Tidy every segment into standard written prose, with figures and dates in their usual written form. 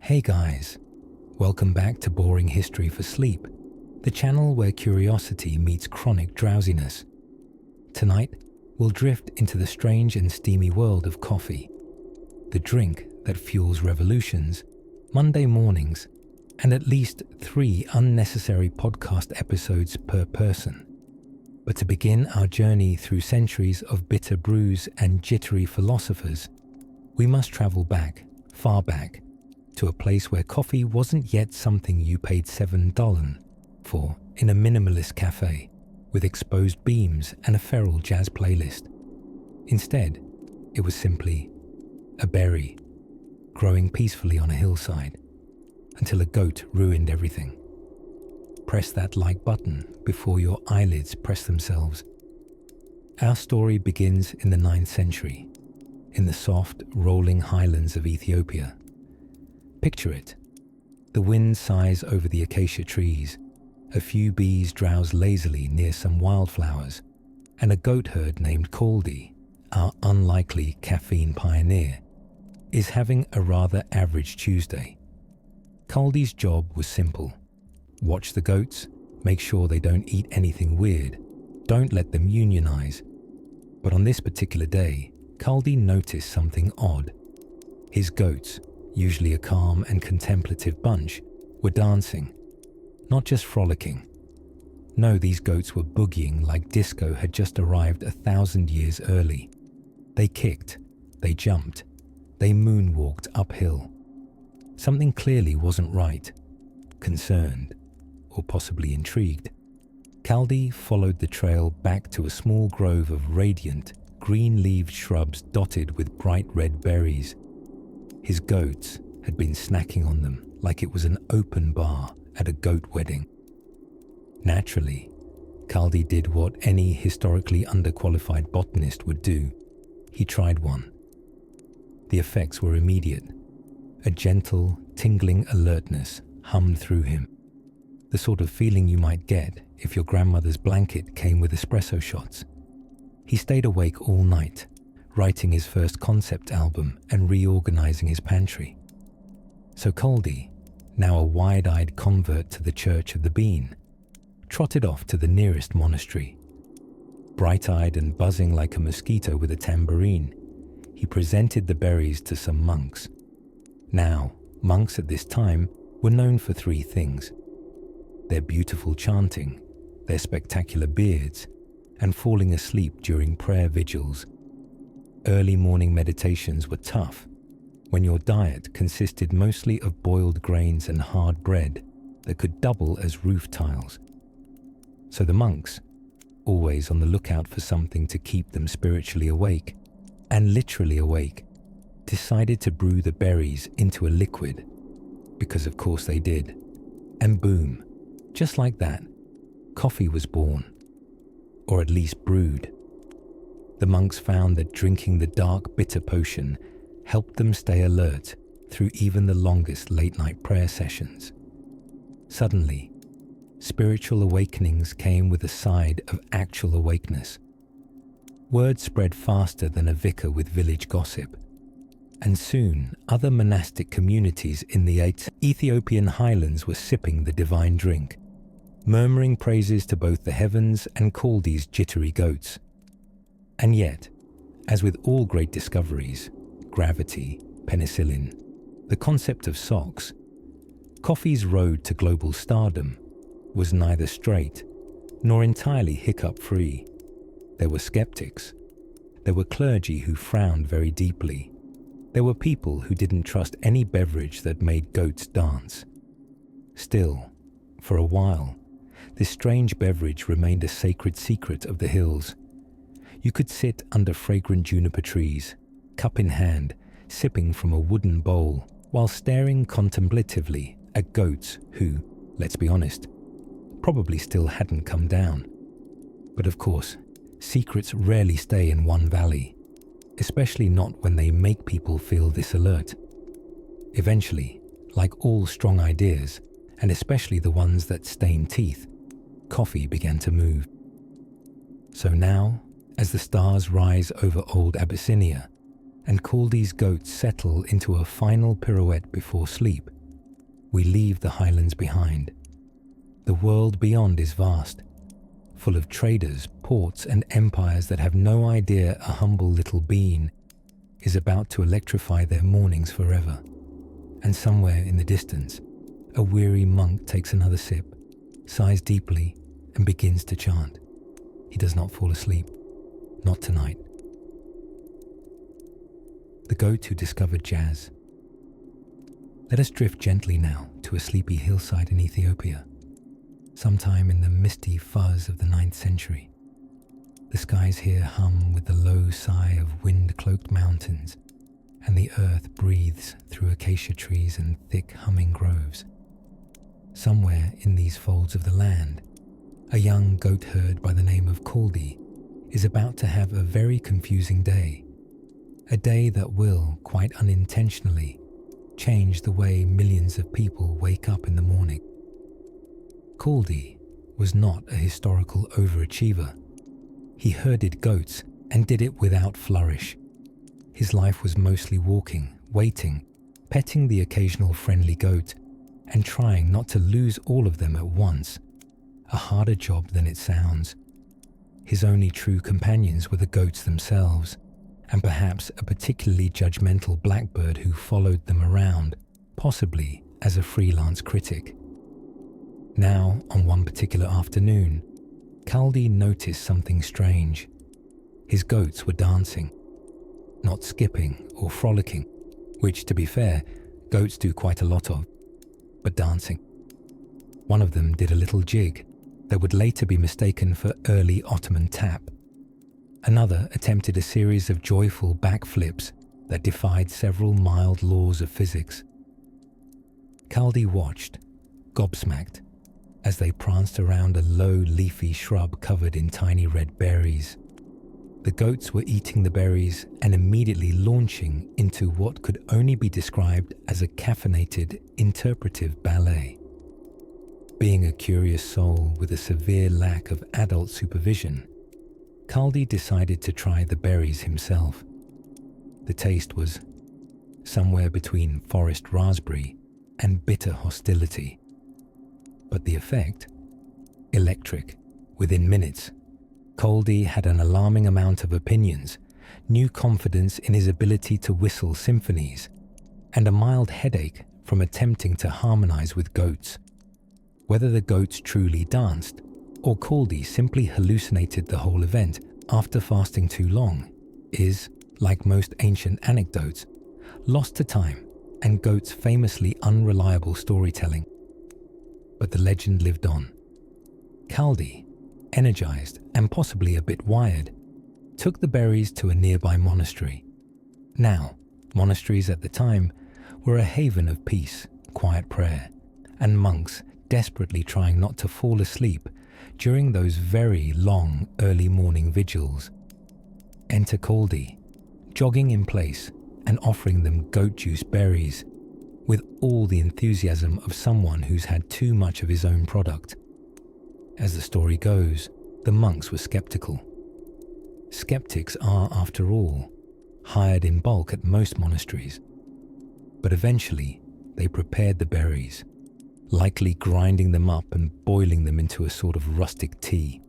Hey guys, welcome back to Boring History for Sleep, the channel where curiosity meets chronic drowsiness. Tonight, we'll drift into the strange and steamy world of coffee, the drink that fuels revolutions, Monday mornings, and at least 3 unnecessary podcast episodes per person. But to begin our journey through centuries of bitter brews and jittery philosophers, we must travel back, far back, to a place where coffee wasn't yet something you paid $7 for in a minimalist cafe with exposed beams and a feral jazz playlist. Instead, it was simply a berry growing peacefully on a hillside until a goat ruined everything. Press that like button before your eyelids press themselves. Our story begins in the 9th century, in the soft, rolling highlands of Ethiopia. Picture it. The wind sighs over the acacia trees, a few bees drowse lazily near some wildflowers, and a goat herd named Caldi, our unlikely caffeine pioneer, is having a rather average Tuesday. Caldi's job was simple. Watch the goats, make sure they don't eat anything weird, don't let them unionize. But on this particular day, Caldi noticed something odd. His goats, usually a calm and contemplative bunch, were dancing, not just frolicking. No, these goats were boogieing like disco had just arrived 1,000 years early. They kicked, they jumped, they moonwalked uphill. Something clearly wasn't right. Concerned, or possibly intrigued, Caldi followed the trail back to a small grove of radiant, green-leaved shrubs dotted with bright red berries. His goats had been snacking on them like it was an open bar at a goat wedding. Naturally, Caldi did what any historically underqualified botanist would do. He tried one. The effects were immediate. A gentle, tingling alertness hummed through him. The sort of feeling you might get if your grandmother's blanket came with espresso shots. He stayed awake all night, writing his first concept album and reorganizing his pantry. So Caldi, now a wide-eyed convert to the Church of the Bean, trotted off to the nearest monastery. Bright-eyed and buzzing like a mosquito with a tambourine, he presented the berries to some monks. Now, monks at this time were known for 3 things: their beautiful chanting, their spectacular beards, and falling asleep during prayer vigils. Early morning meditations were tough, when your diet consisted mostly of boiled grains and hard bread that could double as roof tiles. So the monks, always on the lookout for something to keep them spiritually awake, and literally awake, decided to brew the berries into a liquid, because of course they did. And boom, just like that, coffee was born, or at least brewed. The monks found that drinking the dark, bitter potion helped them stay alert through even the longest late-night prayer sessions. Suddenly, spiritual awakenings came with a side of actual awakeness. Word spread faster than a vicar with village gossip, and soon other monastic communities in the Ethiopian highlands were sipping the divine drink, murmuring praises to both the heavens and Caldi's jittery goats. And yet, as with all great discoveries, gravity, penicillin, the concept of socks, coffee's road to global stardom was neither straight nor entirely hiccup-free. There were skeptics. There were clergy who frowned very deeply. There were people who didn't trust any beverage that made goats dance. Still, for a while, this strange beverage remained a sacred secret of the hills. You could sit under fragrant juniper trees, cup in hand, sipping from a wooden bowl, while staring contemplatively at goats who, let's be honest, probably still hadn't come down. But of course, secrets rarely stay in one valley, especially not when they make people feel this alert. Eventually, like all strong ideas, and especially the ones that stain teeth, coffee began to move. So now, as the stars rise over old Abyssinia, and Caldi's goats settle into a final pirouette before sleep, we leave the highlands behind. The world beyond is vast, full of traders, ports, and empires that have no idea a humble little bean is about to electrify their mornings forever. And somewhere in the distance, a weary monk takes another sip, sighs deeply, and begins to chant. He does not fall asleep. Not tonight. The goat who discovered jazz. Let us drift gently now to a sleepy hillside in Ethiopia, sometime in the misty fuzz of the 9th century. The skies here hum with the low sigh of wind-cloaked mountains, and the earth breathes through acacia trees and thick humming groves. Somewhere in these folds of the land, a young goat herd by the name of Kaldi is about to have a very confusing day. A day that will, quite unintentionally, change the way millions of people wake up in the morning. Kaldi was not a historical overachiever. He herded goats and did it without flourish. His life was mostly walking, waiting, petting the occasional friendly goat, and trying not to lose all of them at once. A harder job than it sounds. His only true companions were the goats themselves, and perhaps a particularly judgmental blackbird who followed them around, possibly as a freelance critic. Now, on one particular afternoon, Kaldi noticed something strange. His goats were dancing, not skipping or frolicking, which, to be fair, goats do quite a lot of, but dancing. One of them did a little jig that would later be mistaken for early Ottoman tap. Another attempted a series of joyful backflips that defied several mild laws of physics. Kaldi watched, gobsmacked, as they pranced around a low leafy shrub covered in tiny red berries. The goats were eating the berries and immediately launching into what could only be described as a caffeinated, interpretive ballet. Being a curious soul with a severe lack of adult supervision, Kaldi decided to try the berries himself. The taste was somewhere between forest raspberry and bitter hostility. But the effect? Electric. Within minutes, Kaldi had an alarming amount of opinions, new confidence in his ability to whistle symphonies, and a mild headache from attempting to harmonize with goats. Whether the goats truly danced, or Kaldi simply hallucinated the whole event after fasting too long, is, like most ancient anecdotes, lost to time and goats' famously unreliable storytelling. But the legend lived on. Kaldi, energized and possibly a bit wired, took the berries to a nearby monastery. Now, monasteries at the time were a haven of peace, quiet prayer, and monks desperately trying not to fall asleep during those very long early morning vigils. Enter Kaldi, jogging in place and offering them goat juice berries, with all the enthusiasm of someone who's had too much of his own product. As the story goes, the monks were skeptical. Skeptics are, after all, hired in bulk at most monasteries. But eventually, they prepared the berries, likely grinding them up and boiling them into a sort of rustic tea.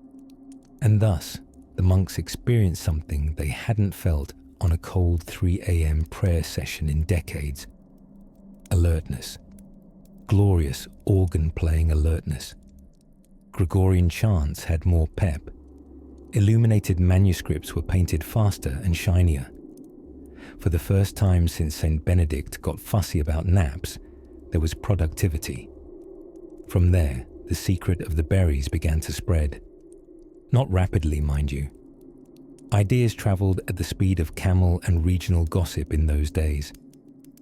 And thus, the monks experienced something they hadn't felt on a cold 3 a.m. prayer session in decades. Alertness. Glorious organ-playing alertness. Gregorian chants had more pep. Illuminated manuscripts were painted faster and shinier. For the first time since St. Benedict got fussy about naps, there was productivity. From there, the secret of the berries began to spread. Not rapidly, mind you. Ideas travelled at the speed of camel and regional gossip in those days,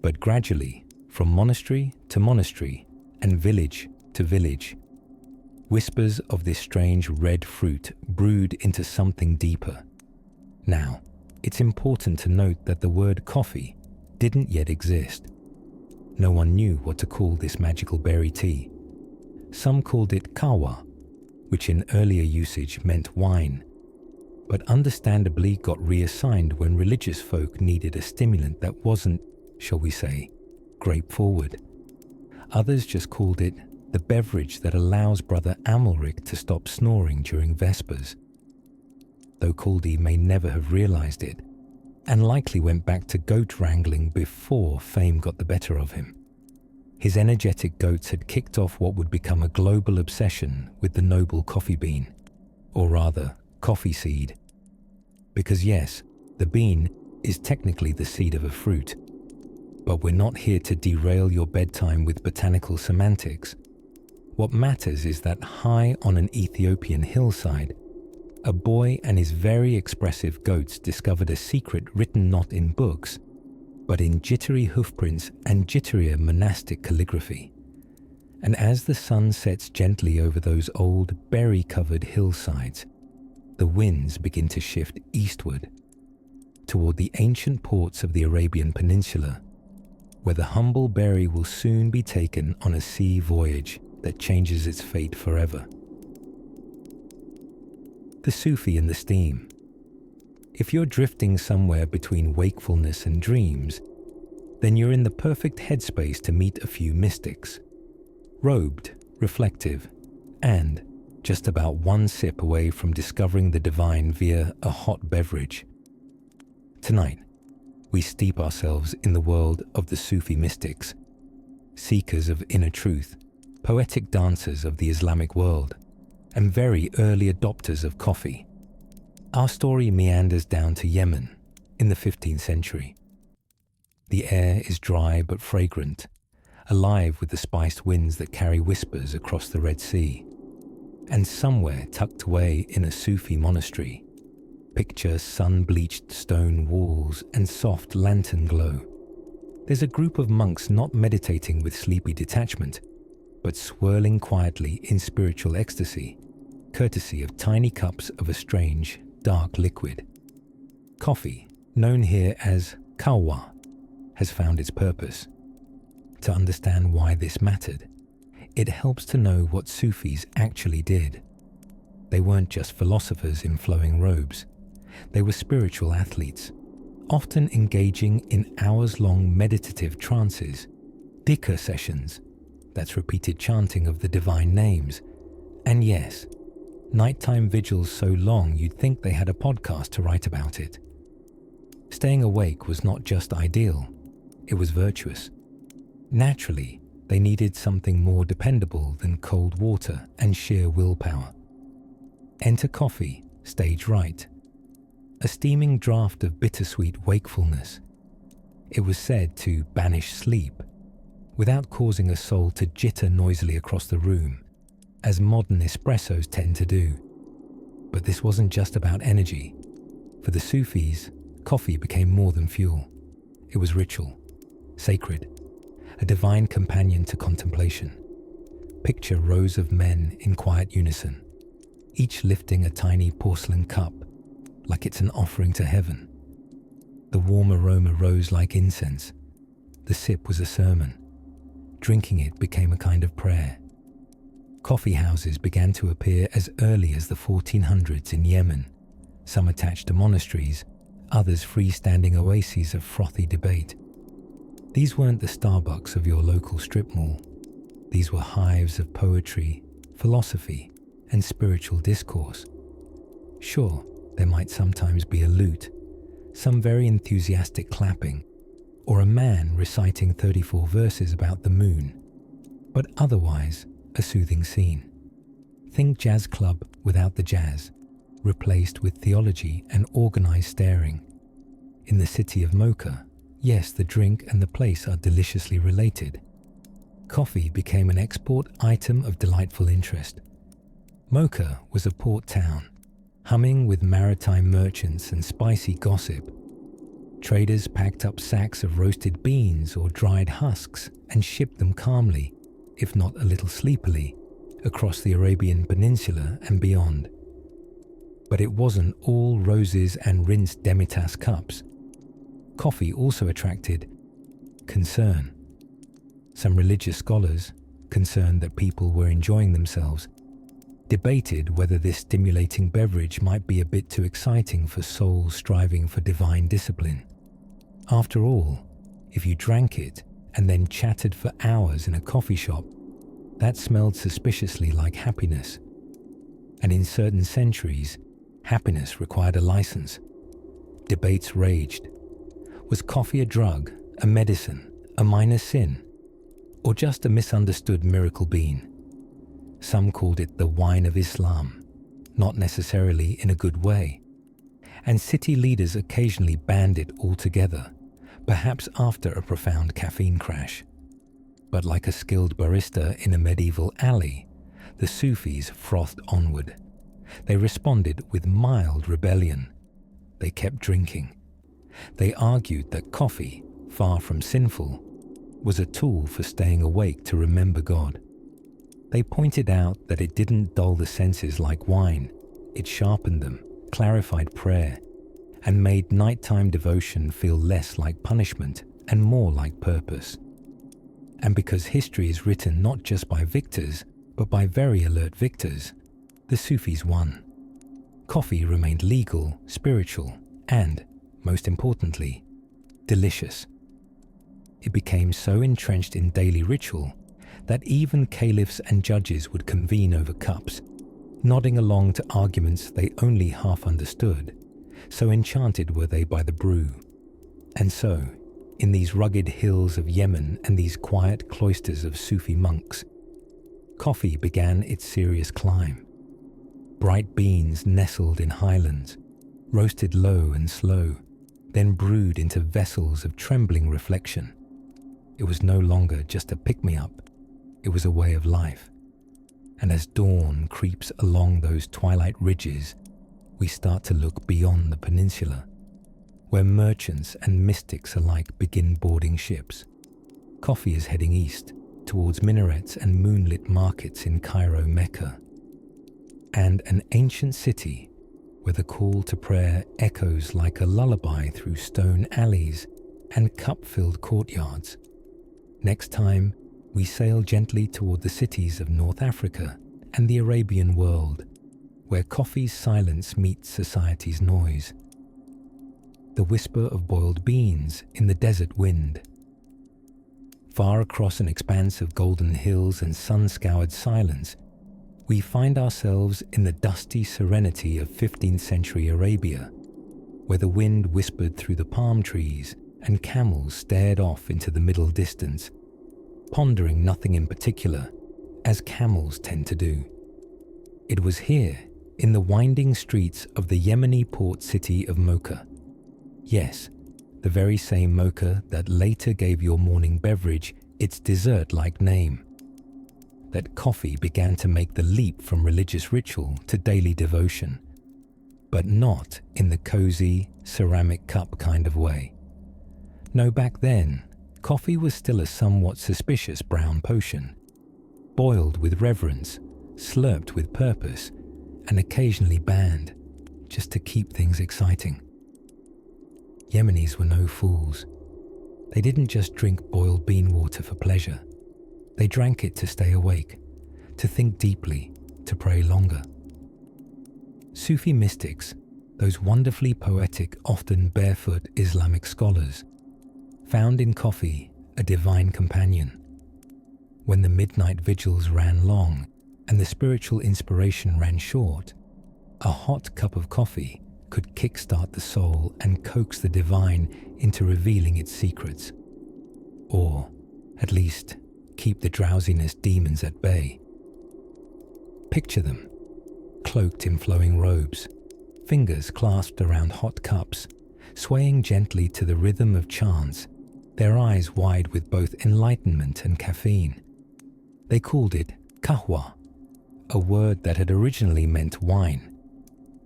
but gradually, from monastery to monastery and village to village, whispers of this strange red fruit brewed into something deeper. Now, it's important to note that the word coffee didn't yet exist. No one knew what to call this magical berry tea. Some called it kawa, which in earlier usage meant wine, but understandably got reassigned when religious folk needed a stimulant that wasn't, shall we say, grape forward. Others just called it the beverage that allows Brother Amalric to stop snoring during Vespers, though Caldy may never have realized it, and likely went back to goat wrangling before fame got the better of him. His energetic goats had kicked off what would become a global obsession with the noble coffee bean, or rather, coffee seed. Because yes, the bean is technically the seed of a fruit, but we're not here to derail your bedtime with botanical semantics. What matters is that high on an Ethiopian hillside, a boy and his very expressive goats discovered a secret written not in books, but in jittery hoofprints and jitterier monastic calligraphy. And as the sun sets gently over those old berry-covered hillsides, the winds begin to shift eastward, toward the ancient ports of the Arabian Peninsula, where the humble berry will soon be taken on a sea voyage that changes its fate forever. The Sufi and the steam. If you're drifting somewhere between wakefulness and dreams, then you're in the perfect headspace to meet a few mystics, robed, reflective, and just about one sip away from discovering the divine via a hot beverage. Tonight, we steep ourselves in the world of the Sufi mystics, seekers of inner truth, poetic dancers of the Islamic world, and very early adopters of coffee. Our story meanders down to Yemen in the 15th century. The air is dry but fragrant, alive with the spiced winds that carry whispers across the Red Sea. And somewhere tucked away in a Sufi monastery, picture sun-bleached stone walls and soft lantern glow, there's a group of monks not meditating with sleepy detachment, but swirling quietly in spiritual ecstasy, courtesy of tiny cups of a strange, dark liquid. Coffee, known here as kahwa, has found its purpose. To understand why this mattered, it helps to know what Sufis actually did. They weren't just philosophers in flowing robes. They were spiritual athletes, often engaging in hours-long meditative trances, dhikr sessions, that's repeated chanting of the divine names, and yes, nighttime vigils so long you'd think they had a podcast to write about it. Staying awake was not just ideal, it was virtuous. Naturally, they needed something more dependable than cold water and sheer willpower. Enter coffee, stage right. A steaming draught of bittersweet wakefulness. It was said to banish sleep, without causing a soul to jitter noisily across the room, as modern espressos tend to do. But this wasn't just about energy. For the Sufis, coffee became more than fuel. It was ritual, sacred, a divine companion to contemplation. Picture rows of men in quiet unison, each lifting a tiny porcelain cup, like it's an offering to heaven. The warm aroma rose like incense. The sip was a sermon. Drinking it became a kind of prayer. Coffee houses began to appear as early as the 1400s in Yemen, some attached to monasteries, others freestanding oases of frothy debate. These weren't the Starbucks of your local strip mall. These were hives of poetry, philosophy, and spiritual discourse. Sure, there might sometimes be a lute, some very enthusiastic clapping, or a man reciting 34 verses about the moon, but otherwise a soothing scene. Think jazz club without the jazz, replaced with theology and organized staring. In the city of Mocha, yes, the drink and the place are deliciously related. Coffee became an export item of delightful interest. Mocha was a port town, humming with maritime merchants and spicy gossip. Traders packed up sacks of roasted beans or dried husks and shipped them calmly, if not a little sleepily, across the Arabian Peninsula and beyond. But it wasn't all roses and rinsed demitas cups. Coffee also attracted concern. Some religious scholars, concerned that people were enjoying themselves, debated whether this stimulating beverage might be a bit too exciting for souls striving for divine discipline. After all, if you drank it and then chattered for hours in a coffee shop, that smelled suspiciously like happiness. And in certain centuries, happiness required a license. Debates raged. Was coffee a drug, a medicine, a minor sin, or just a misunderstood miracle bean? Some called it the wine of Islam, not necessarily in a good way. And city leaders occasionally banned it altogether, perhaps after a profound caffeine crash. But like a skilled barista in a medieval alley, the Sufis frothed onward. They responded with mild rebellion. They kept drinking. They argued that coffee, far from sinful, was a tool for staying awake to remember God. They pointed out that it didn't dull the senses like wine. It sharpened them, clarified prayer, and made nighttime devotion feel less like punishment and more like purpose. And because history is written not just by victors, but by very alert victors, the Sufis won. Coffee remained legal, spiritual, and, most importantly, delicious. It became so entrenched in daily ritual that even caliphs and judges would convene over cups, nodding along to arguments they only half understood, so enchanted were they by the brew. And so, in these rugged hills of Yemen and these quiet cloisters of Sufi monks, coffee began its serious climb. Bright beans nestled in highlands, roasted low and slow, then brewed into vessels of trembling reflection. It was no longer just a pick-me-up, it was a way of life. And as dawn creeps along those twilight ridges, we start to look beyond the peninsula, where merchants and mystics alike begin boarding ships. Coffee is heading east, towards minarets and moonlit markets in Cairo, Mecca, and an ancient city where the call to prayer echoes like a lullaby through stone alleys and cup-filled courtyards. Next time, we sail gently toward the cities of North Africa and the Arabian world, where coffee's silence meets society's noise. The whisper of boiled beans in the desert wind. Far across an expanse of golden hills and sun-scoured silence, we find ourselves in the dusty serenity of 15th century Arabia, where the wind whispered through the palm trees and camels stared off into the middle distance, pondering nothing in particular, as camels tend to do. It was here, in the winding streets of the Yemeni port city of Mocha. Yes, the very same Mocha that later gave your morning beverage its dessert-like name. That coffee began to make the leap from religious ritual to daily devotion, but not in the cozy, ceramic cup kind of way. No, back then, coffee was still a somewhat suspicious brown potion, boiled with reverence, slurped with purpose, and occasionally banned, just to keep things exciting. Yemenis were no fools. They didn't just drink boiled bean water for pleasure. They drank it to stay awake, to think deeply, to pray longer. Sufi mystics, those wonderfully poetic, often barefoot Islamic scholars, found in coffee a divine companion. When the midnight vigils ran long and the spiritual inspiration ran short, a hot cup of coffee could kickstart the soul and coax the divine into revealing its secrets, or, at least, keep the drowsiness demons at bay. Picture them, cloaked in flowing robes, fingers clasped around hot cups, swaying gently to the rhythm of chants, their eyes wide with both enlightenment and caffeine. They called it kahwa, a word that had originally meant wine,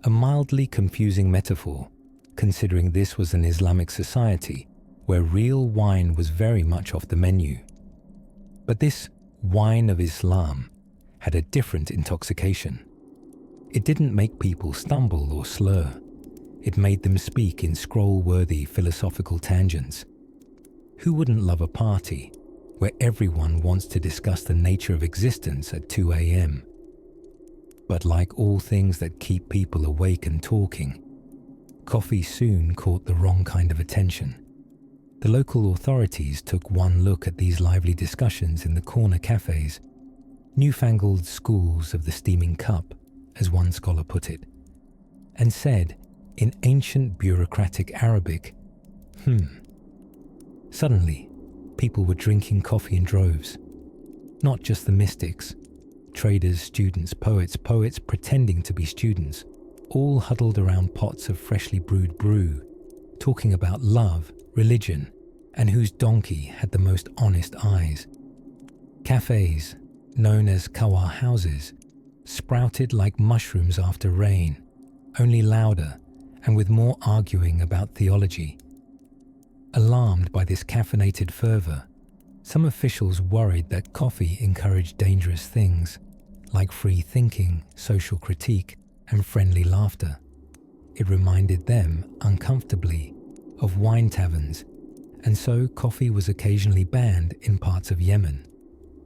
a mildly confusing metaphor, considering this was an Islamic society where real wine was very much off the menu. But this wine of Islam had a different intoxication. It didn't make people stumble or slur. It made them speak in scroll-worthy philosophical tangents. Who wouldn't love a party where everyone wants to discuss the nature of existence at 2 a.m.? But like all things that keep people awake and talking, coffee soon caught the wrong kind of attention. The local authorities took one look at these lively discussions in the corner cafes, newfangled schools of the steaming cup, as one scholar put it, and said, in ancient bureaucratic Arabic, Suddenly, people were drinking coffee in droves. Not just the mystics, traders, students, poets pretending to be students, all huddled around pots of freshly brewed brew, talking about love, religion, and whose donkey had the most honest eyes. Cafes, known as kawa houses, sprouted like mushrooms after rain, only louder and with more arguing about theology. Alarmed by this caffeinated fervour, some officials worried that coffee encouraged dangerous things, like free thinking, social critique, and friendly laughter. It reminded them, uncomfortably, of wine taverns, and so coffee was occasionally banned in parts of Yemen.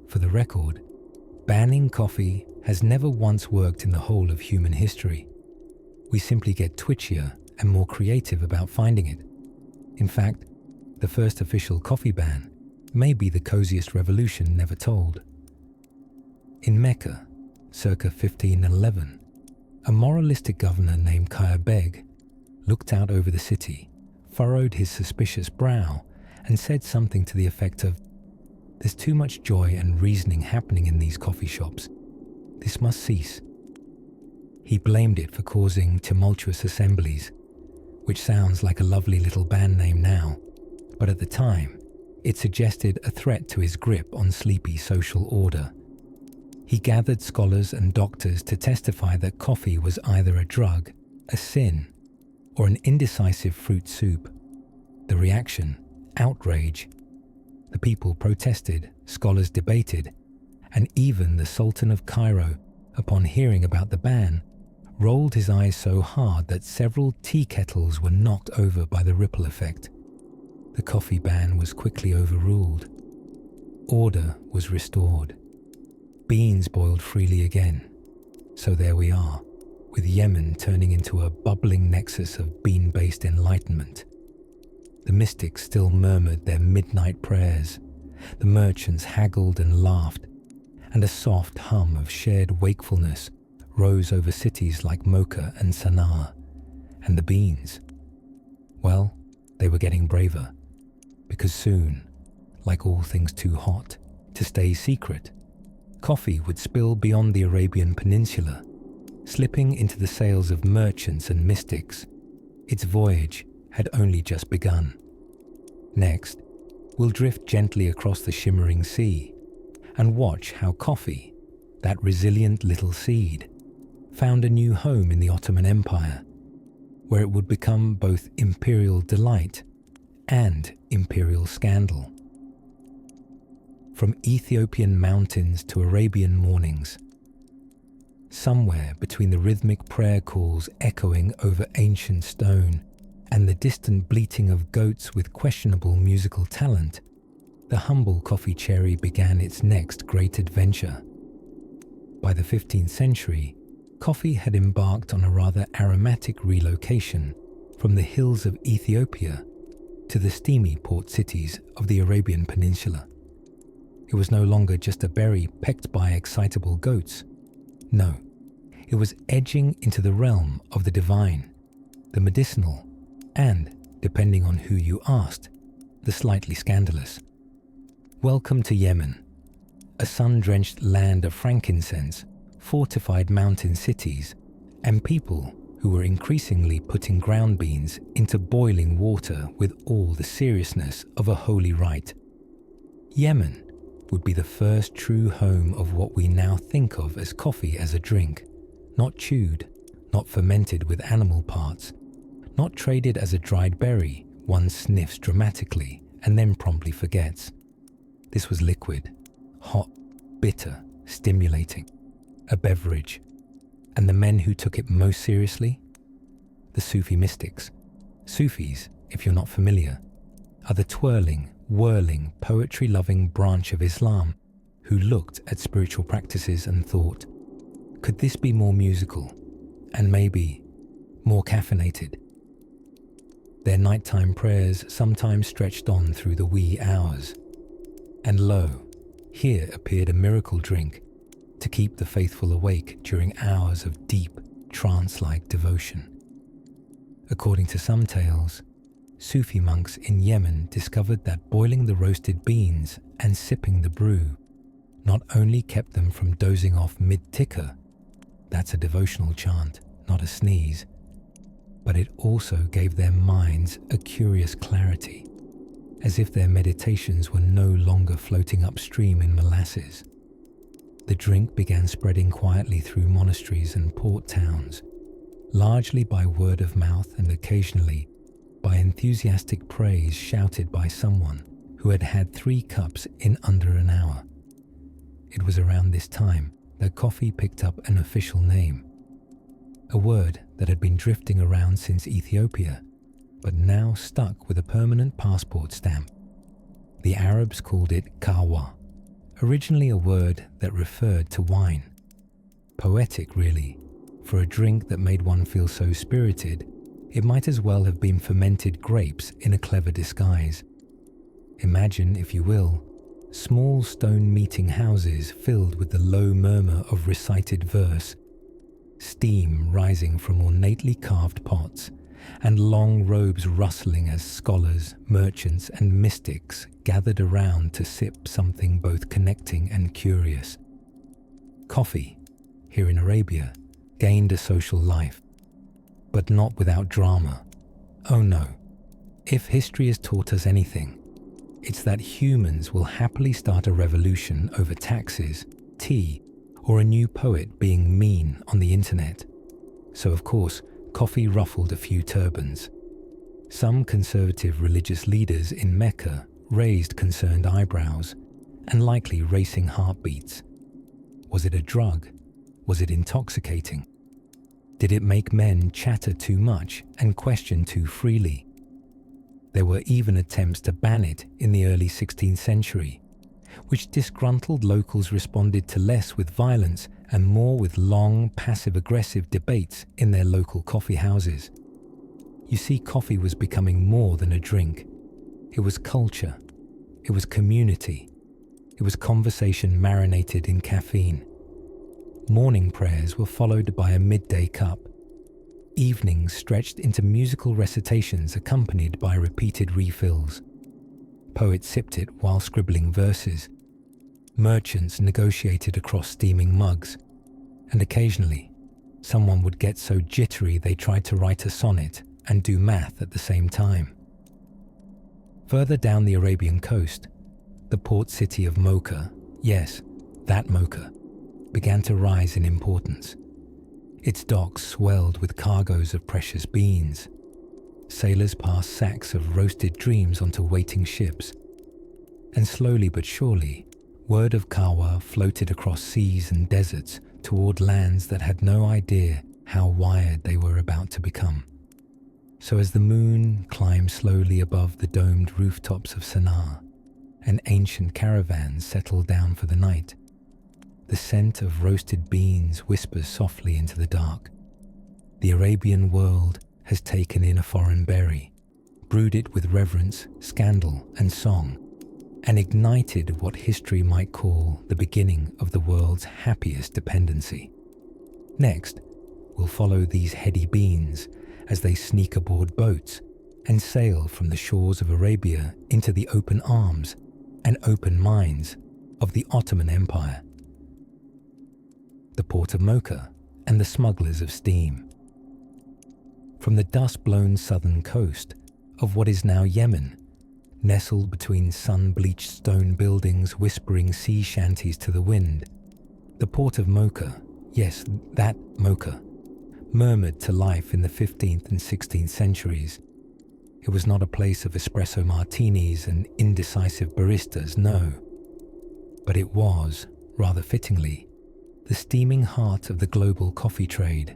For the record, banning coffee has never once worked in the whole of human history. We simply get twitchier and more creative about finding it. In fact, the first official coffee ban may be the coziest revolution never told. In Mecca, circa 1511, a moralistic governor named Kaya Beg looked out over the city, furrowed his suspicious brow, and said something to the effect of, "There's too much joy and reasoning happening in these coffee shops. This must cease." He blamed it for causing tumultuous assemblies, which sounds like a lovely little band name now, but at the time, it suggested a threat to his grip on sleepy social order. He gathered scholars and doctors to testify that coffee was either a drug, a sin, or an indecisive fruit soup. The reaction, outrage. The people protested, scholars debated, and even the Sultan of Cairo, upon hearing about the ban, rolled his eyes so hard that several tea kettles were knocked over by the ripple effect. The coffee ban was quickly overruled. Order was restored. Beans boiled freely again. So there we are, with Yemen turning into a bubbling nexus of bean-based enlightenment. The mystics still murmured their midnight prayers, the merchants haggled and laughed, and a soft hum of shared wakefulness rose over cities like Mocha and Sana'a. And the beans, well, they were getting braver, because soon, like all things too hot to stay secret, coffee would spill beyond the Arabian Peninsula, slipping into the sails of merchants and mystics. Its voyage had only just begun. Next, we'll drift gently across the shimmering sea and watch how coffee, that resilient little seed, found a new home in the Ottoman Empire, where it would become both imperial delight and imperial scandal. From Ethiopian mountains to Arabian mornings, somewhere between the rhythmic prayer calls echoing over ancient stone and the distant bleating of goats with questionable musical talent, the humble coffee cherry began its next great adventure. By the 15th century, coffee had embarked on a rather aromatic relocation from the hills of Ethiopia to the steamy port cities of the Arabian Peninsula. It was no longer just a berry pecked by excitable goats. No, it was edging into the realm of the divine, the medicinal, and, depending on who you asked, the slightly scandalous. Welcome to Yemen, a sun-drenched land of frankincense, fortified mountain cities, and people who were increasingly putting ground beans into boiling water with all the seriousness of a holy rite. Yemen would be the first true home of what we now think of as coffee as a drink, not chewed, not fermented with animal parts, not traded as a dried berry one sniffs dramatically and then promptly forgets. This was liquid, hot, bitter, stimulating, a beverage. And the men who took it most seriously? The Sufi mystics. Sufis, if you're not familiar, are the twirling, whirling, poetry-loving branch of Islam who looked at spiritual practices and thought, could this be more musical and maybe more caffeinated? Their nighttime prayers sometimes stretched on through the wee hours. And lo, here appeared a miracle drink to keep the faithful awake during hours of deep, trance-like devotion. According to some tales, Sufi monks in Yemen discovered that boiling the roasted beans and sipping the brew not only kept them from dozing off mid-ticker, that's a devotional chant, not a sneeze, but it also gave their minds a curious clarity, as if their meditations were no longer floating upstream in molasses. The drink began spreading quietly through monasteries and port towns, largely by word of mouth and occasionally by enthusiastic praise shouted by someone who had had 3 cups in under an hour. It was around this time that coffee picked up an official name, a word that had been drifting around since Ethiopia, but now stuck with a permanent passport stamp. The Arabs called it kahwa, originally a word that referred to wine. Poetic, really, for a drink that made one feel so spirited, it might as well have been fermented grapes in a clever disguise. Imagine, if you will, small stone meeting houses filled with the low murmur of recited verse, steam rising from ornately carved pots, and long robes rustling as scholars, merchants, and mystics gathered around to sip something both connecting and curious. Coffee, here in Arabia, gained a social life, but not without drama. Oh no, if history has taught us anything, it's that humans will happily start a revolution over taxes, tea, or a new poet being mean on the internet. So of course, coffee ruffled a few turbans. Some conservative religious leaders in Mecca raised concerned eyebrows and likely racing heartbeats. Was it a drug? Was it intoxicating? Did it make men chatter too much and question too freely? There were even attempts to ban it in the early 16th century, which disgruntled locals responded to less with violence and more with long, passive-aggressive debates in their local coffee houses. You see, coffee was becoming more than a drink. It was culture. It was community. It was conversation marinated in caffeine. Morning prayers were followed by a midday cup. Evenings stretched into musical recitations accompanied by repeated refills. Poets sipped it while scribbling verses. Merchants negotiated across steaming mugs. And occasionally, someone would get so jittery they tried to write a sonnet and do math at the same time. Further down the Arabian coast, the port city of Mocha, yes, that Mocha, began to rise in importance. Its docks swelled with cargoes of precious beans. Sailors passed sacks of roasted dreams onto waiting ships. And slowly but surely, word of kahwa floated across seas and deserts toward lands that had no idea how wired they were about to become. So as the moon climbed slowly above the domed rooftops of Sana'a, and ancient caravans settled down for the night, the scent of roasted beans whispers softly into the dark. The Arabian world has taken in a foreign berry, brewed it with reverence, scandal, and song, and ignited what history might call the beginning of the world's happiest dependency. Next, we'll follow these heady beans as they sneak aboard boats and sail from the shores of Arabia into the open arms and open minds of the Ottoman Empire, the port of Mocha, and the smugglers of steam. From the dust-blown southern coast of what is now Yemen, nestled between sun-bleached stone buildings whispering sea shanties to the wind, the port of Mocha, yes, that Mocha, murmured to life in the 15th and 16th centuries. It was not a place of espresso martinis and indecisive baristas, no. But it was, rather fittingly, the steaming heart of the global coffee trade.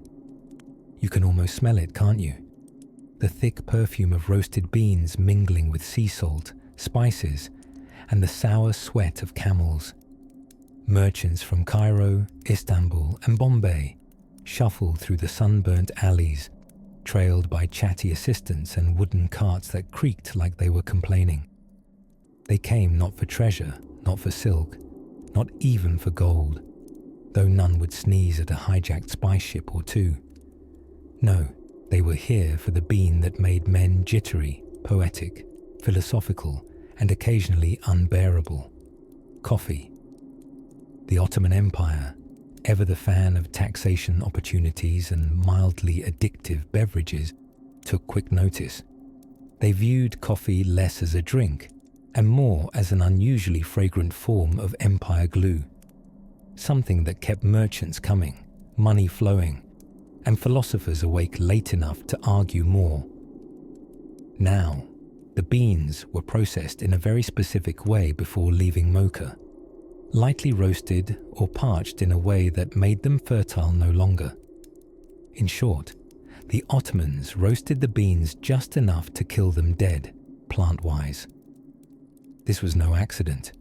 You can almost smell it, can't you? The thick perfume of roasted beans mingling with sea salt, spices, and the sour sweat of camels. Merchants from Cairo, Istanbul, and Bombay shuffle through the sunburnt alleys, trailed by chatty assistants and wooden carts that creaked like they were complaining. They came not for treasure, not for silk, not even for gold, though none would sneeze at a hijacked spice ship or two. No, they were here for the bean that made men jittery, poetic, philosophical, and occasionally unbearable. Coffee. The Ottoman Empire, ever the fan of taxation opportunities and mildly addictive beverages, took quick notice. They viewed coffee less as a drink and more as an unusually fragrant form of empire glue, something that kept merchants coming, money flowing, and philosophers awake late enough to argue more. Now, the beans were processed in a very specific way before leaving Mocha, lightly roasted or parched in a way that made them fertile no longer. In short, the Ottomans roasted the beans just enough to kill them dead, plant-wise. This was no accident.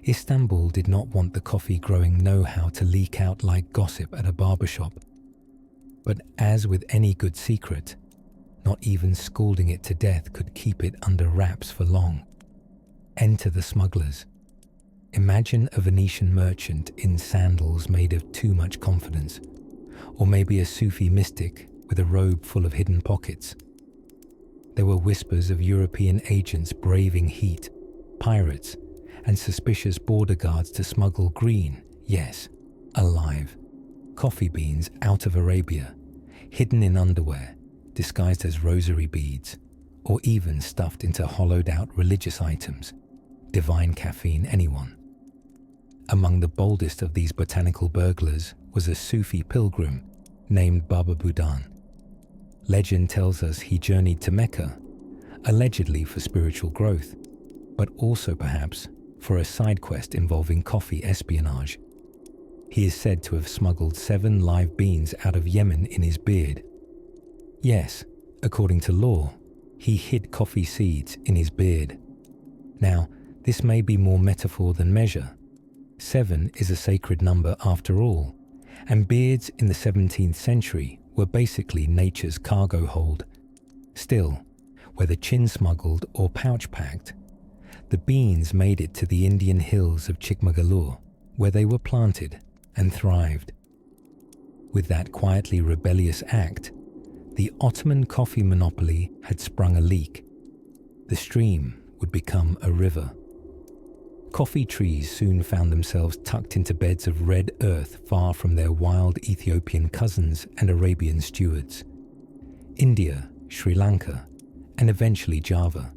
Istanbul did not want the coffee-growing know-how to leak out like gossip at a barbershop. But as with any good secret, not even scalding it to death could keep it under wraps for long. Enter the smugglers. Imagine a Venetian merchant in sandals made of too much confidence, or maybe a Sufi mystic with a robe full of hidden pockets. There were whispers of European agents braving heat, pirates, and suspicious border guards to smuggle green, yes, alive, coffee beans out of Arabia, hidden in underwear, disguised as rosary beads, or even stuffed into hollowed-out religious items, divine caffeine anyone. Among the boldest of these botanical burglars was a Sufi pilgrim named Baba Budan. Legend tells us he journeyed to Mecca, allegedly for spiritual growth, but also perhaps for a side quest involving coffee espionage. He is said to have smuggled 7 live beans out of Yemen in his beard. Yes, according to law, he hid coffee seeds in his beard. Now, this may be more metaphor than measure. 7 is a sacred number after all, and beards in the 17th century were basically nature's cargo hold. Still, whether chin-smuggled or pouch-packed, the beans made it to the Indian hills of Chikmagalur, where they were planted and thrived. With that quietly rebellious act, the Ottoman coffee monopoly had sprung a leak. The stream would become a river. Coffee trees soon found themselves tucked into beds of red earth far from their wild Ethiopian cousins and Arabian stewards. India, Sri Lanka, and eventually Java.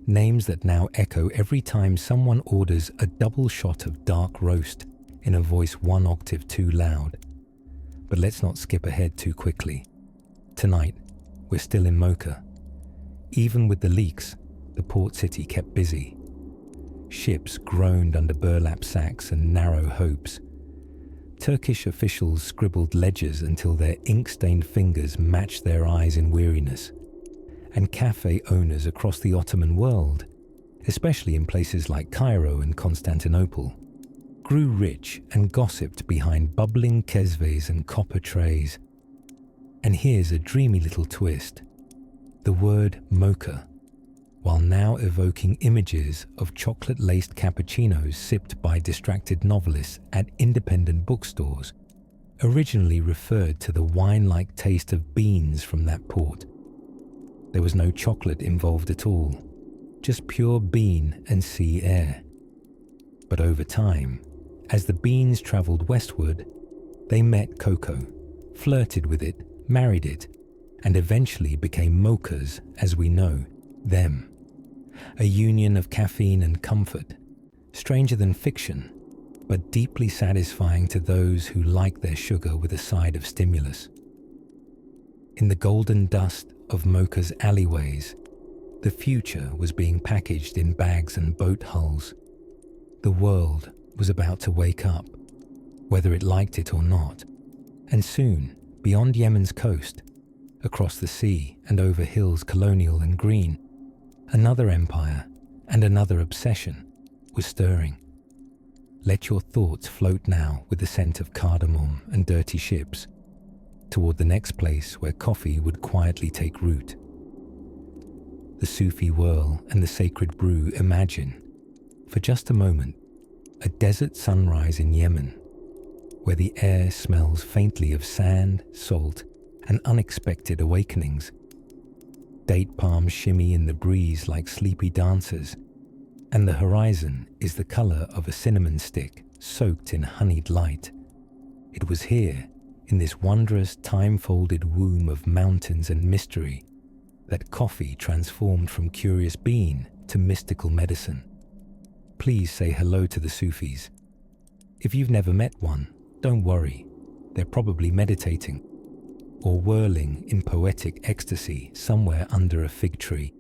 Names that now echo every time someone orders a double shot of dark roast in a voice 1 octave too loud. But let's not skip ahead too quickly. Tonight, we're still in Mocha. Even with the leaks, the port city kept busy. Ships groaned under burlap sacks and narrow hopes. Turkish officials scribbled ledgers until their ink-stained fingers matched their eyes in weariness. And cafe owners across the Ottoman world, especially in places like Cairo and Constantinople, grew rich and gossiped behind bubbling kesves and copper trays. And here's a dreamy little twist. The word mocha, while now evoking images of chocolate-laced cappuccinos sipped by distracted novelists at independent bookstores, originally referred to the wine-like taste of beans from that port. There was no chocolate involved at all, just pure bean and sea air. But over time, as the beans travelled westward, they met cocoa, flirted with it, married it, and eventually became mochas as we know them. A union of caffeine and comfort, stranger than fiction, but deeply satisfying to those who like their sugar with a side of stimulus. In the golden dust of Mocha's alleyways, the future was being packaged in bags and boat hulls. The world was about to wake up, whether it liked it or not, and soon, beyond Yemen's coast, across the sea and over hills colonial and green, another empire and another obsession was stirring. Let your thoughts float now with the scent of cardamom and dirty ships. toward the next place where coffee would quietly take root. The Sufi whirl and the sacred brew. Imagine, for just a moment, a desert sunrise in Yemen, where the air smells faintly of sand, salt, and unexpected awakenings. Date palms shimmy in the breeze like sleepy dancers, and the horizon is the color of a cinnamon stick soaked in honeyed light. It was here, in this wondrous time-folded womb of mountains and mystery, that coffee transformed from curious bean to mystical medicine. Please say hello to the Sufis. If you've never met one, don't worry, they're probably meditating or whirling in poetic ecstasy somewhere under a fig tree.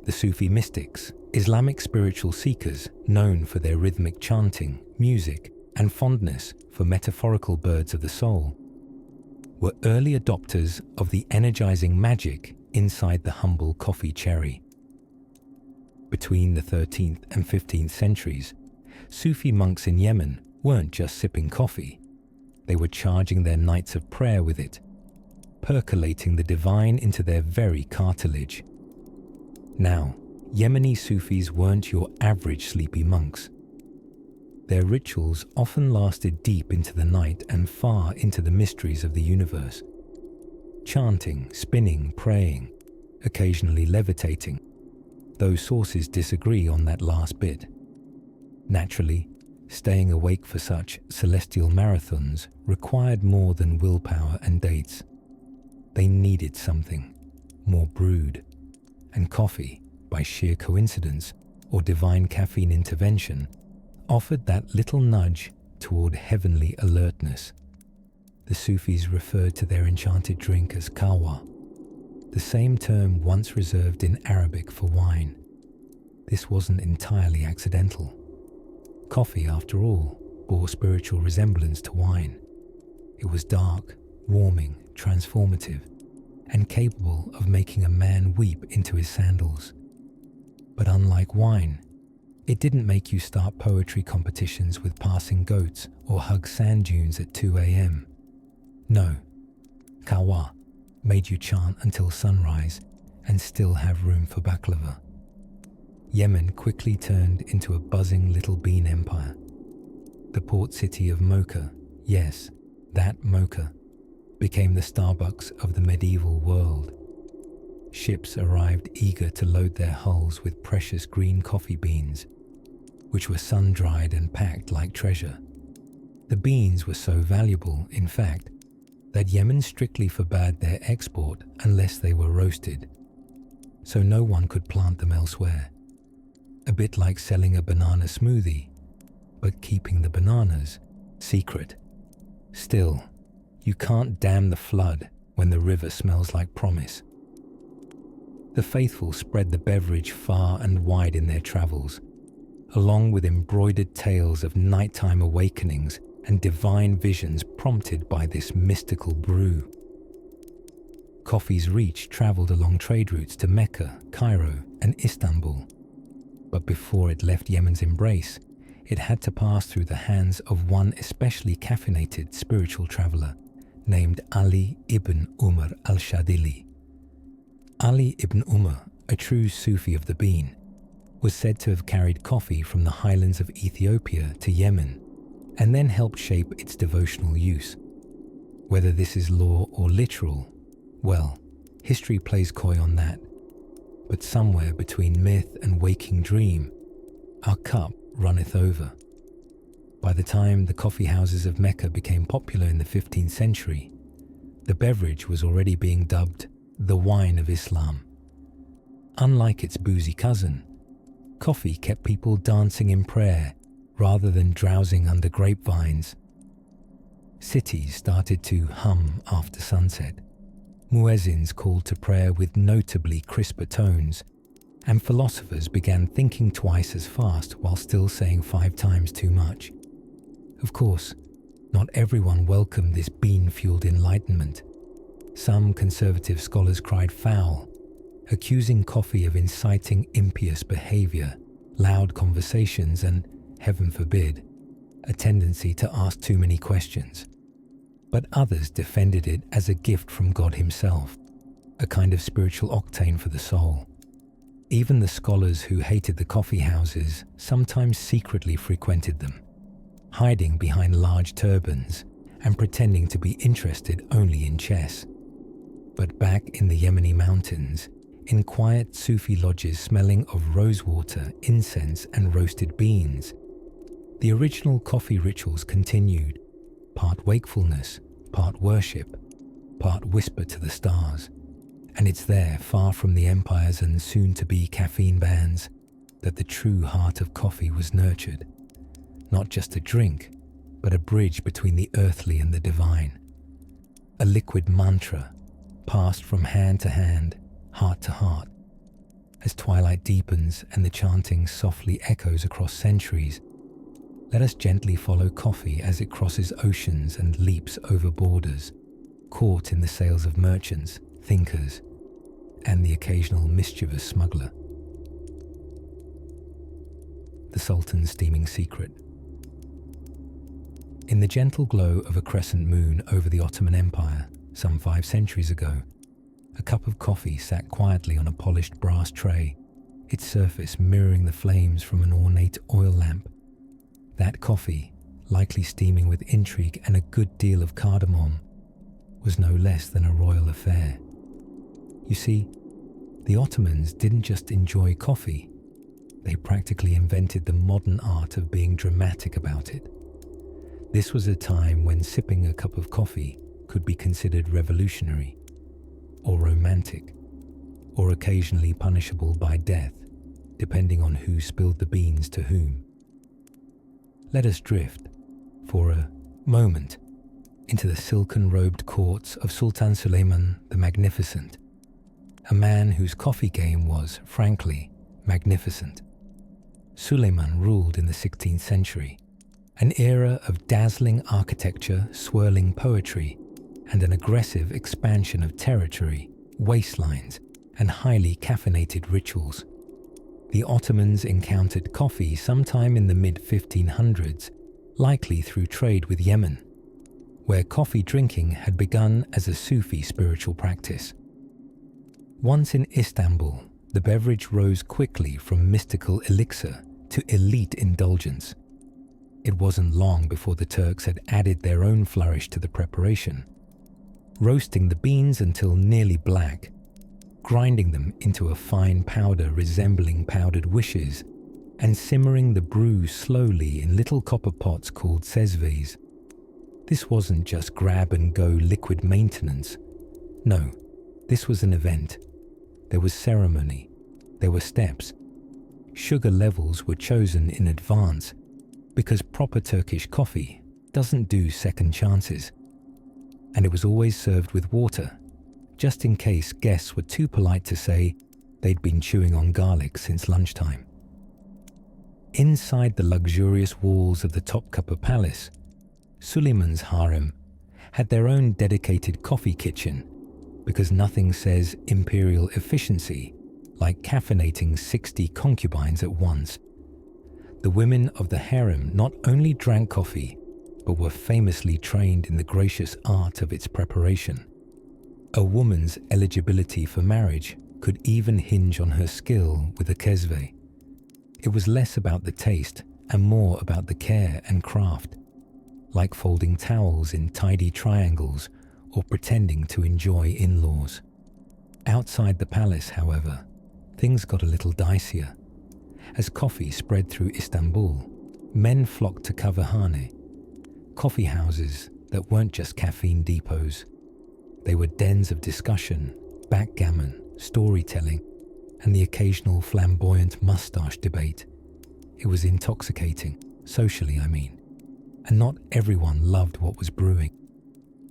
The Sufi mystics, Islamic spiritual seekers known for their rhythmic chanting, music, and fondness for metaphorical birds of the soul, were early adopters of the energizing magic inside the humble coffee cherry. Between the 13th and 15th centuries, Sufi monks in Yemen weren't just sipping coffee, they were charging their nights of prayer with it, percolating the divine into their very cartilage. Now, Yemeni Sufis weren't your average sleepy monks. Their rituals often lasted deep into the night and far into the mysteries of the universe. Chanting, spinning, praying, occasionally levitating, though sources disagree on that last bit. Naturally, staying awake for such celestial marathons required more than willpower and dates. They needed something more brewed, and coffee, by sheer coincidence or divine caffeine intervention, offered that little nudge toward heavenly alertness. The Sufis referred to their enchanted drink as kahwa, the same term once reserved in Arabic for wine. This wasn't entirely accidental. Coffee, after all, bore spiritual resemblance to wine. It was dark, warming, transformative, and capable of making a man weep into his sandals. But unlike wine, it didn't make you start poetry competitions with passing goats or hug sand dunes at 2 a.m. No, kahwa made you chant until sunrise and still have room for baklava. Yemen quickly turned into a buzzing little bean empire. The port city of Mocha, yes, that Mocha, became the Starbucks of the medieval world. Ships arrived eager to load their hulls with precious green coffee beans, which were sun-dried and packed like treasure. The beans were so valuable, in fact, that Yemen strictly forbade their export unless they were roasted, so no one could plant them elsewhere. A bit like selling a banana smoothie, but keeping the bananas secret. Still, you can't dam the flood when the river smells like promise. The faithful spread the beverage far and wide in their travels, along with embroidered tales of nighttime awakenings and divine visions prompted by this mystical brew. Coffee's reach traveled along trade routes to Mecca, Cairo, and Istanbul. But before it left Yemen's embrace, it had to pass through the hands of one especially caffeinated spiritual traveler named Ali ibn Umar al-Shadili. Ali ibn Umar, a true Sufi of the bean, was said to have carried coffee from the highlands of Ethiopia to Yemen and then helped shape its devotional use. Whether this is lore or literal, well, history plays coy on that. But somewhere between myth and waking dream, our cup runneth over. By the time the coffee houses of Mecca became popular in the 15th century, the beverage was already being dubbed the wine of Islam. Unlike its boozy cousin, coffee kept people dancing in prayer rather than drowsing under grapevines. Cities started to hum after sunset. Muezzins called to prayer with notably crisper tones, and philosophers began thinking twice as fast while still saying 5 times too much. Of course, not everyone welcomed this bean-fueled enlightenment. Some conservative scholars cried foul, accusing coffee of inciting impious behavior, loud conversations, and, heaven forbid, a tendency to ask too many questions. but others defended it as a gift from God himself, a kind of spiritual octane for the soul. Even the scholars who hated the coffee houses sometimes secretly frequented them, hiding behind large turbans and pretending to be interested only in chess. But back in the Yemeni mountains, in quiet Sufi lodges smelling of rosewater, incense and roasted beans, the original coffee rituals continued, part wakefulness, part worship, part whisper to the stars. And it's there, far from the empires and soon-to-be caffeine bans, that the true heart of coffee was nurtured. Not just a drink, but a bridge between the earthly and the divine. A liquid mantra, passed from hand to hand, heart to heart. As twilight deepens and the chanting softly echoes across centuries, let us gently follow coffee as it crosses oceans and leaps over borders, caught in the sails of merchants, thinkers, and the occasional mischievous smuggler. The Sultan's steaming secret. In the gentle glow of a crescent moon over the Ottoman Empire, some 5 centuries ago, a cup of coffee sat quietly on a polished brass tray, its surface mirroring the flames from an ornate oil lamp. That coffee, likely steaming with intrigue and a good deal of cardamom, was no less than a royal affair. You see, the Ottomans didn't just enjoy coffee, they practically invented the modern art of being dramatic about it. This was a time when sipping a cup of coffee could be considered revolutionary, or romantic, or occasionally punishable by death, depending on who spilled the beans to whom. Let us drift, for a moment, into the silken-robed courts of Sultan Suleiman the Magnificent, a man whose coffee game was, frankly, magnificent. Suleiman ruled in the 16th century, an era of dazzling architecture, swirling poetry, and an aggressive expansion of territory, waistlines, and highly caffeinated rituals. The Ottomans encountered coffee sometime in the mid-1500s, likely through trade with Yemen, where coffee drinking had begun as a Sufi spiritual practice. Once in Istanbul, the beverage rose quickly from mystical elixir to elite indulgence. It wasn't long before the Turks had added their own flourish to the preparation, roasting the beans until nearly black, grinding them into a fine powder resembling powdered wishes, and simmering the brew slowly in little copper pots called sezves. This wasn't just grab-and-go liquid maintenance. No, this was an event. There was ceremony. There were steps. Sugar levels were chosen in advance because proper Turkish coffee doesn't do second chances. And it was always served with water, just in case guests were too polite to say they'd been chewing on garlic since lunchtime. Inside the luxurious walls of the Topkapı Palace, Suleiman's harem had their own dedicated coffee kitchen, because nothing says imperial efficiency like caffeinating 60 concubines at once. The women of the harem not only drank coffee, but were famously trained in the gracious art of its preparation. A woman's eligibility for marriage could even hinge on her skill with a kezve. It was less about the taste and more about the care and craft, like folding towels in tidy triangles or pretending to enjoy in-laws. Outside the palace, however, things got a little dicier. As coffee spread through Istanbul, men flocked to kahvehane, coffee houses that weren't just caffeine depots. They were dens of discussion, backgammon, storytelling, and the occasional flamboyant mustache debate. It was intoxicating, socially I mean, and not everyone loved what was brewing.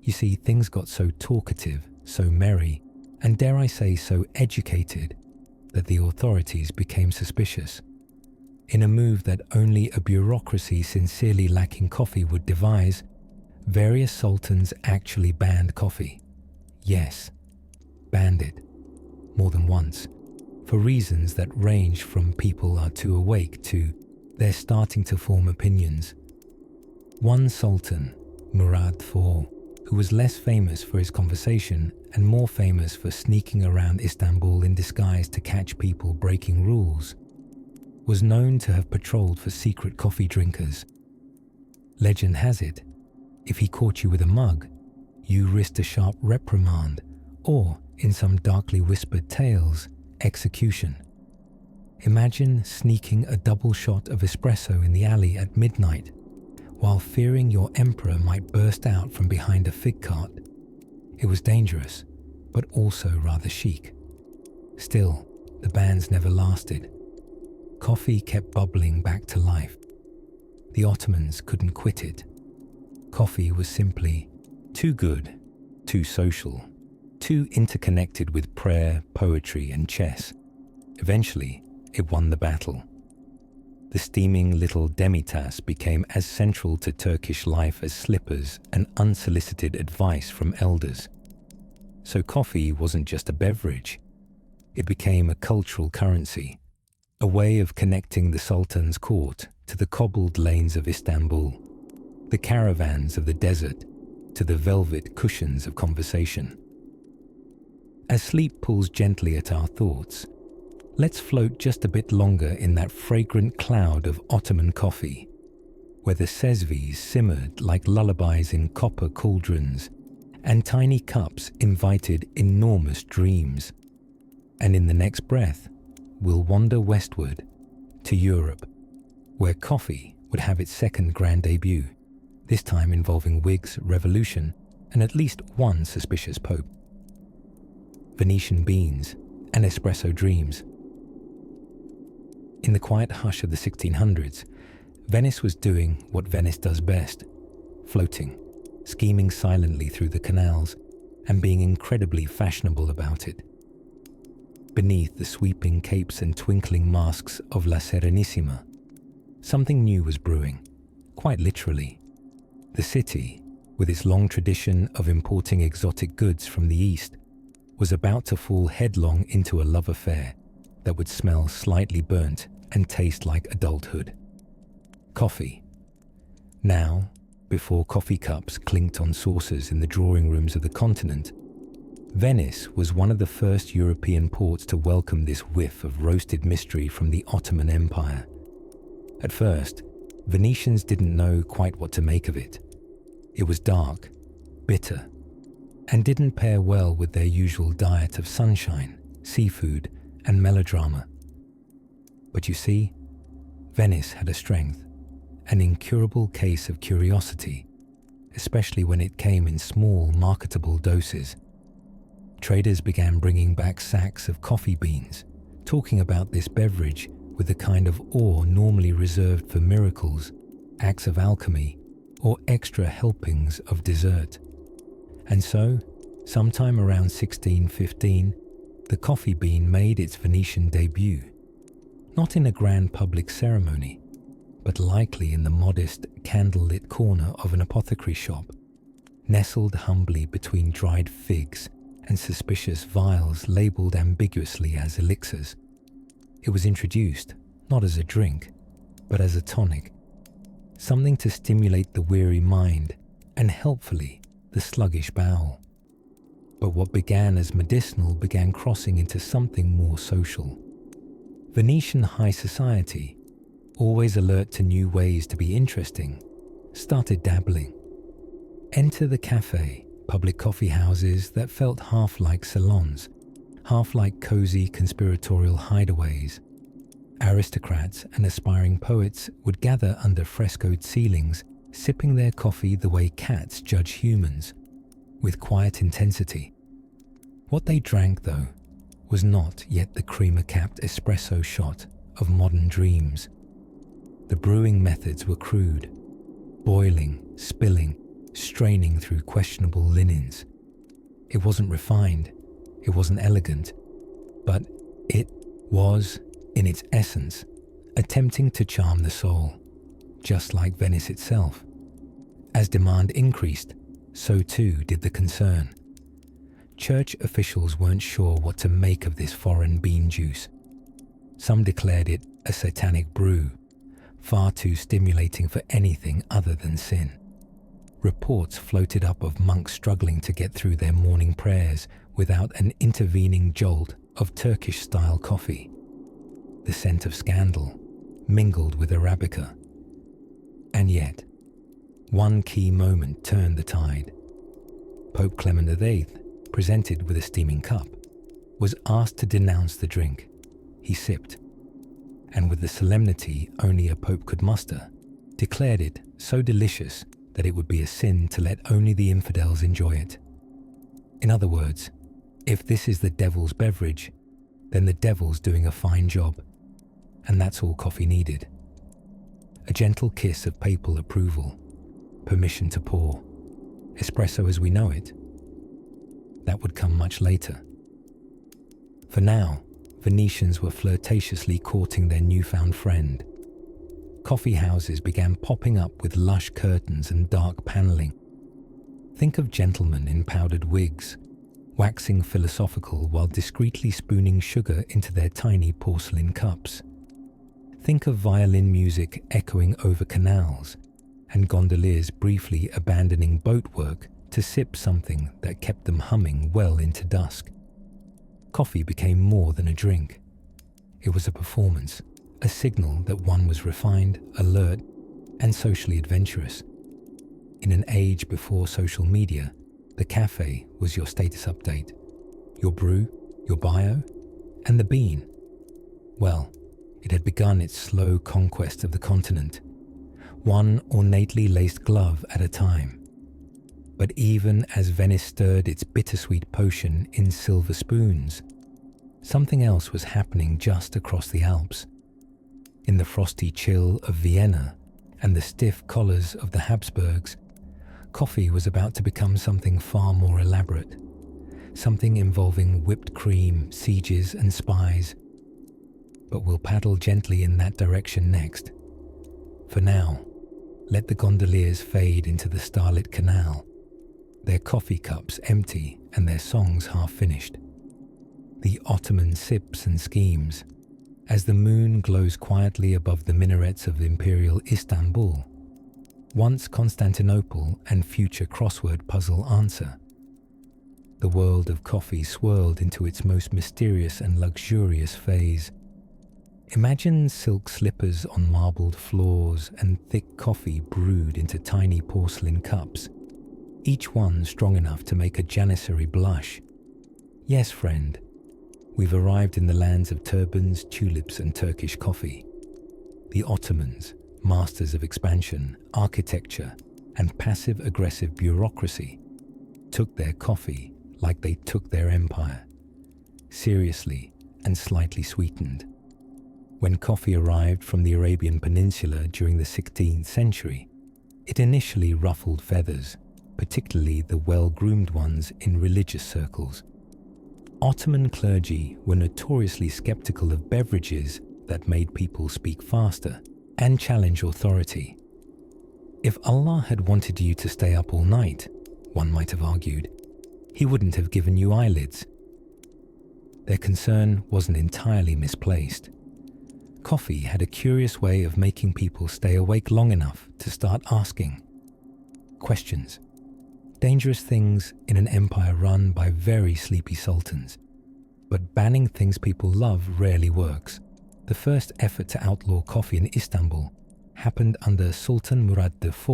You see, things got so talkative, so merry, and dare I say so educated, that the authorities became suspicious. In a move that only a bureaucracy sincerely lacking coffee would devise, various sultans actually banned coffee. Yes, banned it, more than once, for reasons that range from people are too awake to they're starting to form opinions. One sultan, Murad IV, who who was less famous for his conversation and more famous for sneaking around Istanbul in disguise to catch people breaking rules, was known to have patrolled for secret coffee drinkers. Legend has it, if he caught you with a mug, you risked a sharp reprimand or, in some darkly whispered tales, execution. Imagine sneaking a double shot of espresso in the alley at midnight while fearing your emperor might burst out from behind a fig cart. It was dangerous, but also rather chic. Still, the bans never lasted. Coffee kept bubbling back to life. The Ottomans couldn't quit it. Coffee was simply too good, too social, too interconnected with prayer, poetry, and chess. Eventually, it won the battle. The steaming little demitasse became as central to Turkish life as slippers and unsolicited advice from elders. So coffee wasn't just a beverage. It became a cultural currency, a way of connecting the Sultan's court to the cobbled lanes of Istanbul, the caravans of the desert to the velvet cushions of conversation. As sleep pulls gently at our thoughts, let's float just a bit longer in that fragrant cloud of Ottoman coffee, where the sezvis simmered like lullabies in copper cauldrons, and tiny cups invited enormous dreams. And in the next breath, we'll wander westward to Europe, where coffee would have its second grand debut, this time involving wigs, revolution, and at least one suspicious pope. Venetian beans and espresso dreams. In the quiet hush of the 1600s, Venice was doing what Venice does best, floating, scheming silently through the canals, and being incredibly fashionable about it. Beneath the sweeping capes and twinkling masks of La Serenissima, something new was brewing, quite literally. The city, with its long tradition of importing exotic goods from the East, was about to fall headlong into a love affair that would smell slightly burnt and taste like adulthood. Coffee. Now, before coffee cups clinked on saucers in the drawing rooms of the continent, Venice was one of the first European ports to welcome this whiff of roasted mystery from the Ottoman Empire. At first, Venetians didn't know quite what to make of it. It was dark, bitter, and didn't pair well with their usual diet of sunshine, seafood, and melodrama. But you see, Venice had a strength, an incurable case of curiosity, especially when it came in small, marketable doses. Traders began bringing back sacks of coffee beans, talking about this beverage with the kind of awe normally reserved for miracles, acts of alchemy, or extra helpings of dessert. And so, sometime around 1615, the coffee bean made its Venetian debut, not in a grand public ceremony, but likely in the modest, candle-lit corner of an apothecary shop, nestled humbly between dried figs and suspicious vials labelled ambiguously as elixirs. It was introduced, not as a drink, but as a tonic, something to stimulate the weary mind and, helpfully, the sluggish bowel. But what began as medicinal began crossing into something more social. Venetian high society, always alert to new ways to be interesting, started dabbling. Enter the café, public coffee houses that felt half like salons, half like cozy conspiratorial hideaways. Aristocrats and aspiring poets would gather under frescoed ceilings, sipping their coffee the way cats judge humans, with quiet intensity. What they drank, though, was not yet the creamer-capped espresso shot of modern dreams. The brewing methods were crude, boiling, spilling, straining through questionable linens. It wasn't refined, it wasn't elegant, but it was, in its essence, attempting to charm the soul, just like Venice itself. As demand increased, so too did the concern. Church officials weren't sure what to make of this foreign bean juice. Some declared it a satanic brew, far too stimulating for anything other than sin. reports floated up of monks struggling to get through their morning prayers without an intervening jolt of Turkish-style coffee. The scent of scandal mingled with Arabica. And yet, one key moment turned the tide. Pope Clement VIII, presented with a steaming cup, was asked to denounce the drink. He sipped, and with the solemnity only a pope could muster, declared it so delicious that it would be a sin to let only the infidels enjoy it. In other words, if this is the devil's beverage, then the devil's doing a fine job, and that's all coffee needed. A gentle kiss of papal approval, permission to pour, espresso as we know it. That would come much later. For now, Venetians were flirtatiously courting their newfound friend. Coffee houses began popping up with lush curtains and dark panelling. Think of gentlemen in powdered wigs, waxing philosophical while discreetly spooning sugar into their tiny porcelain cups. Think of violin music echoing over canals, and gondoliers briefly abandoning boat work to sip something that kept them humming well into dusk. Coffee became more than a drink. It was a performance, a signal that one was refined, alert, and socially adventurous. In an age before social media, the cafe was your status update, your brew, your bio, and the bean. Well, it had begun its slow conquest of the continent, one ornately laced glove at a time. But even as Venice stirred its bittersweet potion in silver spoons, something else was happening just across the Alps. In the frosty chill of Vienna and the stiff collars of the Habsburgs, coffee was about to become something far more elaborate, something involving whipped cream, sieges, and spies. But we'll paddle gently in that direction next. For now, let the gondoliers fade into the starlit canal, their coffee cups empty and their songs half finished. The Ottoman sips and schemes, as the moon glows quietly above the minarets of imperial Istanbul, once Constantinople and future crossword puzzle answer. The world of coffee swirled into its most mysterious and luxurious phase. Imagine silk slippers on marbled floors and thick coffee brewed into tiny porcelain cups, each one strong enough to make a janissary blush. Yes, friend, we've arrived in the lands of turbans, tulips, and Turkish coffee. The Ottomans, masters of expansion, architecture, and passive-aggressive bureaucracy, took their coffee like they took their empire, seriously and slightly sweetened. When coffee arrived from the Arabian Peninsula during the 16th century, it initially ruffled feathers, particularly the well-groomed ones in religious circles. Ottoman clergy were notoriously skeptical of beverages that made people speak faster and challenge authority. If Allah had wanted you to stay up all night, one might have argued, He wouldn't have given you eyelids. Their concern wasn't entirely misplaced. Coffee had a curious way of making people stay awake long enough to start asking questions. Dangerous things in an empire run by very sleepy sultans. But banning things people love rarely works. The first effort to outlaw coffee in Istanbul happened under Sultan Murad IV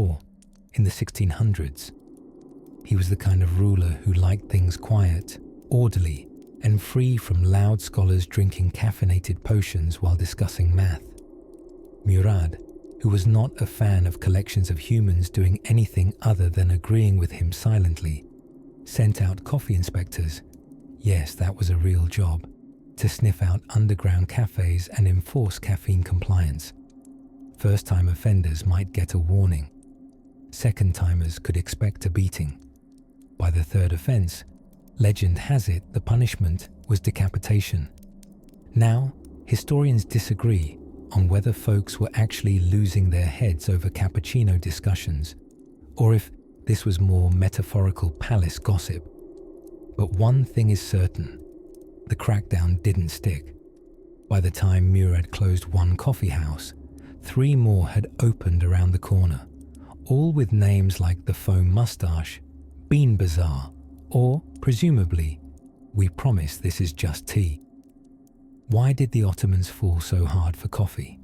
in the 1600s. He was the kind of ruler who liked things quiet, orderly, and free from loud scholars drinking caffeinated potions while discussing math. Murad, who was not a fan of collections of humans doing anything other than agreeing with him silently, sent out coffee inspectors, yes, that was a real job, to sniff out underground cafes and enforce caffeine compliance. First-time offenders might get a warning. Second-timers could expect a beating. By the third offense, legend has it the punishment was decapitation. Now, historians disagree on whether folks were actually losing their heads over cappuccino discussions, or if this was more metaphorical palace gossip. But one thing is certain, the crackdown didn't stick. By the time Murad closed one coffee house, 3 more had opened around the corner, all with names like the Foam Mustache, Bean Bazaar, or, presumably, We Promise This Is Just Tea. Why did the Ottomans fall so hard for coffee?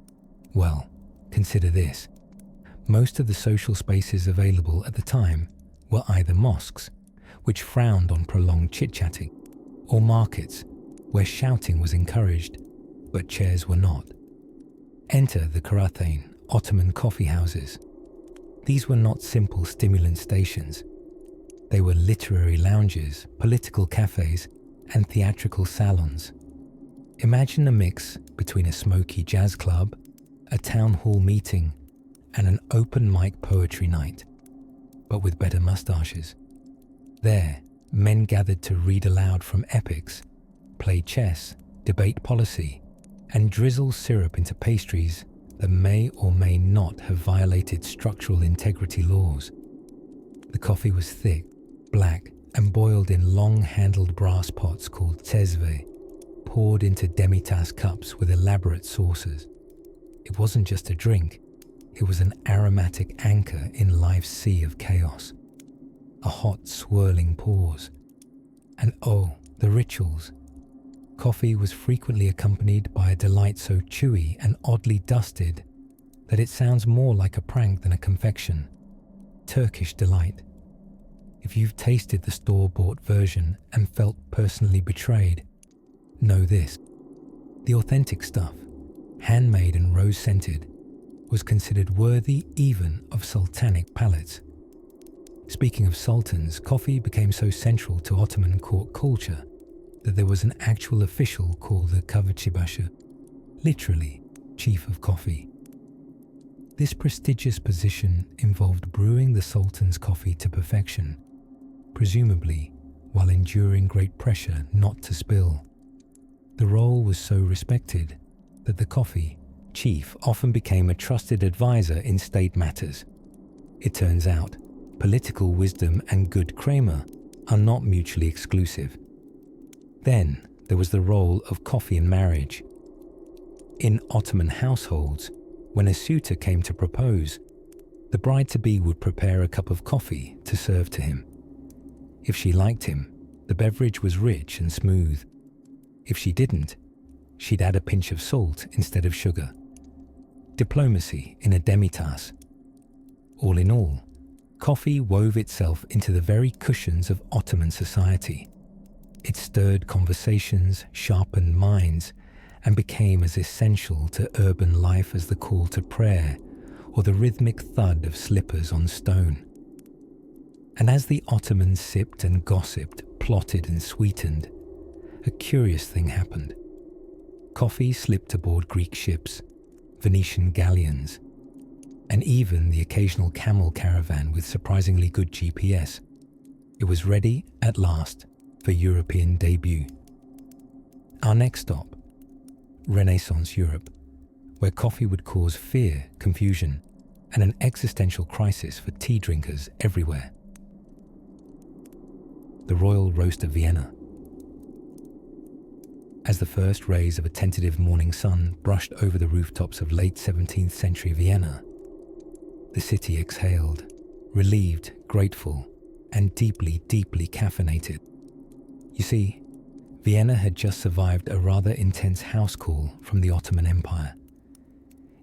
Well, consider this. Most of the social spaces available at the time were either mosques, which frowned on prolonged chit-chatting, or markets, where shouting was encouraged, but chairs were not. Enter the Karathane, Ottoman coffee houses. These were not simple stimulant stations. They were literary lounges, political cafés, and theatrical salons. Imagine a mix between a smoky jazz club, a town hall meeting, and an open mic poetry night, but with better mustaches. There, men gathered to read aloud from epics, play chess, debate policy, and drizzle syrup into pastries that may or may not have violated structural integrity laws. The coffee was thick, black, and boiled in long-handled brass pots called tezve, poured into demitasse cups with elaborate saucers. It wasn't just a drink, it was an aromatic anchor in life's sea of chaos. A hot, swirling pause. And oh, the rituals. Coffee was frequently accompanied by a delight so chewy and oddly dusted that it sounds more like a prank than a confection. Turkish delight. If you've tasted the store-bought version and felt personally betrayed, know this. The authentic stuff, handmade and rose-scented, was considered worthy even of sultanic palates. Speaking of sultans, coffee became so central to Ottoman court culture that there was an actual official called the Kavachibasha, literally chief of coffee. This prestigious position involved brewing the sultan's coffee to perfection, presumably while enduring great pressure not to spill. The role was so respected that the coffee chief often became a trusted advisor in state matters. It turns out, political wisdom and good Kramer are not mutually exclusive. Then there was the role of coffee in marriage. In Ottoman households, when a suitor came to propose, the bride-to-be would prepare a cup of coffee to serve to him. If she liked him, the beverage was rich and smooth. If she didn't, she'd add a pinch of salt instead of sugar. Diplomacy in a demitasse. All in all, coffee wove itself into the very cushions of Ottoman society. It stirred conversations, sharpened minds, and became as essential to urban life as the call to prayer or the rhythmic thud of slippers on stone. And as the Ottomans sipped and gossiped, plotted and sweetened, a curious thing happened. Coffee slipped aboard Greek ships, Venetian galleons, and even the occasional camel caravan with surprisingly good GPS. It was ready, at last, for European debut. Our next stop, Renaissance Europe, where coffee would cause fear, confusion, and an existential crisis for tea drinkers everywhere. The Royal Roast of Vienna. As the first rays of a tentative morning sun brushed over the rooftops of late 17th century Vienna, the city exhaled, relieved, grateful, and deeply, deeply caffeinated. You see, Vienna had just survived a rather intense house call from the Ottoman Empire.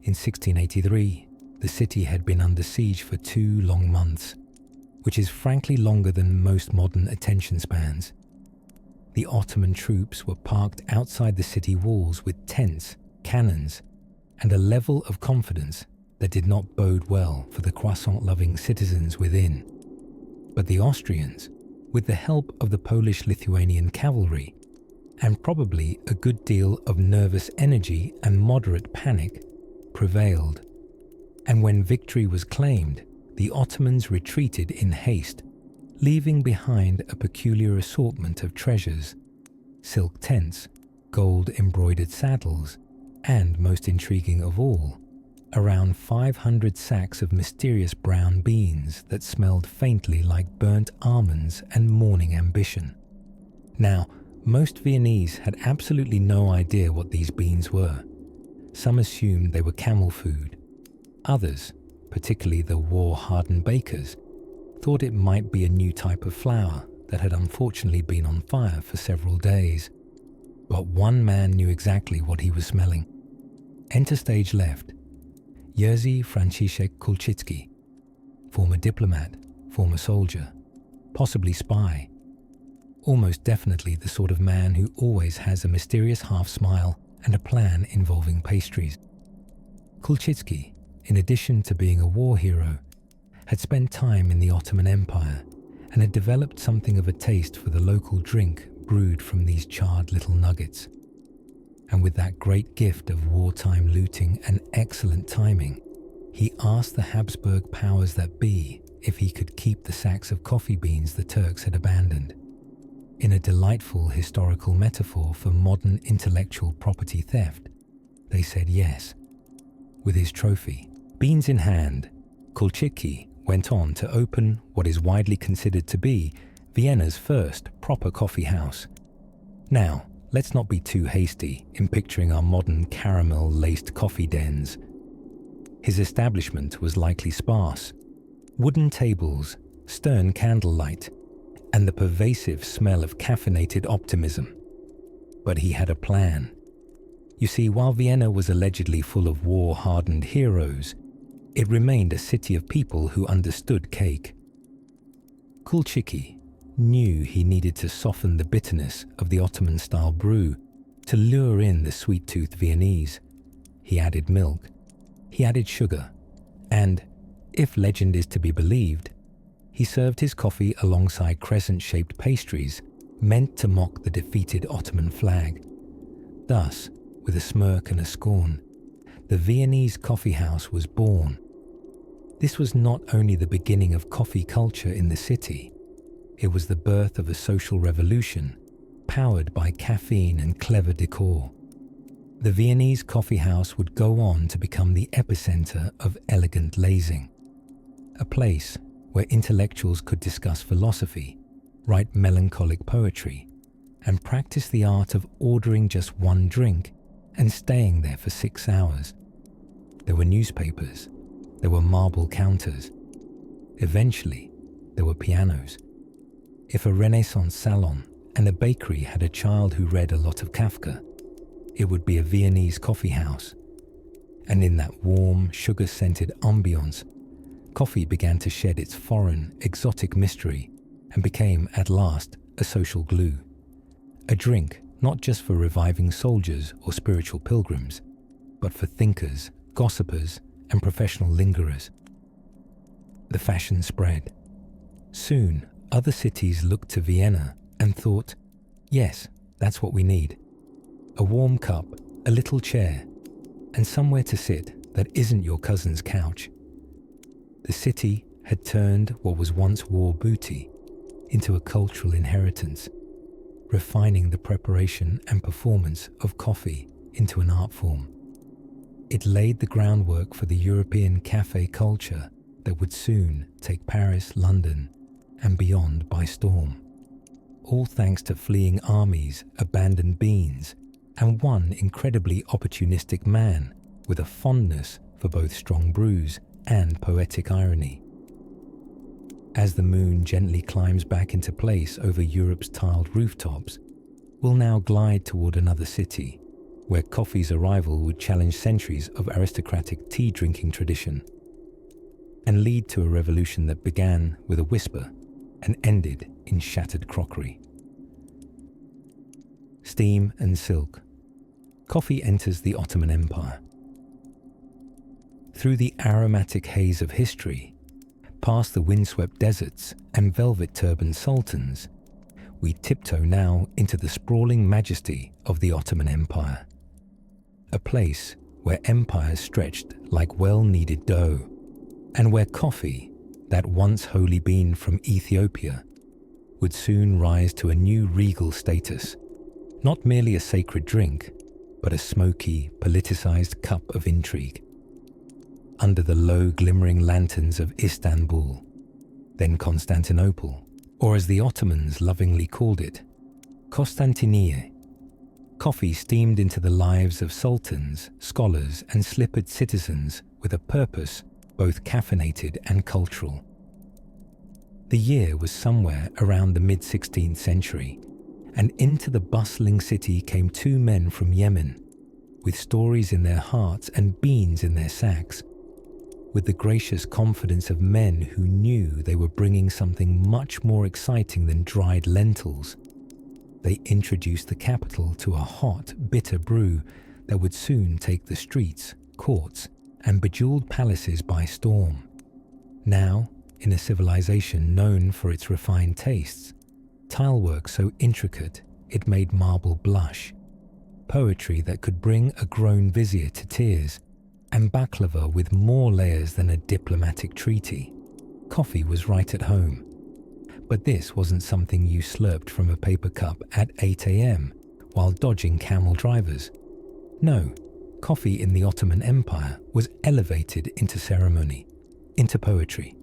In 1683, the city had been under siege for 2 long months, which is frankly longer than most modern attention spans. The Ottoman troops were parked outside the city walls with tents, cannons, and a level of confidence that did not bode well for the croissant-loving citizens within. But the Austrians, with the help of the Polish-Lithuanian cavalry, and probably a good deal of nervous energy and moderate panic, prevailed. And when victory was claimed, the Ottomans retreated in haste, leaving behind a peculiar assortment of treasures, silk tents, gold-embroidered saddles, and, most intriguing of all, around 500 sacks of mysterious brown beans that smelled faintly like burnt almonds and morning ambition. Now, most Viennese had absolutely no idea what these beans were. Some assumed they were camel food. Others, particularly the war-hardened bakers, thought it might be a new type of flour that had unfortunately been on fire for several days. But one man knew exactly what he was smelling. Enter stage left, Jerzy Franciszek Kulczycki, former diplomat, former soldier, possibly spy, almost definitely the sort of man who always has a mysterious half-smile and a plan involving pastries. Kulczycki, in addition to being a war hero, had spent time in the Ottoman Empire and had developed something of a taste for the local drink brewed from these charred little nuggets. And with that great gift of wartime looting and excellent timing, he asked the Habsburg powers that be if he could keep the sacks of coffee beans the Turks had abandoned. In a delightful historical metaphor for modern intellectual property theft, they said yes. With his trophy, beans in hand, Kulczycki went on to open what is widely considered to be Vienna's first proper coffee house. Now, let's not be too hasty in picturing our modern caramel-laced coffee dens. His establishment was likely sparse. Wooden tables, stern candlelight, and the pervasive smell of caffeinated optimism. But he had a plan. You see, while Vienna was allegedly full of war-hardened heroes, it remained a city of people who understood cake. Kulczycki knew he needed to soften the bitterness of the Ottoman-style brew to lure in the sweet-toothed Viennese. He added milk, he added sugar, and, if legend is to be believed, he served his coffee alongside crescent-shaped pastries meant to mock the defeated Ottoman flag. Thus, with a smirk and a scorn, the Viennese coffee house was born. This was not only the beginning of coffee culture in the city, it was the birth of a social revolution powered by caffeine and clever decor. The Viennese coffee house would go on to become the epicenter of elegant lazing, a place where intellectuals could discuss philosophy, write melancholic poetry, and practice the art of ordering just one drink and staying there for 6 hours. There were newspapers, there were marble counters. Eventually, there were pianos. If a Renaissance salon and a bakery had a child who read a lot of Kafka, it would be a Viennese coffee house. And in that warm, sugar-scented ambience, coffee began to shed its foreign, exotic mystery and became, at last, a social glue. A drink not just for reviving soldiers or spiritual pilgrims, but for thinkers, gossipers, and professional lingerers. The fashion spread. Soon, other cities looked to Vienna and thought, yes, that's what we need. A warm cup, a little chair, and somewhere to sit that isn't your cousin's couch. The city had turned what was once war booty into a cultural inheritance, refining the preparation and performance of coffee into an art form. It laid the groundwork for the European café culture that would soon take Paris, London, and beyond by storm. All thanks to fleeing armies, abandoned beans, and one incredibly opportunistic man with a fondness for both strong brews and poetic irony. As the moon gently climbs back into place over Europe's tiled rooftops, we'll now glide toward another city, where coffee's arrival would challenge centuries of aristocratic tea-drinking tradition, and lead to a revolution that began with a whisper and ended in shattered crockery. Steam and silk. Coffee enters the Ottoman Empire. Through the aromatic haze of history, past the windswept deserts and velvet-turbaned sultans, we tiptoe now into the sprawling majesty of the Ottoman Empire. A place where empires stretched like well-kneaded dough, and where coffee, that once holy bean from Ethiopia, would soon rise to a new regal status, not merely a sacred drink, but a smoky, politicized cup of intrigue. Under the low glimmering lanterns of Istanbul, then Constantinople, or as the Ottomans lovingly called it, Constantiniye, coffee steamed into the lives of sultans, scholars, and slippered citizens with a purpose both caffeinated and cultural. The year was somewhere around the mid-16th century, and into the bustling city came two men from Yemen, with stories in their hearts and beans in their sacks, with the gracious confidence of men who knew they were bringing something much more exciting than dried lentils. They introduced the capital to a hot, bitter brew that would soon take the streets, courts, and bejeweled palaces by storm. Now, in a civilization known for its refined tastes, tilework so intricate it made marble blush, poetry that could bring a grown vizier to tears, and baklava with more layers than a diplomatic treaty, coffee was right at home. But this wasn't something you slurped from a paper cup at 8 a.m. while dodging camel drivers. No, coffee in the Ottoman Empire was elevated into ceremony, into poetry,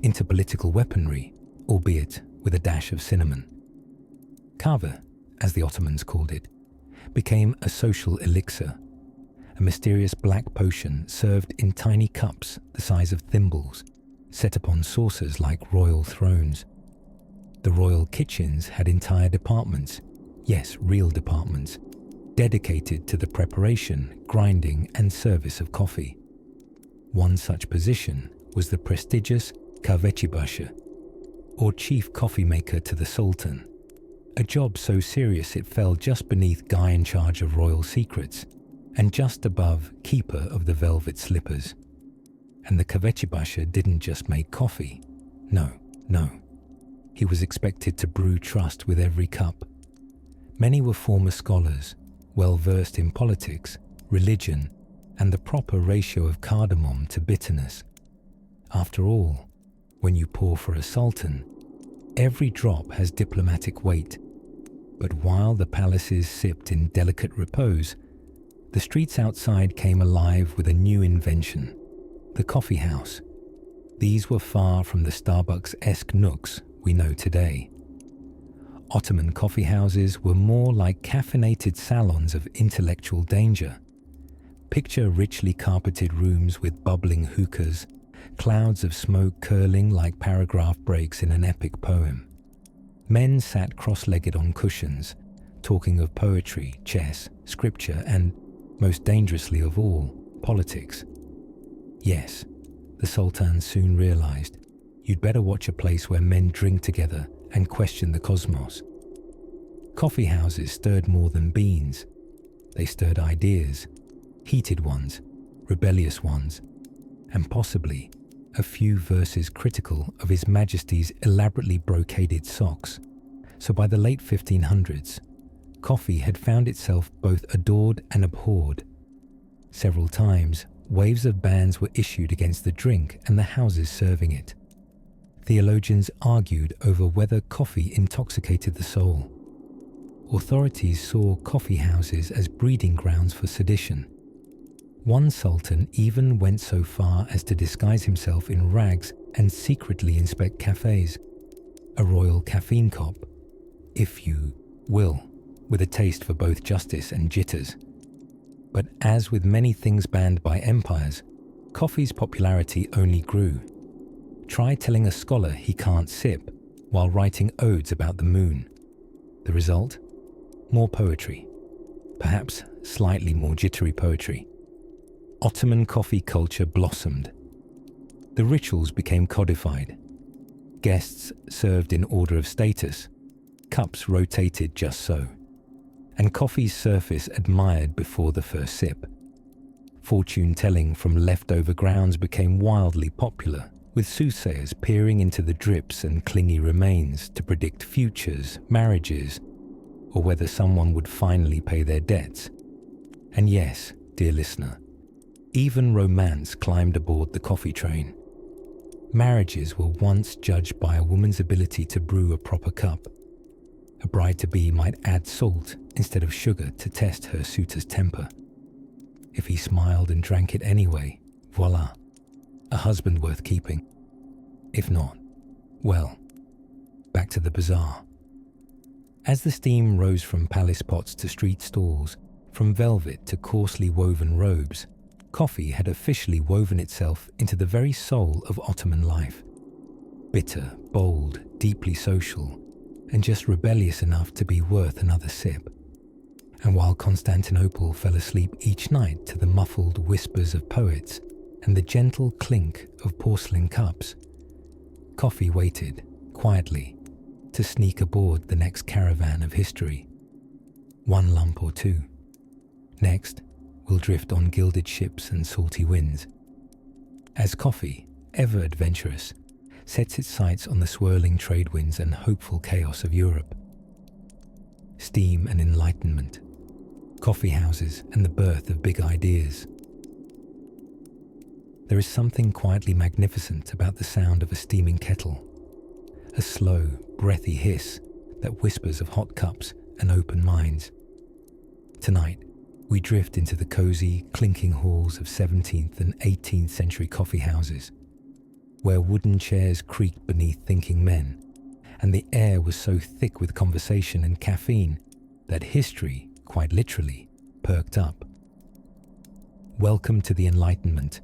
into political weaponry, albeit with a dash of cinnamon. Kahve, as the Ottomans called it, became a social elixir, a mysterious black potion served in tiny cups the size of thimbles, set upon saucers like royal thrones. The royal kitchens had entire departments, yes, real departments, dedicated to the preparation, grinding, and service of coffee. One such position was the prestigious kahvechibasha, or chief coffee maker to the Sultan, a job so serious it fell just beneath guy in charge of royal secrets, and just above keeper of the velvet slippers. And the kahvechibasha didn't just make coffee. No. He was expected to brew trust with every cup. Many were former scholars, well versed in politics, religion, and the proper ratio of cardamom to bitterness. After all, when you pour for a sultan, every drop has diplomatic weight. But while the palaces sipped in delicate repose, the streets outside came alive with a new invention, the coffee house. These were far from the Starbucks-esque nooks we know today. Ottoman coffee houses were more like caffeinated salons of intellectual danger. Picture richly carpeted rooms with bubbling hookahs, clouds of smoke curling like paragraph breaks in an epic poem. Men sat cross-legged on cushions, talking of poetry, chess, scripture, and, most dangerously of all, politics. Yes, the Sultan soon realized you'd better watch a place where men drink together and question the cosmos. Coffee houses stirred more than beans. They stirred ideas, heated ones, rebellious ones, and possibly a few verses critical of His Majesty's elaborately brocaded socks. So by the late 1500s, coffee had found itself both adored and abhorred. Several times, waves of bans were issued against the drink and the houses serving it. Theologians argued over whether coffee intoxicated the soul. Authorities saw coffee houses as breeding grounds for sedition. One sultan even went so far as to disguise himself in rags and secretly inspect cafés. A royal caffeine cop, if you will, with a taste for both justice and jitters. But as with many things banned by empires, coffee's popularity only grew. Try telling a scholar he can't sip while writing odes about the moon. The result? More poetry. Perhaps slightly more jittery poetry. Ottoman coffee culture blossomed. The rituals became codified. Guests served in order of status. Cups rotated just so. And coffee's surface admired before the first sip. Fortune-telling from leftover grounds became wildly popular, with soothsayers peering into the drips and clingy remains to predict futures, marriages, or whether someone would finally pay their debts. And yes, dear listener, even romance climbed aboard the coffee train. Marriages were once judged by a woman's ability to brew a proper cup. A bride-to-be might add salt instead of sugar to test her suitor's temper. If he smiled and drank it anyway, voila, a husband worth keeping. If not, well, back to the bazaar. As the steam rose from palace pots to street stalls, from velvet to coarsely woven robes, coffee had officially woven itself into the very soul of Ottoman life. Bitter, bold, deeply social, and just rebellious enough to be worth another sip. And while Constantinople fell asleep each night to the muffled whispers of poets and the gentle clink of porcelain cups, coffee waited, quietly, to sneak aboard the next caravan of history. One lump or two. Next, we'll drift on gilded ships and salty winds. As coffee, ever adventurous, sets its sights on the swirling trade winds and hopeful chaos of Europe. Steam and enlightenment, coffee houses and the birth of big ideas. There is something quietly magnificent about the sound of a steaming kettle, a slow, breathy hiss that whispers of hot cups and open minds. Tonight, we drift into the cozy, clinking halls of 17th and 18th century coffee houses, where wooden chairs creaked beneath thinking men, and the air was so thick with conversation and caffeine that history, quite literally, perked up. Welcome to the Enlightenment.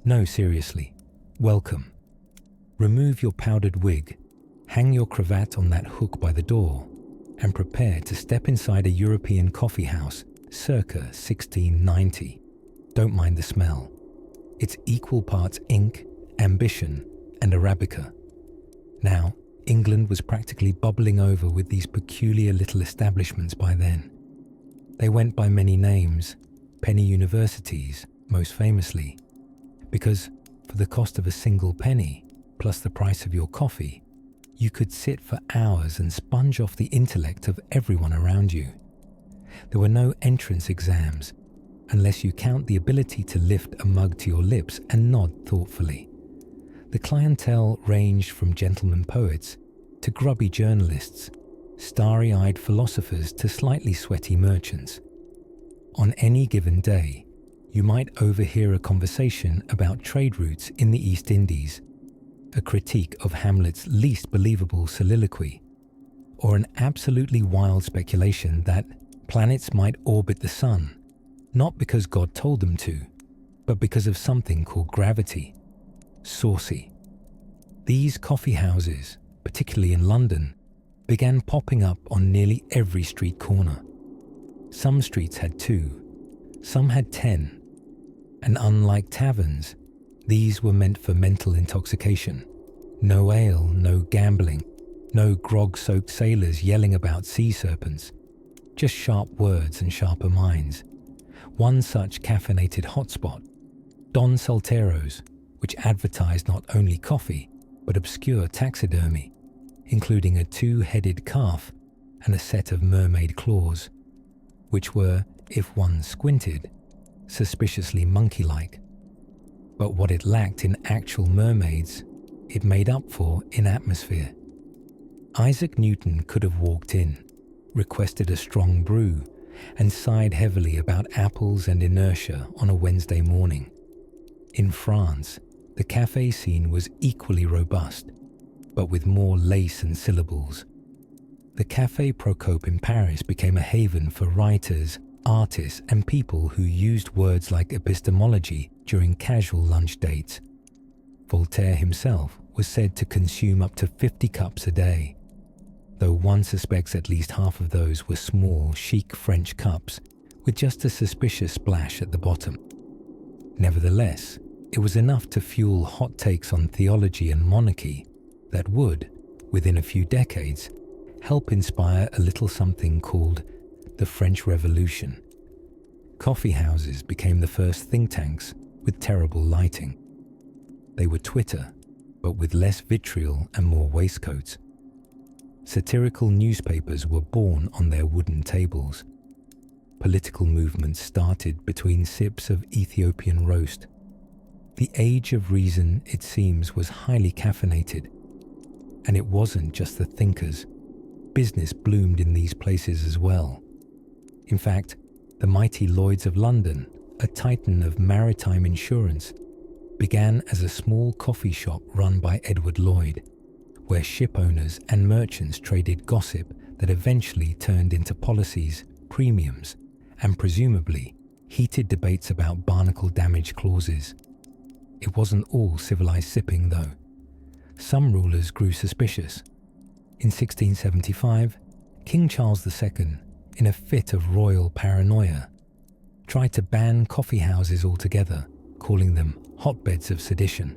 No, seriously, welcome. Remove your powdered wig, hang your cravat on that hook by the door, and prepare to step inside a European coffee house circa 1690. Don't mind the smell. It's equal parts ink, ambition, and Arabica. Now, England was practically bubbling over with these peculiar little establishments by then. They went by many names, penny universities, most famously, because for the cost of a single penny, plus the price of your coffee, you could sit for hours and sponge off the intellect of everyone around you. There were no entrance exams, unless you count the ability to lift a mug to your lips and nod thoughtfully. The clientele ranged from gentlemen poets to grubby journalists, starry-eyed philosophers to slightly sweaty merchants. On any given day, you might overhear a conversation about trade routes in the East Indies, a critique of Hamlet's least believable soliloquy, or an absolutely wild speculation that planets might orbit the sun, not because God told them to, but because of something called gravity. Saucy. These coffee houses, particularly in London, began popping up on nearly every street corner. Some streets had 2, some had 10, and unlike taverns, these were meant for mental intoxication. No ale, no gambling, no grog-soaked sailors yelling about sea serpents, just sharp words and sharper minds. One such caffeinated hotspot, Don Soltero's, which advertised not only coffee, but obscure taxidermy, including a 2-headed calf and a set of mermaid claws, which were, if one squinted, suspiciously monkey-like. But what it lacked in actual mermaids, it made up for in atmosphere. Isaac Newton could have walked in, requested a strong brew, and sighed heavily about apples and inertia on a Wednesday morning. In France, the cafe scene was equally robust, but with more lace and syllables. The Café Procope in Paris became a haven for writers, artists, and people who used words like epistemology during casual lunch dates. Voltaire himself was said to consume up to 50 cups a day, though one suspects at least half of those were small, chic French cups with just a suspicious splash at the bottom. Nevertheless, it was enough to fuel hot takes on theology and monarchy that would, within a few decades, help inspire a little something called the French Revolution. Coffee houses became the first think tanks with terrible lighting. They were Twitter, but with less vitriol and more waistcoats. Satirical newspapers were born on their wooden tables. Political movements started between sips of Ethiopian roast. The age of reason, it seems, was highly caffeinated. And it wasn't just the thinkers. Business bloomed in these places as well. In fact, the mighty Lloyd's of London, a titan of maritime insurance, began as a small coffee shop run by Edward Lloyd, where ship owners and merchants traded gossip that eventually turned into policies, premiums, and presumably heated debates about barnacle damage clauses. It wasn't all civilized sipping, though. Some rulers grew suspicious. In 1675, King Charles II, in a fit of royal paranoia, tried to ban coffee houses altogether, calling them hotbeds of sedition.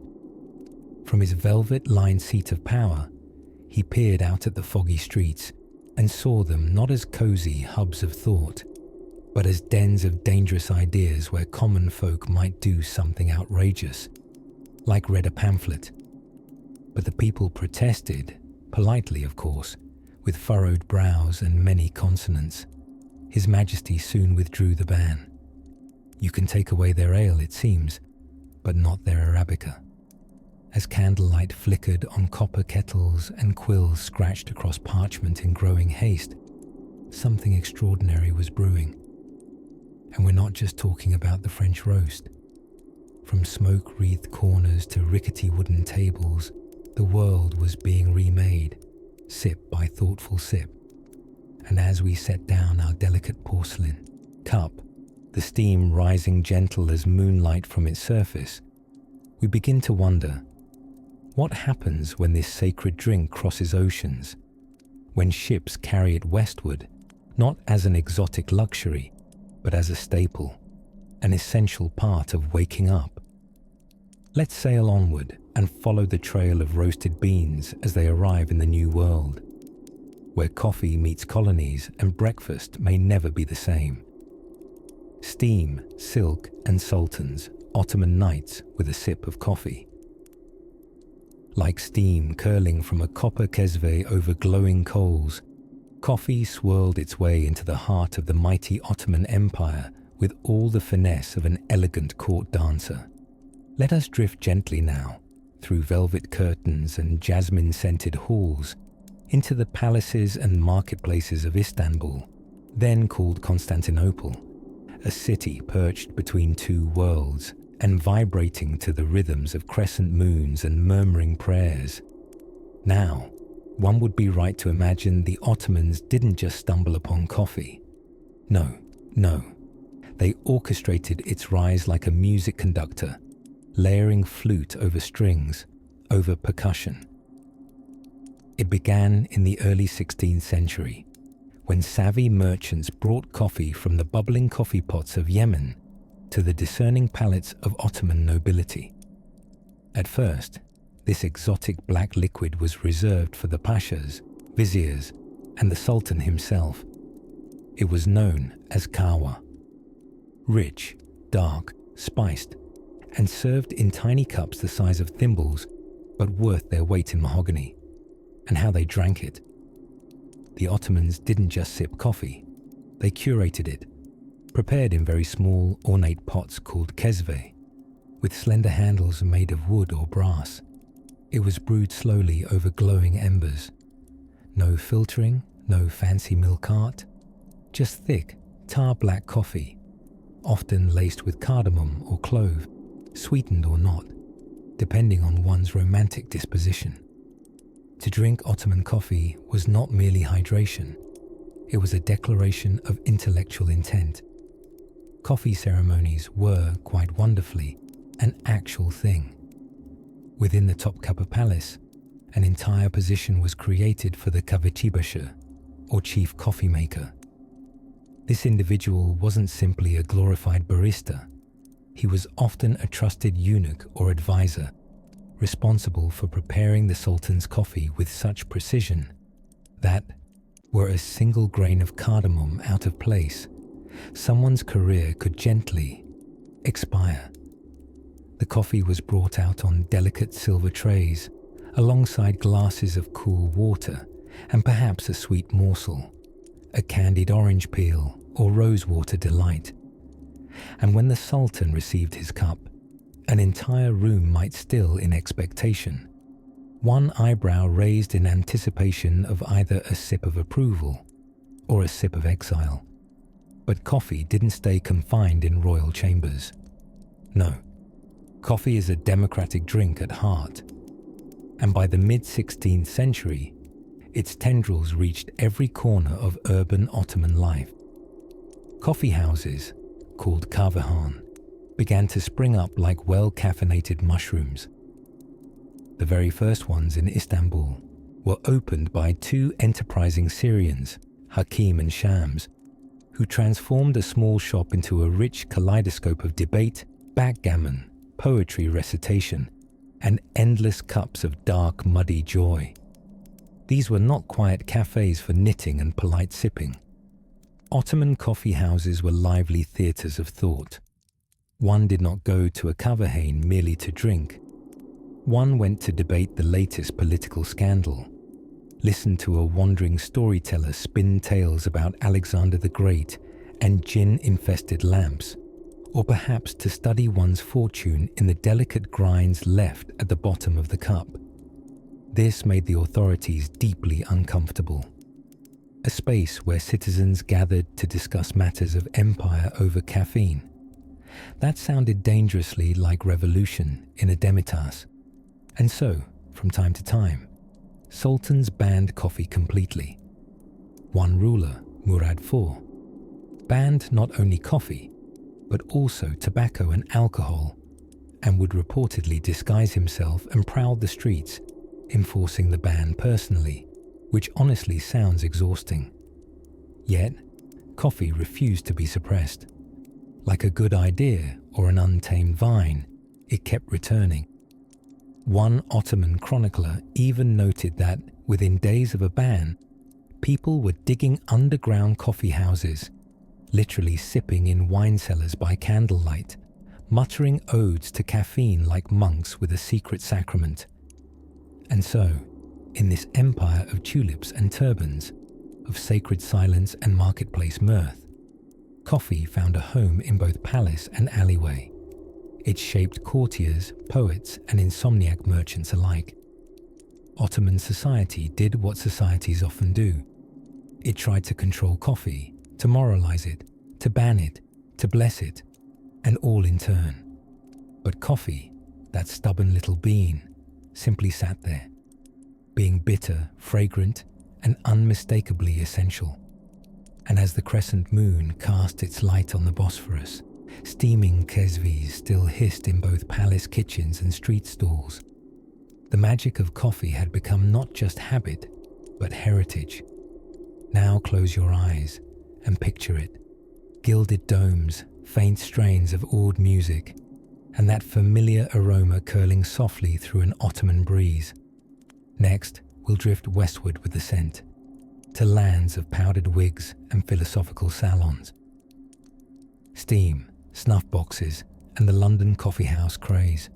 From his velvet-lined seat of power, he peered out at the foggy streets and saw them not as cozy hubs of thought, but as dens of dangerous ideas where common folk might do something outrageous, like read a pamphlet. But the people protested, politely of course, with furrowed brows and many consonants. His Majesty soon withdrew the ban. You can take away their ale, it seems, but not their Arabica. As candlelight flickered on copper kettles and quills scratched across parchment in growing haste, something extraordinary was brewing. And we're not just talking about the French roast. From smoke-wreathed corners to rickety wooden tables, the world was being remade, sip by thoughtful sip. And as we set down our delicate porcelain cup, the steam rising gentle as moonlight from its surface, we begin to wonder, what happens when this sacred drink crosses oceans, when ships carry it westward, not as an exotic luxury, but as a staple, an essential part of waking up? Let's sail onward and follow the trail of roasted beans as they arrive in the New World, where coffee meets colonies and breakfast may never be the same. Steam, silk, and sultans, Ottoman nights with a sip of coffee. Like steam curling from a copper kesve over glowing coals, coffee swirled its way into the heart of the mighty Ottoman Empire with all the finesse of an elegant court dancer. Let us drift gently now, through velvet curtains and jasmine-scented halls, into the palaces and marketplaces of Istanbul, then called Constantinople, a city perched between two worlds and vibrating to the rhythms of crescent moons and murmuring prayers. Now, one would be right to imagine the Ottomans didn't just stumble upon coffee. No. They orchestrated its rise like a music conductor, layering flute over strings, over percussion. It began in the early 16th century, when savvy merchants brought coffee from the bubbling coffee pots of Yemen to the discerning palates of Ottoman nobility. At first, this exotic black liquid was reserved for the pashas, viziers, and the sultan himself. It was known as kahwa. Rich, dark, spiced, and served in tiny cups the size of thimbles, but worth their weight in mahogany. And how they drank it. The Ottomans didn't just sip coffee, they curated it, prepared in very small, ornate pots called kesve, with slender handles made of wood or brass. It was brewed slowly over glowing embers. No filtering, no fancy milk art, just thick, tar-black coffee, often laced with cardamom or clove, sweetened or not, depending on one's romantic disposition. To drink Ottoman coffee was not merely hydration, it was a declaration of intellectual intent. Coffee ceremonies were, quite wonderfully, an actual thing. Within the Topkapi Palace, an entire position was created for the kahvechibasher, or chief coffee maker. This individual wasn't simply a glorified barista. He was often a trusted eunuch or advisor, responsible for preparing the Sultan's coffee with such precision that, were a single grain of cardamom out of place, someone's career could gently expire. The coffee was brought out on delicate silver trays, alongside glasses of cool water and perhaps a sweet morsel, a candied orange peel or rosewater delight. And when the Sultan received his cup, an entire room might still in expectation, one eyebrow raised in anticipation of either a sip of approval or a sip of exile. But coffee didn't stay confined in royal chambers. No, coffee is a democratic drink at heart. And by the mid-16th century, its tendrils reached every corner of urban Ottoman life. Coffee houses, called kahvehan, began to spring up like well-caffeinated mushrooms. The very first ones in Istanbul were opened by two enterprising Syrians, Hakim and Shams, who transformed a small shop into a rich kaleidoscope of debate, backgammon, poetry recitation, and endless cups of dark, muddy joy. These were not quiet cafes for knitting and polite sipping. Ottoman coffee houses were lively theatres of thought. One did not go to a kahvehan merely to drink. One went to debate the latest political scandal, listen to a wandering storyteller spin tales about Alexander the Great and gin-infested lamps, or perhaps to study one's fortune in the delicate grinds left at the bottom of the cup. This made the authorities deeply uncomfortable. A space where citizens gathered to discuss matters of empire over caffeine. That sounded dangerously like revolution in a demitasse. And so, from time to time, sultans banned coffee completely. One ruler, Murad IV, banned not only coffee, but also tobacco and alcohol, and would reportedly disguise himself and prowl the streets, enforcing the ban personally, which honestly sounds exhausting. Yet, coffee refused to be suppressed. Like a good idea or an untamed vine, it kept returning. One Ottoman chronicler even noted that, within days of a ban, people were digging underground coffee houses, literally sipping in wine cellars by candlelight, muttering odes to caffeine like monks with a secret sacrament. And so, in this empire of tulips and turbans, of sacred silence and marketplace mirth, coffee found a home in both palace and alleyway. It shaped courtiers, poets, and insomniac merchants alike. Ottoman society did what societies often do. It tried to control coffee, to moralize it, to ban it, to bless it, and all in turn. But coffee, that stubborn little bean, simply sat there, being bitter, fragrant, and unmistakably essential. And as the crescent moon cast its light on the Bosphorus, steaming kesvis still hissed in both palace kitchens and street stalls. The magic of coffee had become not just habit, but heritage. Now close your eyes and picture it. Gilded domes, faint strains of oud music, and that familiar aroma curling softly through an Ottoman breeze. Next, we'll drift westward with the scent, to lands of powdered wigs and philosophical salons. Steam, snuff boxes, and the London coffeehouse craze.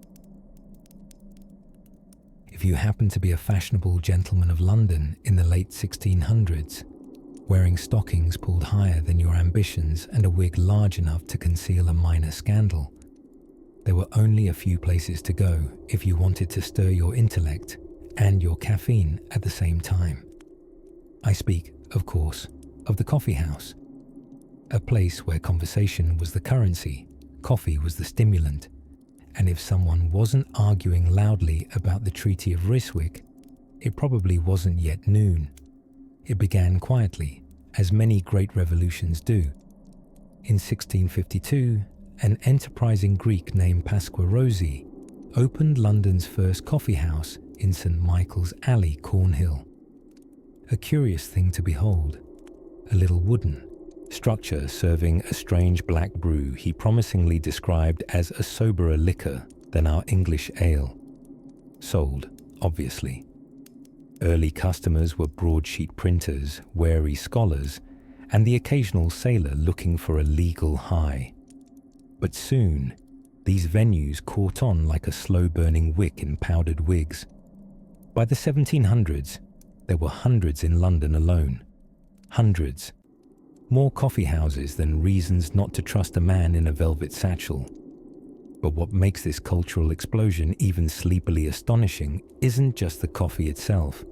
If you happen to be a fashionable gentleman of London in the late 1600s, wearing stockings pulled higher than your ambitions and a wig large enough to conceal a minor scandal, there were only a few places to go if you wanted to stir your intellect and your caffeine at the same time. I speak, of course, of the coffeehouse, a place where conversation was the currency, coffee was the stimulant, and if someone wasn't arguing loudly about the Treaty of Ryswick, it probably wasn't yet noon. It began quietly, as many great revolutions do. In 1652, an enterprising Greek named Pasquarosi opened London's first coffeehouse in St. Michael's Alley, Cornhill. A curious thing to behold, a little wooden structure serving a strange black brew he promisingly described as a soberer liquor than our English ale. Sold, obviously. Early customers were broadsheet printers, wary scholars, and the occasional sailor looking for a legal high. But soon, these venues caught on like a slow-burning wick in powdered wigs. By the 1700s, there were hundreds in London alone. Hundreds. More coffee houses than reasons not to trust a man in a velvet satchel. But what makes this cultural explosion even sleepily astonishing isn't just the coffee itself,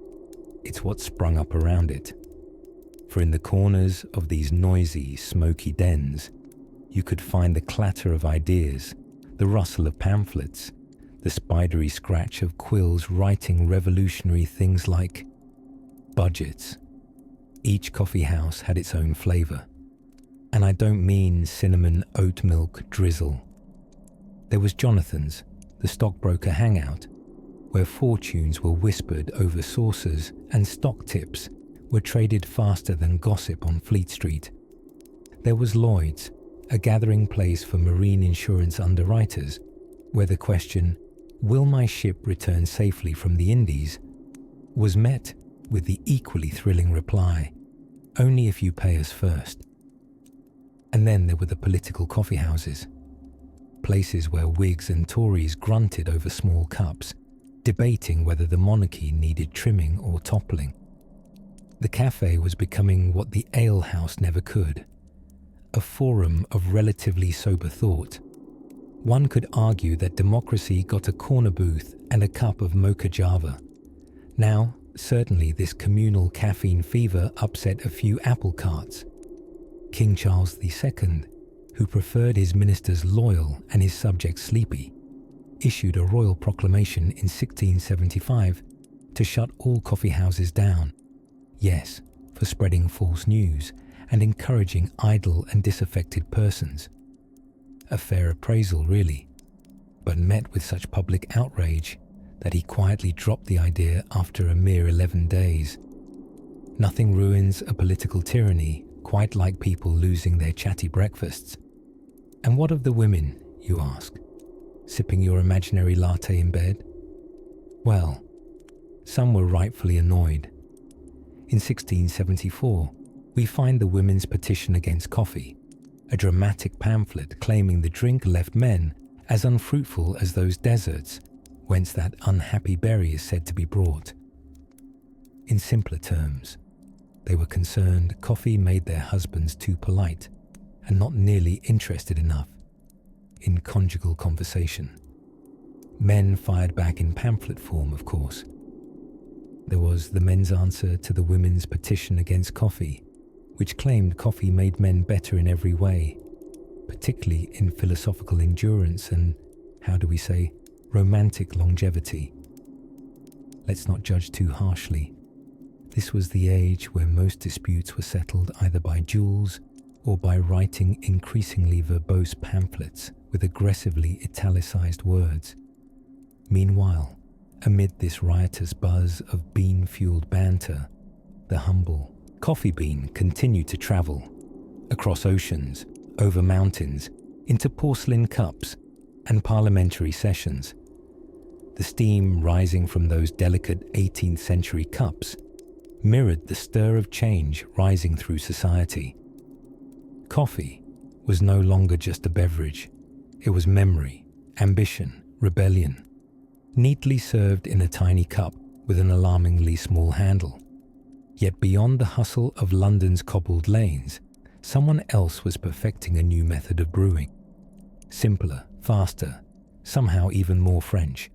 it's what sprung up around it. For in the corners of these noisy, smoky dens, you could find the clatter of ideas, the rustle of pamphlets, the spidery scratch of quills writing revolutionary things like budgets. Each coffee house had its own flavour. And I don't mean cinnamon oat milk drizzle. There was Jonathan's, the stockbroker hangout, where fortunes were whispered over saucers and stock tips were traded faster than gossip on Fleet Street. There was Lloyd's, a gathering place for marine insurance underwriters, where the question, "Will my ship return safely from the Indies?" was met with the equally thrilling reply, "Only if you pay us first." And then there were the political coffee houses, places where Whigs and Tories grunted over small cups, debating whether the monarchy needed trimming or toppling. The cafe was becoming what the alehouse never could, a forum of relatively sober thought. One could argue that democracy got a corner booth and a cup of mocha java. Now, certainly this communal caffeine fever upset a few apple carts. King Charles II, who preferred his ministers loyal and his subjects sleepy, issued a royal proclamation in 1675 to shut all coffee houses down. Yes, for spreading false news and encouraging idle and disaffected persons. A fair appraisal, really, but met with such public outrage that he quietly dropped the idea after a mere 11 days. Nothing ruins a political tyranny quite like people losing their chatty breakfasts. And what of the women, you ask, sipping your imaginary latte in bed? Well, some were rightfully annoyed. In 1674, we find the Women's Petition Against Coffee, a dramatic pamphlet claiming the drink left men as unfruitful as those deserts whence that unhappy berry is said to be brought. In simpler terms, they were concerned coffee made their husbands too polite and not nearly interested enough in conjugal conversation. Men fired back in pamphlet form, of course. There was the men's answer to the women's petition against coffee, which claimed coffee made men better in every way, particularly in philosophical endurance and, how do we say, romantic longevity. Let's not judge too harshly. This was the age where most disputes were settled either by duels or by writing increasingly verbose pamphlets with aggressively italicized words. Meanwhile, amid this riotous buzz of bean-fueled banter, the humble coffee bean continued to travel across oceans, over mountains, into porcelain cups and parliamentary sessions. The steam rising from those delicate 18th century cups mirrored the stir of change rising through society. Coffee was no longer just a beverage. It was memory, ambition, rebellion, neatly served in a tiny cup with an alarmingly small handle. Yet beyond the hustle of London's cobbled lanes, someone else was perfecting a new method of brewing. Simpler, faster, somehow even more French.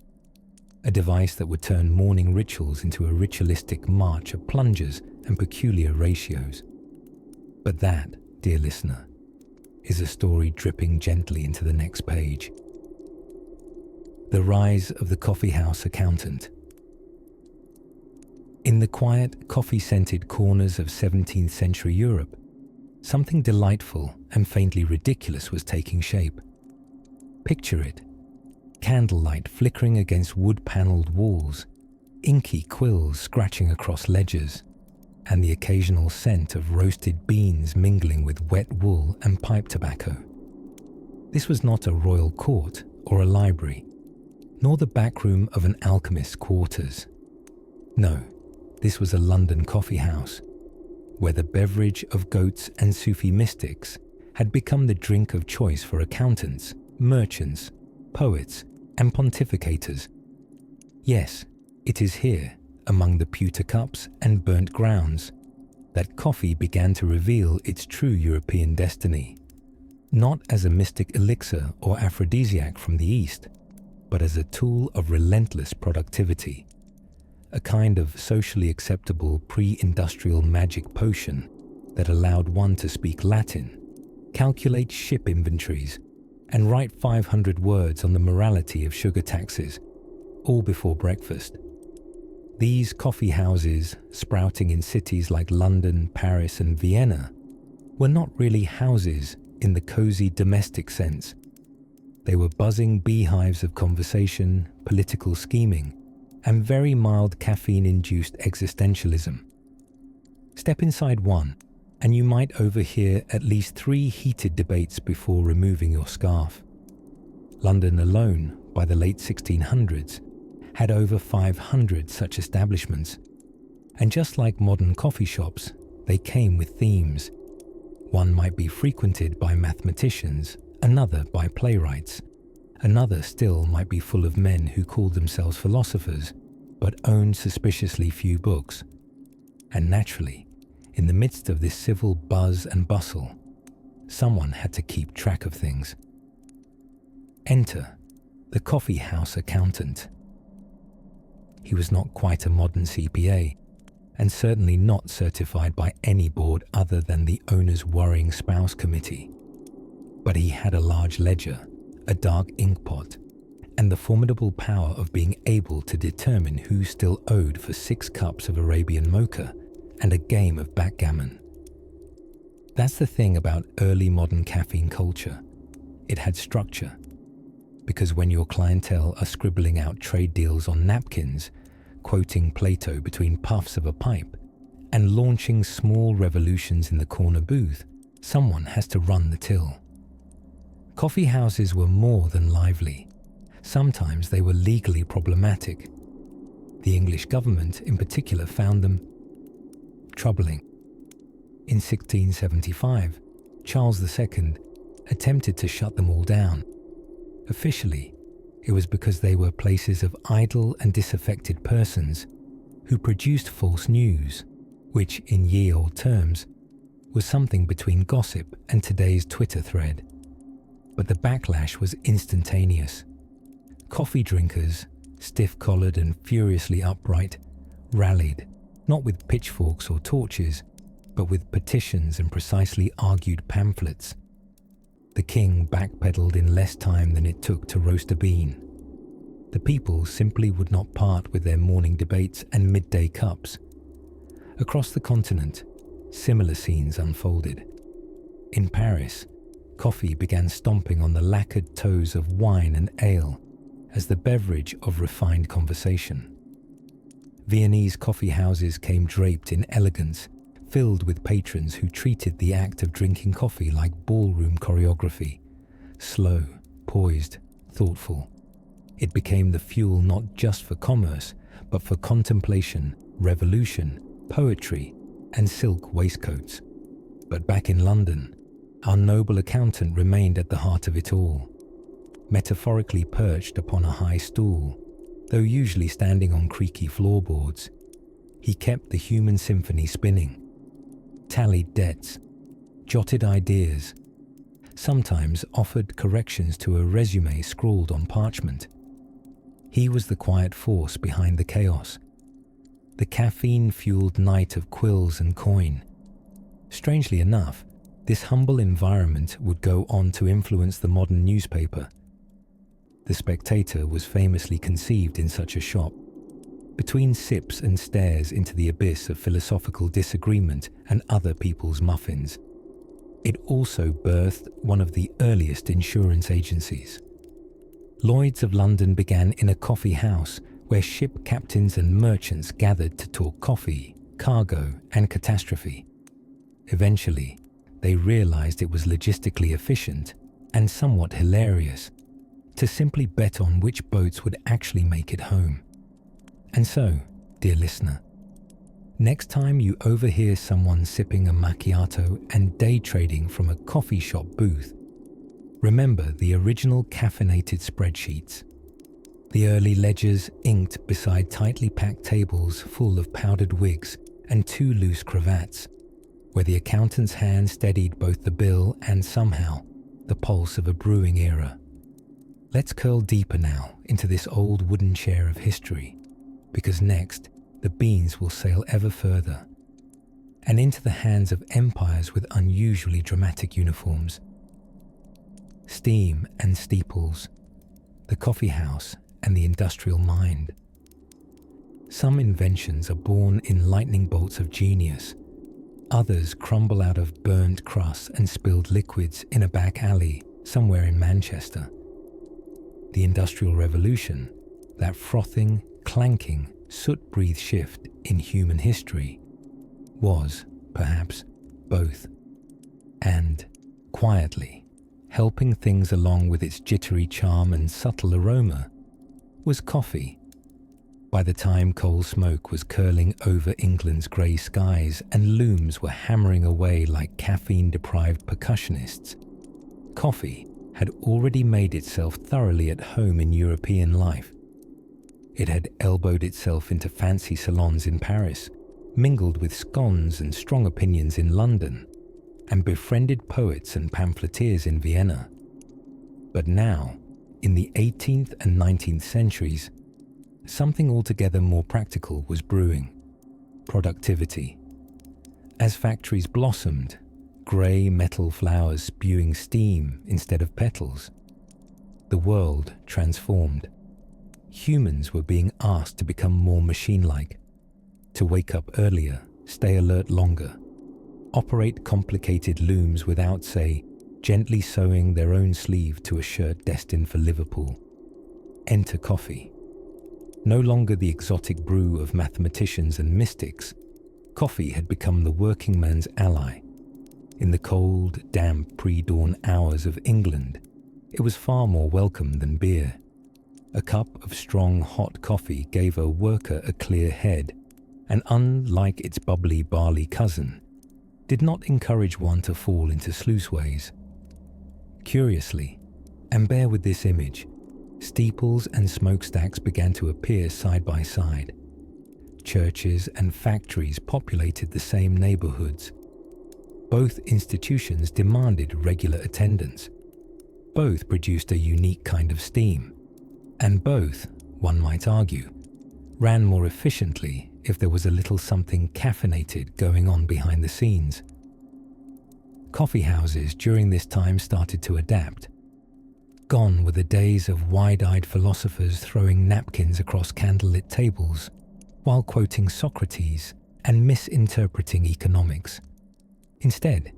A device that would turn morning rituals into a ritualistic march of plungers and peculiar ratios. But that, dear listener, is a story dripping gently into the next page. The rise of the coffeehouse accountant. In the quiet, coffee-scented corners of 17th century Europe, something delightful and faintly ridiculous was taking shape. Picture it. Candlelight flickering against wood-panelled walls, inky quills scratching across ledgers, and the occasional scent of roasted beans mingling with wet wool and pipe tobacco. This was not a royal court or a library, nor the back room of an alchemist's quarters. No, this was a London coffee house, where the beverage of goats and Sufi mystics had become the drink of choice for accountants, merchants, poets, and pontificators. Yes, it is here, among the pewter cups and burnt grounds, that coffee began to reveal its true European destiny, not as a mystic elixir or aphrodisiac from the East, but as a tool of relentless productivity, a kind of socially acceptable pre-industrial magic potion that allowed one to speak Latin, calculate ship inventories, and write 500 words on the morality of sugar taxes, all before breakfast. These coffee houses, sprouting in cities like London, Paris, and Vienna, were not really houses in the cozy domestic sense. They were buzzing beehives of conversation, political scheming, and very mild caffeine-induced existentialism. Step inside one, and you might overhear at least 3 heated debates before removing your scarf. London alone, by the late 1600s, had over 500 such establishments, and just like modern coffee shops, they came with themes. One might be frequented by mathematicians, another by playwrights. Another still might be full of men who called themselves philosophers, but owned suspiciously few books. And naturally, in the midst of this civil buzz and bustle, someone had to keep track of things. Enter the coffee house accountant. He was not quite a modern CPA, and certainly not certified by any board other than the owner's worrying spouse committee. But he had a large ledger, a dark inkpot, and the formidable power of being able to determine who still owed for 6 cups of Arabian mocha and a game of backgammon. That's the thing about early modern caffeine culture. It had structure, because when your clientele are scribbling out trade deals on napkins, quoting Plato between puffs of a pipe, and launching small revolutions in the corner booth, someone has to run the till. Coffee houses were more than lively. Sometimes they were legally problematic. The English government in particular found them troubling. In 1675, Charles II attempted to shut them all down. Officially, it was because they were places of idle and disaffected persons who produced false news, which, in ye-old terms, was something between gossip and today's Twitter thread. But the backlash was instantaneous. Coffee drinkers, stiff-collared and furiously upright, rallied, not with pitchforks or torches, but with petitions and precisely argued pamphlets. The king backpedaled in less time than it took to roast a bean. The people simply would not part with their morning debates and midday cups. Across the continent, similar scenes unfolded. In Paris, coffee began stomping on the lacquered toes of wine and ale as the beverage of refined conversation. Viennese coffee houses came draped in elegance, filled with patrons who treated the act of drinking coffee like ballroom choreography, slow, poised, thoughtful. It became the fuel not just for commerce, but for contemplation, revolution, poetry, and silk waistcoats. But back in London, our noble accountant remained at the heart of it all, metaphorically perched upon a high stool, though usually standing on creaky floorboards. He kept the human symphony spinning, tallied debts, jotted ideas, sometimes offered corrections to a resume scrawled on parchment. He was the quiet force behind the chaos, the caffeine-fueled night of quills and coin. Strangely enough, this humble environment would go on to influence the modern newspaper. The Spectator was famously conceived in such a shop, between sips and stares into the abyss of philosophical disagreement and other people's muffins. It also birthed one of the earliest insurance agencies. Lloyd's of London began in a coffee house where ship captains and merchants gathered to talk coffee, cargo, and catastrophe. Eventually, they realized it was logistically efficient and somewhat hilarious to simply bet on which boats would actually make it home. And so, dear listener, next time you overhear someone sipping a macchiato and day trading from a coffee shop booth, remember the original caffeinated spreadsheets, the early ledgers inked beside tightly packed tables full of powdered wigs and 2 loose cravats, where the accountant's hand steadied both the bill and somehow the pulse of a brewing era. Let's curl deeper now into this old wooden chair of history, because next the beans will sail ever further, and into the hands of empires with unusually dramatic uniforms. Steam and steeples, the coffee house and the industrial mind. Some inventions are born in lightning bolts of genius, Others crumble out of burnt crusts and spilled liquids in a back alley somewhere in Manchester. The Industrial Revolution, that frothing, clanking, soot-breathed shift in human history, was, perhaps, both. And, quietly, helping things along with its jittery charm and subtle aroma, was coffee. By the time coal smoke was curling over England's grey skies and looms were hammering away like caffeine-deprived percussionists, coffee had already made itself thoroughly at home in European life. It had elbowed itself into fancy salons in Paris, mingled with scones and strong opinions in London, and befriended poets and pamphleteers in Vienna. But now, in the 18th and 19th centuries, something altogether more practical was brewing: productivity. As factories blossomed, grey metal flowers spewing steam instead of petals, the world transformed. Humans were being asked to become more machine-like, to wake up earlier, stay alert longer, operate complicated looms without, say, gently sewing their own sleeve to a shirt destined for Liverpool. Enter coffee. No longer the exotic brew of mathematicians and mystics, coffee had become the working man's ally. In the cold, damp pre-dawn hours of England, it was far more welcome than beer. A cup of strong, hot coffee gave a worker a clear head, and unlike its bubbly barley cousin, did not encourage one to fall into sluice ways. Curiously, and bear with this image, steeples and smokestacks began to appear side by side. Churches and factories populated the same neighborhoods. Both institutions demanded regular attendance. Both produced a unique kind of steam. And both, one might argue, ran more efficiently if there was a little something caffeinated going on behind the scenes. Coffee houses during this time started to adapt. Gone were the days of wide-eyed philosophers throwing napkins across candlelit tables while quoting Socrates and misinterpreting economics. Instead,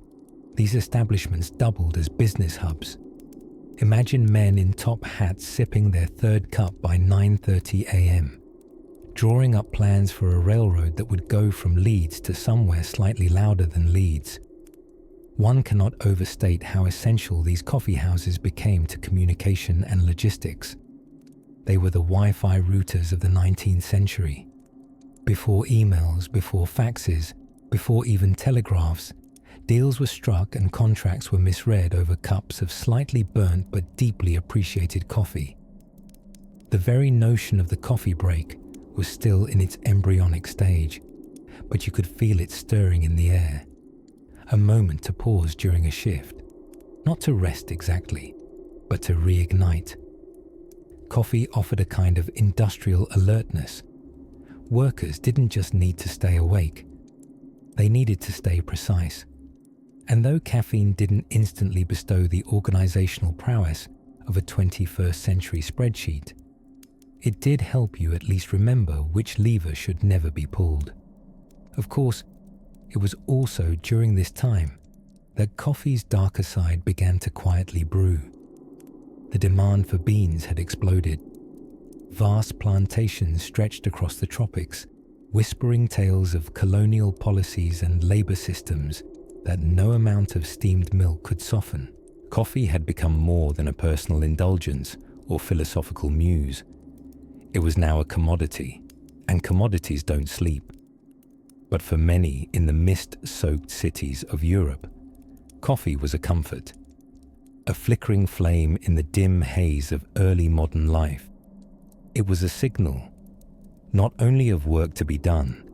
these establishments doubled as business hubs. Imagine men in top hats sipping their third cup by 9:30 a.m., drawing up plans for a railroad that would go from Leeds to somewhere slightly louder than Leeds. One cannot overstate how essential these coffee houses became to communication and logistics. They were the Wi-Fi routers of the 19th century. Before emails, before faxes, before even telegraphs, deals were struck and contracts were misread over cups of slightly burnt but deeply appreciated coffee. The very notion of the coffee break was still in its embryonic stage, but you could feel it stirring in the air. A moment to pause during a shift, not to rest exactly, but to reignite. Coffee offered a kind of industrial alertness. Workers didn't just need to stay awake, they needed to stay precise. And though caffeine didn't instantly bestow the organizational prowess of a 21st century spreadsheet, it did help you at least remember which lever should never be pulled. Of course, it was also during this time that coffee's darker side began to quietly brew. The demand for beans had exploded. Vast plantations stretched across the tropics, whispering tales of colonial policies and labor systems that no amount of steamed milk could soften. Coffee had become more than a personal indulgence or philosophical muse. It was now a commodity, and commodities don't sleep. But for many in the mist-soaked cities of Europe, coffee was a comfort, a flickering flame in the dim haze of early modern life. It was a signal, not only of work to be done,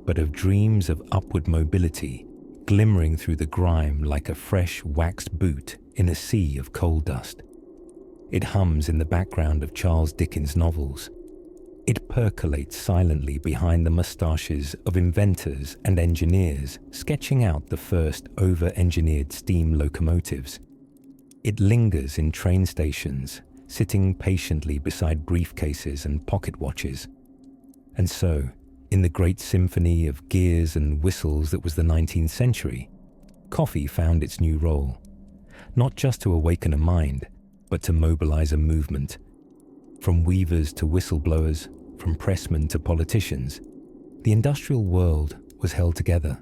but of dreams of upward mobility glimmering through the grime like a fresh waxed boot in a sea of coal dust. It hums in the background of Charles Dickens' novels. It percolates silently behind the moustaches of inventors and engineers sketching out the first over-engineered steam locomotives. It lingers in train stations, sitting patiently beside briefcases and pocket watches. And so, In the great symphony of gears and whistles that was the 19th century, coffee found its new role, not just to awaken a mind, but to mobilize a movement. From weavers to whistleblowers, from pressmen to politicians, the industrial world was held together,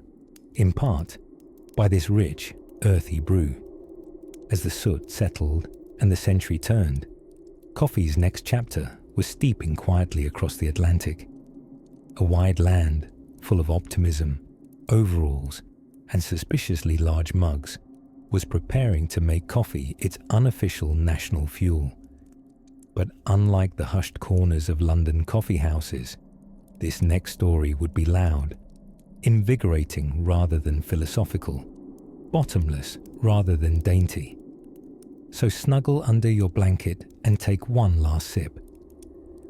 in part, by this rich, earthy brew. As the soot settled and the century turned, coffee's next chapter was steeping quietly across the Atlantic. A wide land full of optimism, overalls, and suspiciously large mugs was preparing to make coffee its unofficial national fuel. But unlike the hushed corners of London coffee houses, this next story would be loud, invigorating rather than philosophical, bottomless rather than dainty. So snuggle under your blanket and take one last sip.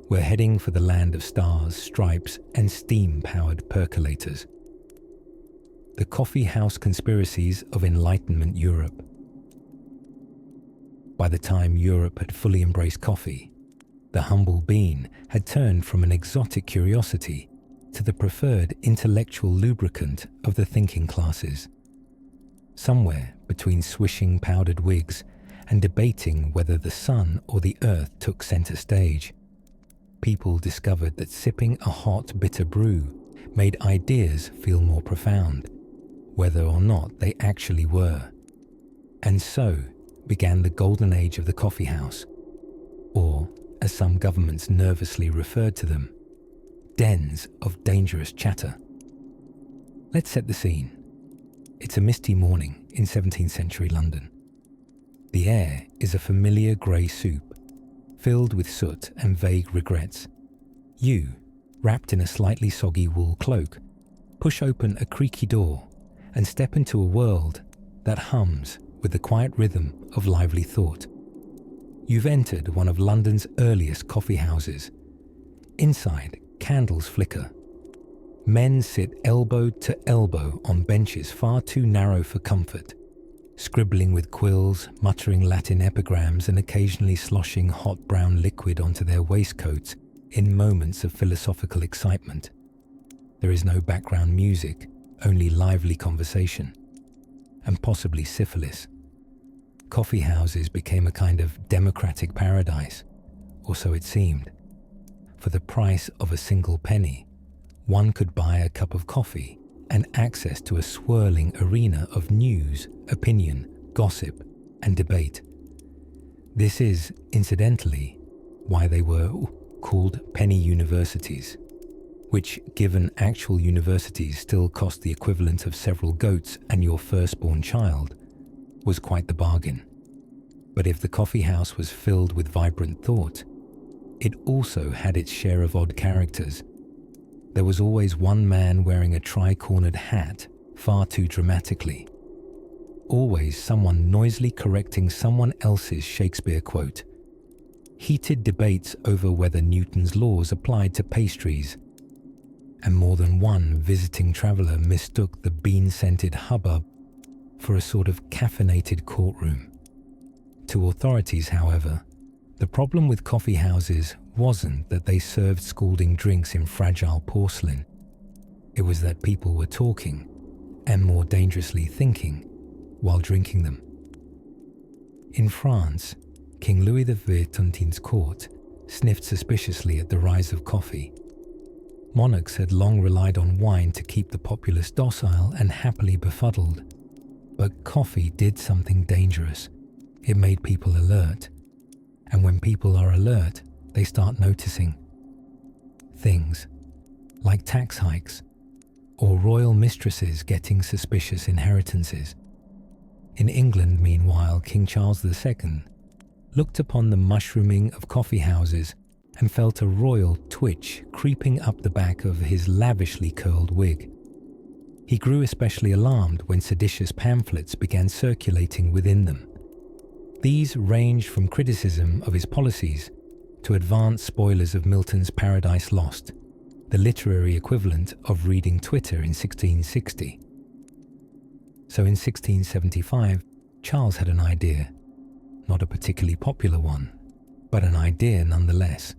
We're heading for the land of stars, stripes, and steam-powered percolators. The coffee house conspiracies of Enlightenment Europe. By the time Europe had fully embraced coffee, the humble bean had turned from an exotic curiosity to the preferred intellectual lubricant of the thinking classes. Somewhere between swishing powdered wigs and debating whether the sun or the earth took center stage, people discovered that sipping a hot, bitter brew made ideas feel more profound, whether or not they actually were. And so began the golden age of the coffee house, or, as some governments nervously referred to them, dens of dangerous chatter. Let's set the scene. It's a misty morning in 17th century London. The air is a familiar grey soup, filled with soot and vague regrets. You, wrapped in a slightly soggy wool cloak, push open a creaky door and step into a world that hums with the quiet rhythm of lively thought. You've entered one of London's earliest coffee houses. Inside, candles flicker. Men sit elbow to elbow on benches far too narrow for comfort, scribbling with quills, muttering Latin epigrams, and occasionally sloshing hot brown liquid onto their waistcoats in moments of philosophical excitement. There is no background music, only lively conversation, and possibly syphilis. Coffee houses became a kind of democratic paradise, or so it seemed. For the price of a single penny, one could buy a cup of coffee and access to a swirling arena of news, opinion, gossip, and debate. This is, incidentally, why they were called penny universities, which, given actual universities still cost the equivalent of several goats and your firstborn child, was quite the bargain. But if the coffee house was filled with vibrant thought, it also had its share of odd characters. There was always one man wearing a tri-cornered hat far too dramatically. Always someone noisily correcting someone else's Shakespeare quote. Heated debates over whether Newton's laws applied to pastries. And more than one visiting traveller mistook the bean-scented hubbub for a sort of caffeinated courtroom. To authorities, however, the problem with coffee houses wasn't that they served scalding drinks in fragile porcelain. It was that people were talking, and more dangerously thinking, while drinking them. In France, King Louis XIV's court sniffed suspiciously at the rise of coffee. Monarchs had long relied on wine to keep the populace docile and happily befuddled. But coffee did something dangerous. It made people alert. And when people are alert, they start noticing things like tax hikes or royal mistresses getting suspicious inheritances. In England, meanwhile, King Charles II looked upon the mushrooming of coffee houses and felt a royal twitch creeping up the back of his lavishly curled wig. He grew especially alarmed when seditious pamphlets began circulating within them. These ranged from criticism of his policies to advanced spoilers of Milton's Paradise Lost, the literary equivalent of reading Twitter in 1660. So in 1675, Charles had an idea, not a particularly popular one, but an idea nonetheless.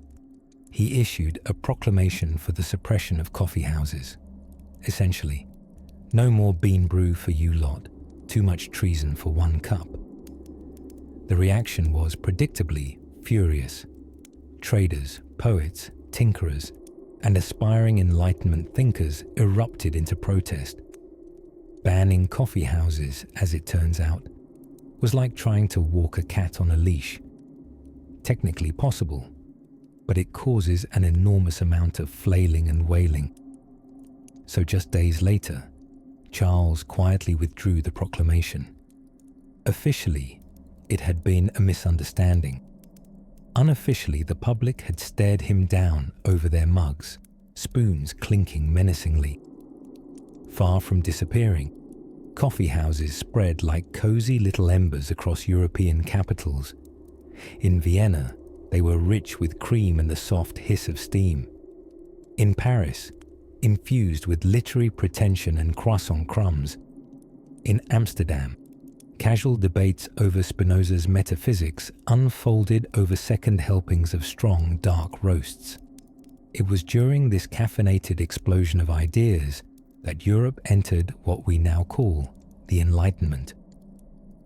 he issued a proclamation for the suppression of coffee houses. Essentially, no more bean brew for you lot, too much treason for one cup. The reaction was predictably furious. Traders, poets, tinkerers, and aspiring Enlightenment thinkers erupted into protest. Banning coffee houses, as it turns out, was like trying to walk a cat on a leash. Technically possible, but it causes an enormous amount of flailing and wailing. So just days later, Charles quietly withdrew the proclamation. Officially, it had been a misunderstanding. Unofficially, the public had stared him down over their mugs, spoons clinking menacingly. Far from disappearing, coffee houses spread like cozy little embers across European capitals. In Vienna, they were rich with cream and the soft hiss of steam. In Paris, infused with literary pretension and croissant crumbs. In Amsterdam, casual debates over Spinoza's metaphysics unfolded over second helpings of strong, dark roasts. It was during this caffeinated explosion of ideas that Europe entered what we now call the Enlightenment,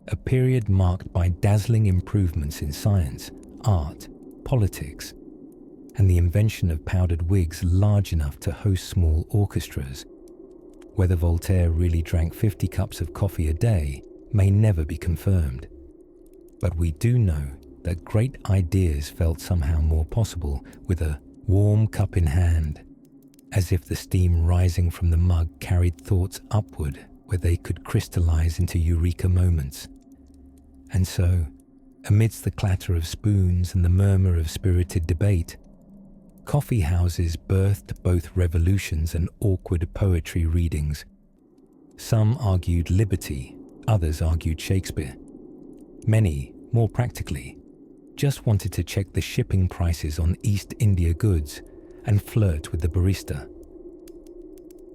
a period marked by dazzling improvements in science, art, politics, and the invention of powdered wigs large enough to host small orchestras. Whether Voltaire really drank 50 cups of coffee a day may never be confirmed, but we do know that great ideas felt somehow more possible with a warm cup in hand, as if the steam rising from the mug carried thoughts upward where they could crystallize into eureka moments. And so, amidst the clatter of spoons and the murmur of spirited debate, coffee houses birthed both revolutions and awkward poetry readings. Some argued liberty, others argued Shakespeare. Many, more practically, just wanted to check the shipping prices on East India goods and flirt with the barista.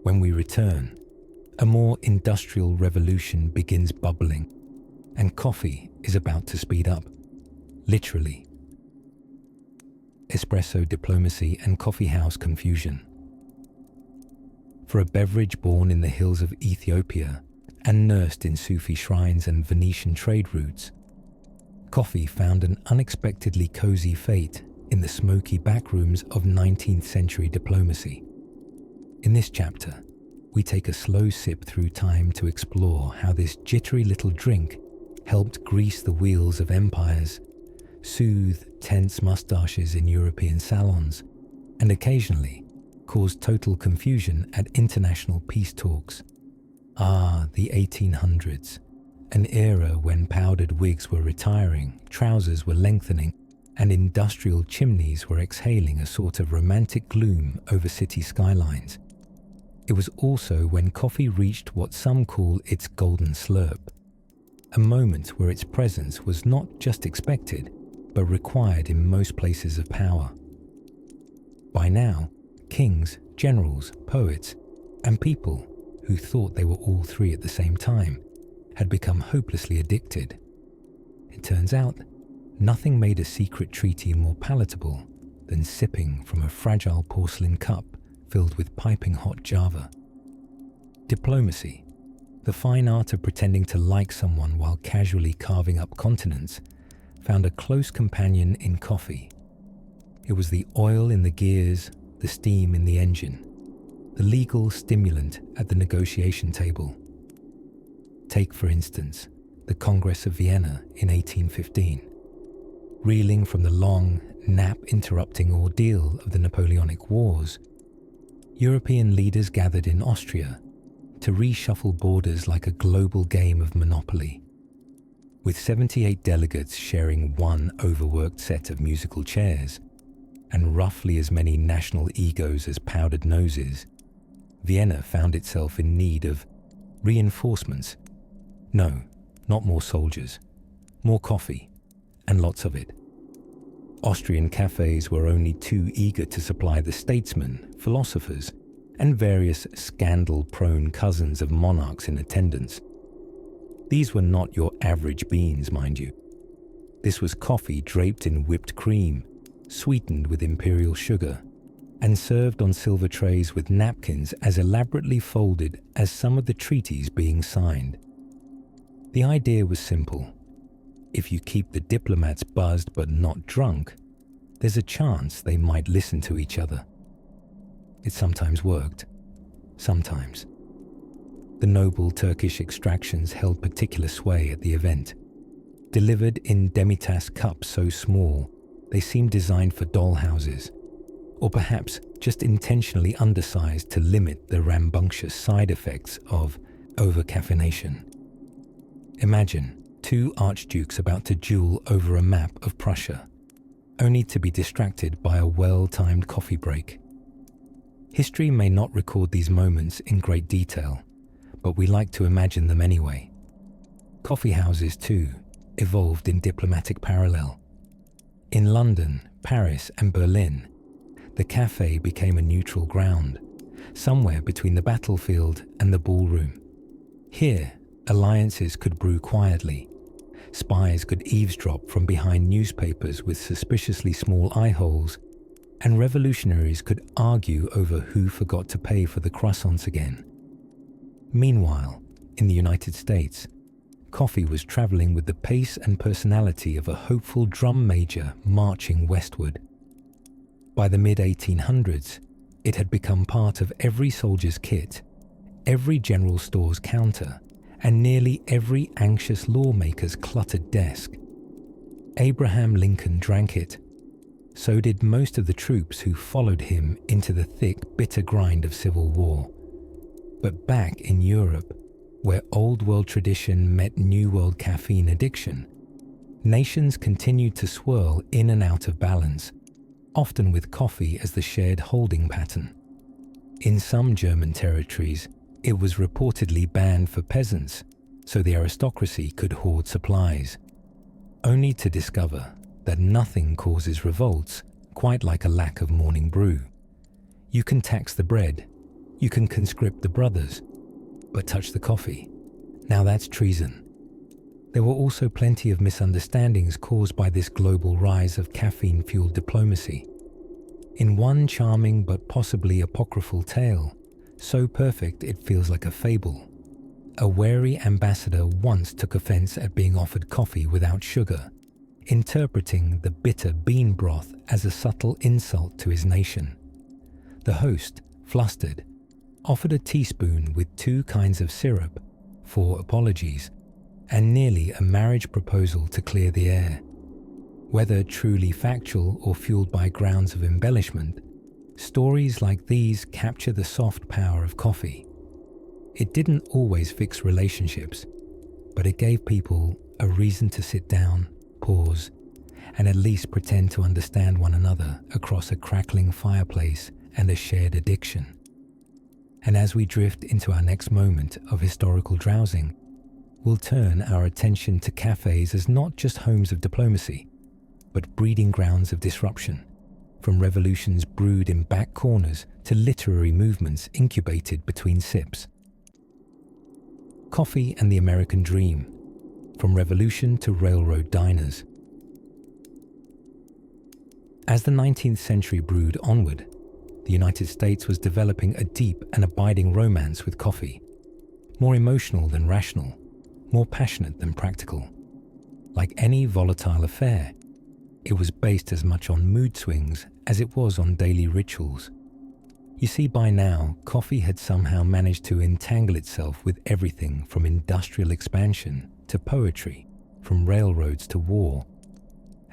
When we return, a more industrial revolution begins bubbling, and coffee is about to speed up, literally. Espresso diplomacy and coffee house confusion. For a beverage born in the hills of Ethiopia and nursed in Sufi shrines and Venetian trade routes, coffee found an unexpectedly cozy fate in the smoky backrooms of 19th century diplomacy. In this chapter, we take a slow sip through time to explore how this jittery little drink helped grease the wheels of empires, soothe tense mustaches in European salons, and occasionally caused total confusion at international peace talks. Ah, the 1800s, an era when powdered wigs were retiring, trousers were lengthening, and industrial chimneys were exhaling a sort of romantic gloom over city skylines. It was also when coffee reached what some call its golden slurp, a moment where its presence was not just expected, but required in most places of power. By now, kings, generals, poets, and people who thought they were all three at the same time had become hopelessly addicted. It turns out, nothing made a secret treaty more palatable than sipping from a fragile porcelain cup filled with piping hot Java. Diplomacy, the fine art of pretending to like someone while casually carving up continents, found a close companion in coffee. It was the oil in the gears, the steam in the engine, the legal stimulant at the negotiation table. Take, for instance, the Congress of Vienna in 1815. Reeling from the long, nap-interrupting ordeal of the Napoleonic Wars, European leaders gathered in Austria to reshuffle borders like a global game of Monopoly. With 78 delegates sharing one overworked set of musical chairs, and roughly as many national egos as powdered noses, Vienna found itself in need of reinforcements. No, not more soldiers, more coffee, and lots of it. Austrian cafés were only too eager to supply the statesmen, philosophers, and various scandal-prone cousins of monarchs in attendance. These were not your average beans, mind you. This was coffee draped in whipped cream, sweetened with imperial sugar, and served on silver trays with napkins as elaborately folded as some of the treaties being signed. The idea was simple. If you keep the diplomats buzzed but not drunk, there's a chance they might listen to each other. It sometimes worked. Sometimes. The noble Turkish extractions held particular sway at the event. Delivered in demitasse cups so small, they seemed designed for dollhouses, or perhaps just intentionally undersized to limit the rambunctious side effects of over-caffeination. Imagine two archdukes about to duel over a map of Prussia, only to be distracted by a well-timed coffee break. History may not record these moments in great detail, but we like to imagine them anyway. Coffee houses, too, evolved in diplomatic parallel. In London, Paris, and Berlin, the café became a neutral ground, somewhere between the battlefield and the ballroom. Here, alliances could brew quietly. Spies could eavesdrop from behind newspapers with suspiciously small eye holes, and revolutionaries could argue over who forgot to pay for the croissants again. Meanwhile, in the United States, coffee was traveling with the pace and personality of a hopeful drum major marching westward. By the mid-1800s, it had become part of every soldier's kit, every general store's counter, and nearly every anxious lawmaker's cluttered desk. Abraham Lincoln drank it. So did most of the troops who followed him into the thick, bitter grind of civil war. But back in Europe, where Old World tradition met New World caffeine addiction, nations continued to swirl in and out of balance, often with coffee as the shared holding pattern. In some German territories, it was reportedly banned for peasants, so the aristocracy could hoard supplies, only to discover that nothing causes revolts quite like a lack of morning brew. You can tax the bread, you can conscript the brothers, but touch the coffee. Now that's treason. There were also plenty of misunderstandings caused by this global rise of caffeine-fueled diplomacy. In one charming but possibly apocryphal tale, so perfect it feels like a fable, a wary ambassador once took offense at being offered coffee without sugar, interpreting the bitter bean broth as a subtle insult to his nation. The host, flustered, offered a teaspoon with 2 kinds of syrup, for apologies, and nearly a marriage proposal to clear the air. Whether truly factual or fueled by grounds of embellishment, stories like these capture the soft power of coffee. It didn't always fix relationships, but it gave people a reason to sit down, pause, and at least pretend to understand one another across a crackling fireplace and a shared addiction. And as we drift into our next moment of historical drowsing, we'll turn our attention to cafes as not just homes of diplomacy, but breeding grounds of disruption, from revolutions brewed in back corners to literary movements incubated between sips. Coffee and the American dream, from revolution to railroad diners. As the 19th century brewed onward, the United States was developing a deep and abiding romance with coffee, more emotional than rational, more passionate than practical. Like any volatile affair, it was based as much on mood swings as it was on daily rituals. You see, by now, coffee had somehow managed to entangle itself with everything from industrial expansion to poetry, from railroads to war,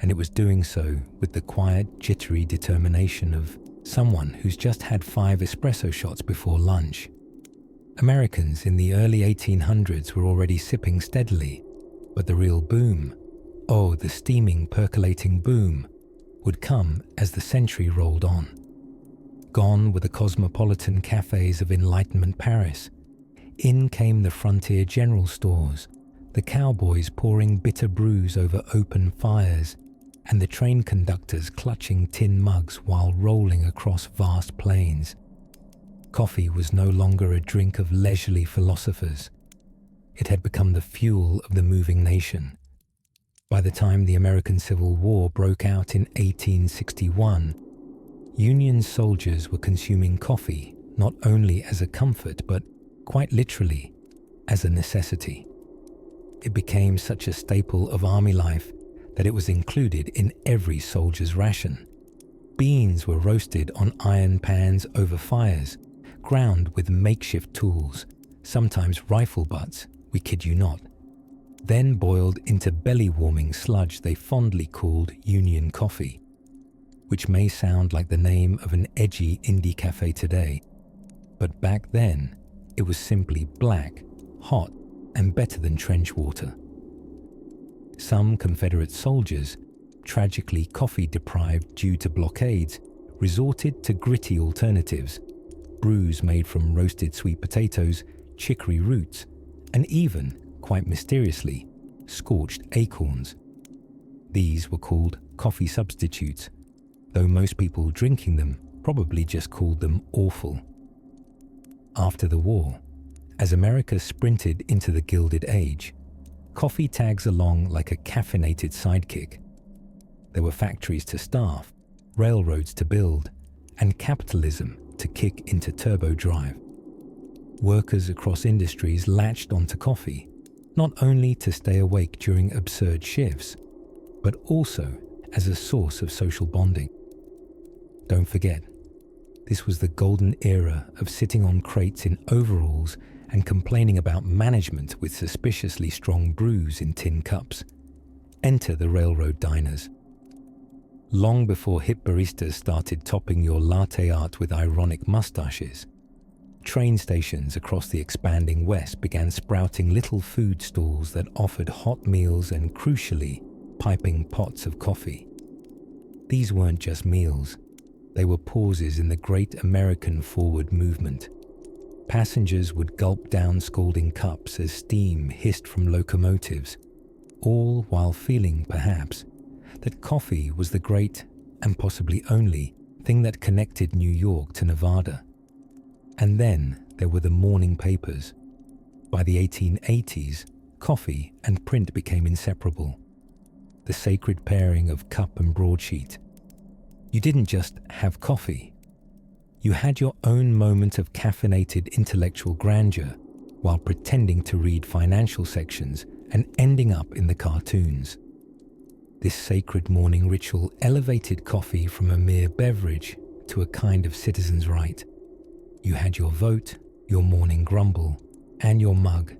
and it was doing so with the quiet, jittery determination of someone who's just had 5 espresso shots before lunch. Americans in the early 1800s were already sipping steadily, but the real boom, oh, the steaming, percolating boom, would come as the century rolled on. Gone were the cosmopolitan cafes of Enlightenment Paris. In came the frontier general stores, the cowboys pouring bitter brews over open fires, and the train conductors clutching tin mugs while rolling across vast plains. Coffee was no longer a drink of leisurely philosophers. It had become the fuel of the moving nation. By the time the American Civil War broke out in 1861, Union soldiers were consuming coffee not only as a comfort, but quite literally as a necessity. It became such a staple of army life that it was included in every soldier's ration. Beans were roasted on iron pans over fires, ground with makeshift tools, sometimes rifle butts, we kid you not, then boiled into belly-warming sludge they fondly called Union coffee, which may sound like the name of an edgy indie cafe today, but back then it was simply black, hot, and better than trench water. Some Confederate soldiers, tragically coffee-deprived due to blockades, resorted to gritty alternatives, brews made from roasted sweet potatoes, chicory roots, and even, quite mysteriously, scorched acorns. These were called coffee substitutes, though most people drinking them probably just called them awful. After the war, as America sprinted into the Gilded Age, coffee tags along like a caffeinated sidekick. There were factories to staff, railroads to build, and capitalism to kick into turbo drive. Workers across industries latched onto coffee, not only to stay awake during absurd shifts, but also as a source of social bonding. Don't forget, this was the golden era of sitting on crates in overalls and complaining about management with suspiciously strong brews in tin cups. Enter the railroad diners. Long before hip baristas started topping your latte art with ironic mustaches, train stations across the expanding West began sprouting little food stalls that offered hot meals and, crucially, piping pots of coffee. These weren't just meals. They were pauses in the great American forward movement. Passengers would gulp down scalding cups as steam hissed from locomotives, all while feeling, perhaps, that coffee was the great, and possibly only, thing that connected New York to Nevada. And then there were the morning papers. By the 1880s, coffee and print became inseparable. The sacred pairing of cup and broadsheet. You didn't just have coffee. You had your own moment of caffeinated intellectual grandeur while pretending to read financial sections and ending up in the cartoons. This sacred morning ritual elevated coffee from a mere beverage to a kind of citizen's right. You had your vote, your morning grumble, and your mug.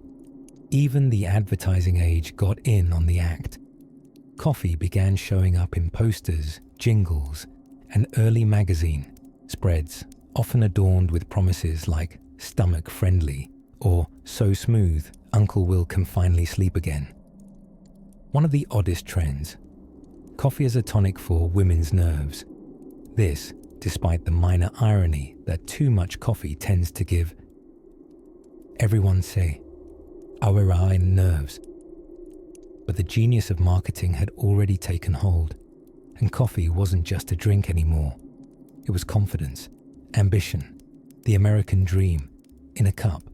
Even the advertising age got in on the act. Coffee began showing up in posters, jingles, and early magazine spreads, often adorned with promises like "stomach friendly" or "so smooth, Uncle Will can finally sleep again." One of the oddest trends: coffee as a tonic for women's nerves. This, despite the minor irony that too much coffee tends to give. Everyone say, "Awera in nerves." But the genius of marketing had already taken hold, and coffee wasn't just a drink anymore. It was confidence, ambition, the American dream, in a cup.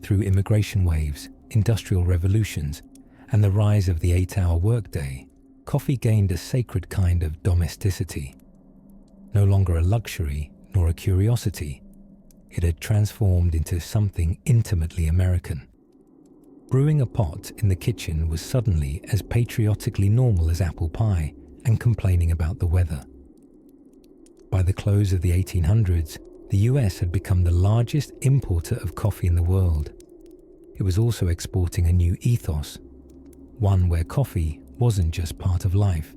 Through immigration waves, industrial revolutions, and the rise of the 8-hour workday, coffee gained a sacred kind of domesticity. No longer a luxury nor a curiosity, it had transformed into something intimately American. Brewing a pot in the kitchen was suddenly as patriotically normal as apple pie and complaining about the weather. By the close of the 1800s, the US had become the largest importer of coffee in the world. It was also exporting a new ethos, one where coffee wasn't just part of life.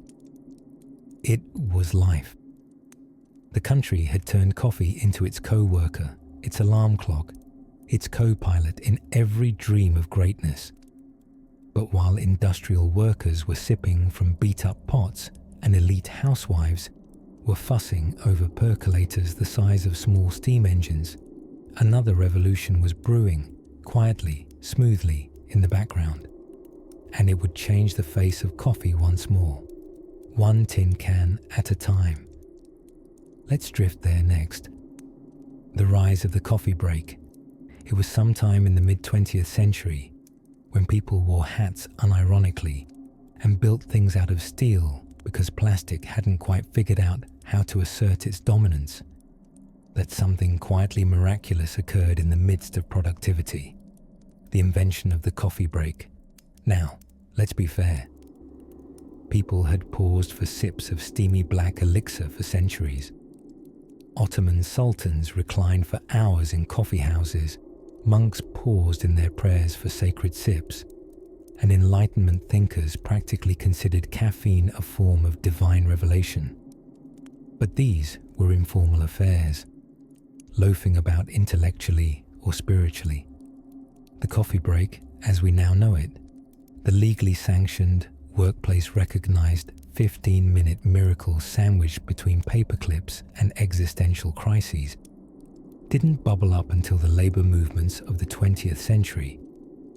It was life. The country had turned coffee into its co-worker, its alarm clock, its co-pilot in every dream of greatness. But while industrial workers were sipping from beat-up pots and elite housewives were fussing over percolators the size of small steam engines, another revolution was brewing, quietly, smoothly, in the background. And it would change the face of coffee once more, one tin can at a time. Let's drift there next. The rise of the coffee break. It was sometime in the mid-20th century when people wore hats unironically and built things out of steel because plastic hadn't quite figured out how to assert its dominance, that something quietly miraculous occurred in the midst of productivity, the invention of the coffee break. Now, let's be fair. People had paused for sips of steamy black elixir for centuries. Ottoman sultans reclined for hours in coffee houses, monks paused in their prayers for sacred sips, and Enlightenment thinkers practically considered caffeine a form of divine revelation. But these were informal affairs, loafing about intellectually or spiritually. The coffee break, as we now know it, the legally sanctioned, workplace-recognized 15-minute miracle sandwiched between paper clips and existential crises, didn't bubble up until the labor movements of the 20th century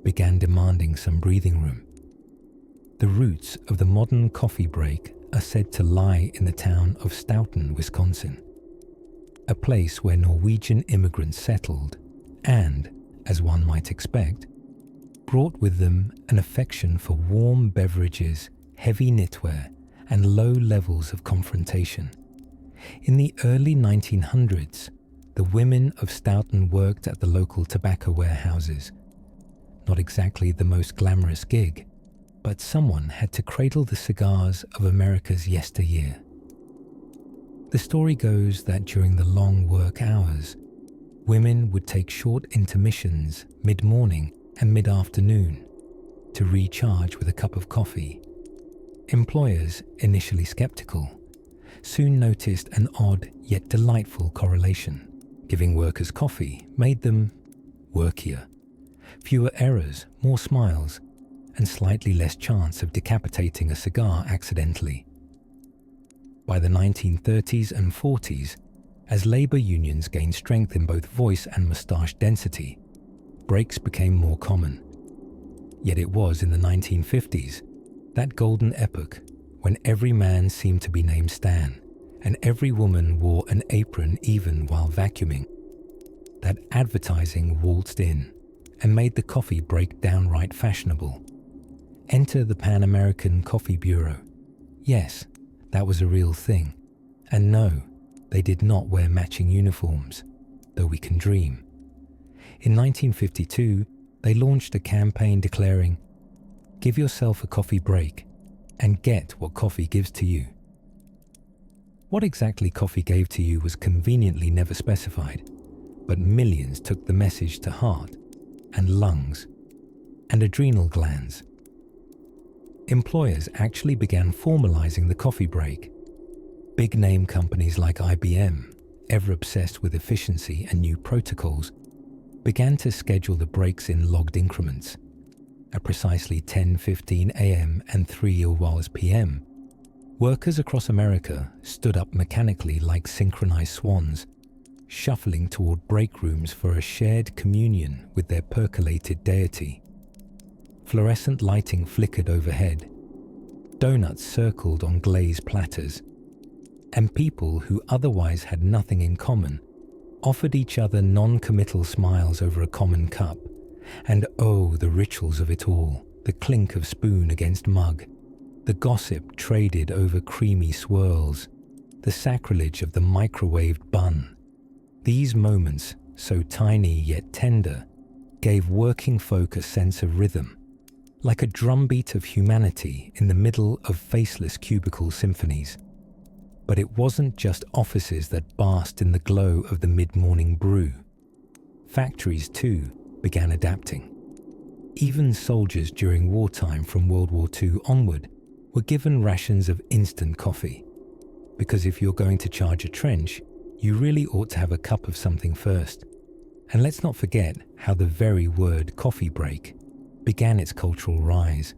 began demanding some breathing room. The roots of the modern coffee break are said to lie in the town of Stoughton, Wisconsin, a place where Norwegian immigrants settled and, as one might expect, brought with them an affection for warm beverages, heavy knitwear, and low levels of confrontation. In the early 1900s, the women of Stoughton worked at the local tobacco warehouses. Not exactly the most glamorous gig, but someone had to cradle the cigars of America's yesteryear. The story goes that during the long work hours, women would take short intermissions mid-morning and mid-afternoon to recharge with a cup of coffee. Employers, initially skeptical, soon noticed an odd yet delightful correlation. Giving workers coffee made them workier. Fewer errors, more smiles, and slightly less chance of decapitating a cigar accidentally. By the 1930s and 40s, as labor unions gained strength in both voice and moustache density, breaks became more common. Yet it was in the 1950s, that golden epoch, when every man seemed to be named Stan, and every woman wore an apron even while vacuuming, that advertising waltzed in and made the coffee break downright fashionable. Enter the Pan American Coffee Bureau. Yes, that was a real thing. And no, they did not wear matching uniforms, though we can dream. In 1952, they launched a campaign declaring, "Give yourself a coffee break and get what coffee gives to you." What exactly coffee gave to you was conveniently never specified, but millions took the message to heart and lungs and adrenal glands. Employers actually began formalizing the coffee break. Big-name companies like IBM, ever obsessed with efficiency and new protocols, began to schedule the breaks in logged increments. At precisely 10:15 a.m. and 3 hours p.m., workers across America stood up mechanically like synchronized swans, shuffling toward break rooms for a shared communion with their percolated deity. Fluorescent lighting flickered overhead. Donuts circled on glazed platters. And people who otherwise had nothing in common offered each other non-committal smiles over a common cup. And oh, the rituals of it all, the clink of spoon against mug, the gossip traded over creamy swirls, the sacrilege of the microwaved bun. These moments, so tiny yet tender, gave working folk a sense of rhythm, like a drumbeat of humanity in the middle of faceless cubicle symphonies. But it wasn't just offices that basked in the glow of the mid-morning brew. Factories, too, began adapting. Even soldiers during wartime from World War II onward were given rations of instant coffee, because if you're going to charge a trench, you really ought to have a cup of something first. And let's not forget how the very word coffee break began its cultural rise.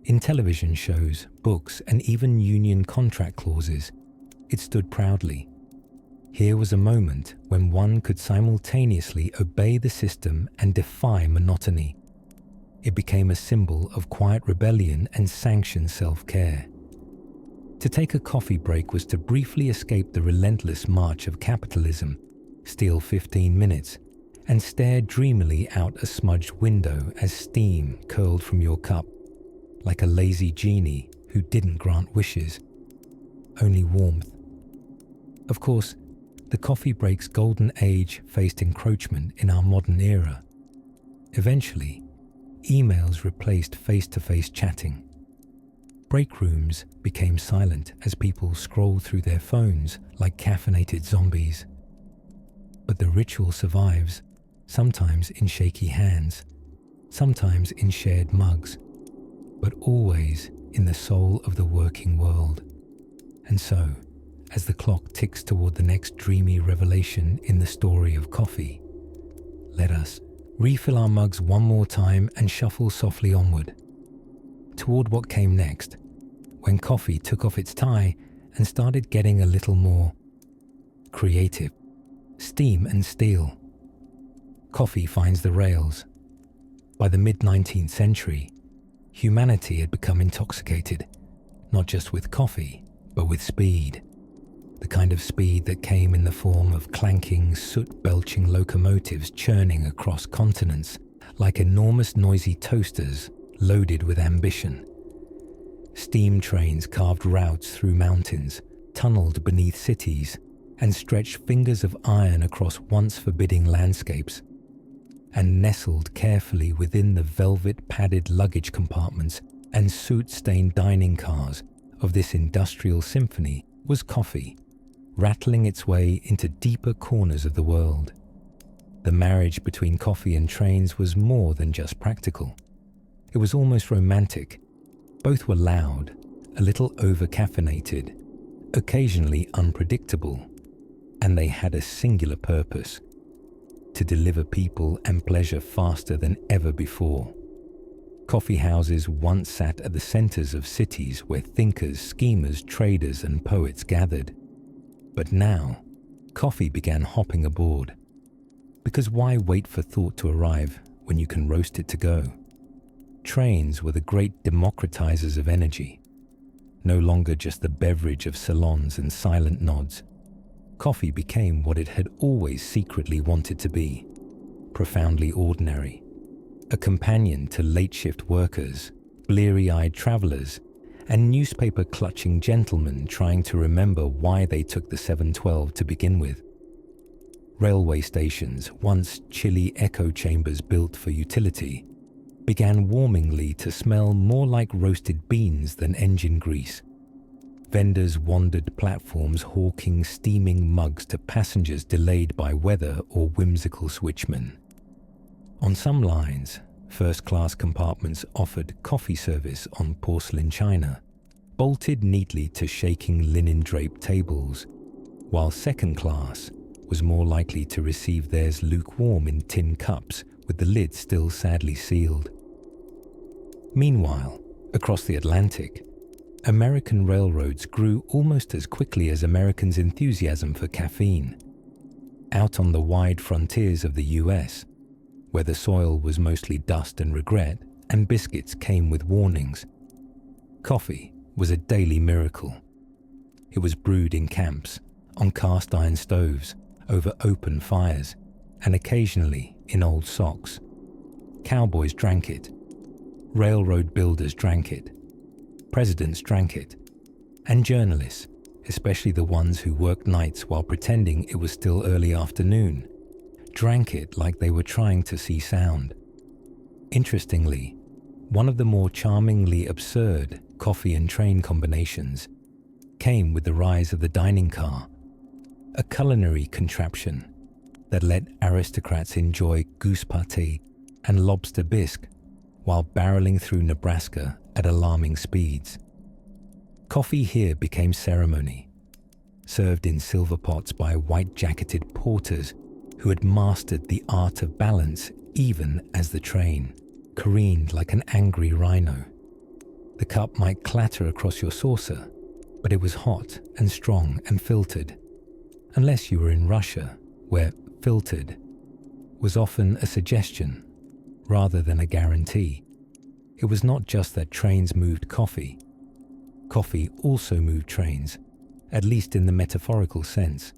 In television shows, books, and even union contract clauses, it stood proudly. Here was a moment when one could simultaneously obey the system and defy monotony. It became a symbol of quiet rebellion and sanctioned self-care. To take a coffee break was to briefly escape the relentless march of capitalism, steal 15 minutes, and stare dreamily out a smudged window as steam curled from your cup. like a lazy genie who didn't grant wishes, only warmth. Of course, the coffee break's golden age faced encroachment in our modern era. Eventually, emails replaced face-to-face chatting. Break rooms became silent as people scrolled through their phones like caffeinated zombies. But the ritual survives, sometimes in shaky hands, sometimes in shared mugs, but always in the soul of the working world. And so, as the clock ticks toward the next dreamy revelation in the story of coffee, let us refill our mugs one more time and shuffle softly onward, toward what came next, when coffee took off its tie and started getting a little more creative. Steam and steel. Coffee finds the rails. By the mid-19th century, humanity had become intoxicated, not just with coffee, but with speed. The kind of speed that came in the form of clanking, soot-belching locomotives churning across continents like enormous noisy toasters loaded with ambition. Steam trains carved routes through mountains, tunneled beneath cities, and stretched fingers of iron across once forbidding landscapes. And nestled carefully within the velvet-padded luggage compartments and soot-stained dining cars of this industrial symphony was coffee, rattling its way into deeper corners of the world. The marriage between coffee and trains was more than just practical. It was almost romantic. Both were loud, a little over-caffeinated, occasionally unpredictable, and they had a singular purpose: to deliver people and pleasure faster than ever before. Coffee houses once sat at the centers of cities where thinkers, schemers, traders, and poets gathered. But now, coffee began hopping aboard. Because why wait for thought to arrive when you can roast it to go? Trains were the great democratizers of energy. No longer just the beverage of salons and silent nods. Coffee became what it had always secretly wanted to be: profoundly ordinary. A companion to late-shift workers, bleary-eyed travelers, and newspaper-clutching gentlemen trying to remember why they took the 712 to begin with. Railway stations, once chilly echo chambers built for utility, began warmingly to smell more like roasted beans than engine grease. Vendors wandered platforms hawking steaming mugs to passengers delayed by weather or whimsical switchmen. On some lines, first-class compartments offered coffee service on porcelain china, bolted neatly to shaking linen-draped tables, while second class was more likely to receive theirs lukewarm in tin cups with the lid still sadly sealed. Meanwhile, across the Atlantic, American railroads grew almost as quickly as Americans' enthusiasm for caffeine. Out on the wide frontiers of the US, where the soil was mostly dust and regret, and biscuits came with warnings, coffee was a daily miracle. It was brewed in camps, on cast iron stoves, over open fires, and occasionally in old socks. Cowboys drank it. Railroad builders drank it. Presidents drank it. And journalists, especially the ones who worked nights while pretending it was still early afternoon, drank it like they were trying to see sound. Interestingly, one of the more charmingly absurd coffee and train combinations came with the rise of the dining car, a culinary contraption that let aristocrats enjoy goose pâté and lobster bisque while barreling through Nebraska at alarming speeds. Coffee here became ceremony, served in silver pots by white-jacketed porters who had mastered the art of balance even as the train careened like an angry rhino. The cup might clatter across your saucer, but it was hot and strong and filtered, unless you were in Russia, where filtered was often a suggestion rather than a guarantee. It was not just that trains moved coffee. Coffee also moved trains, at least in the metaphorical sense.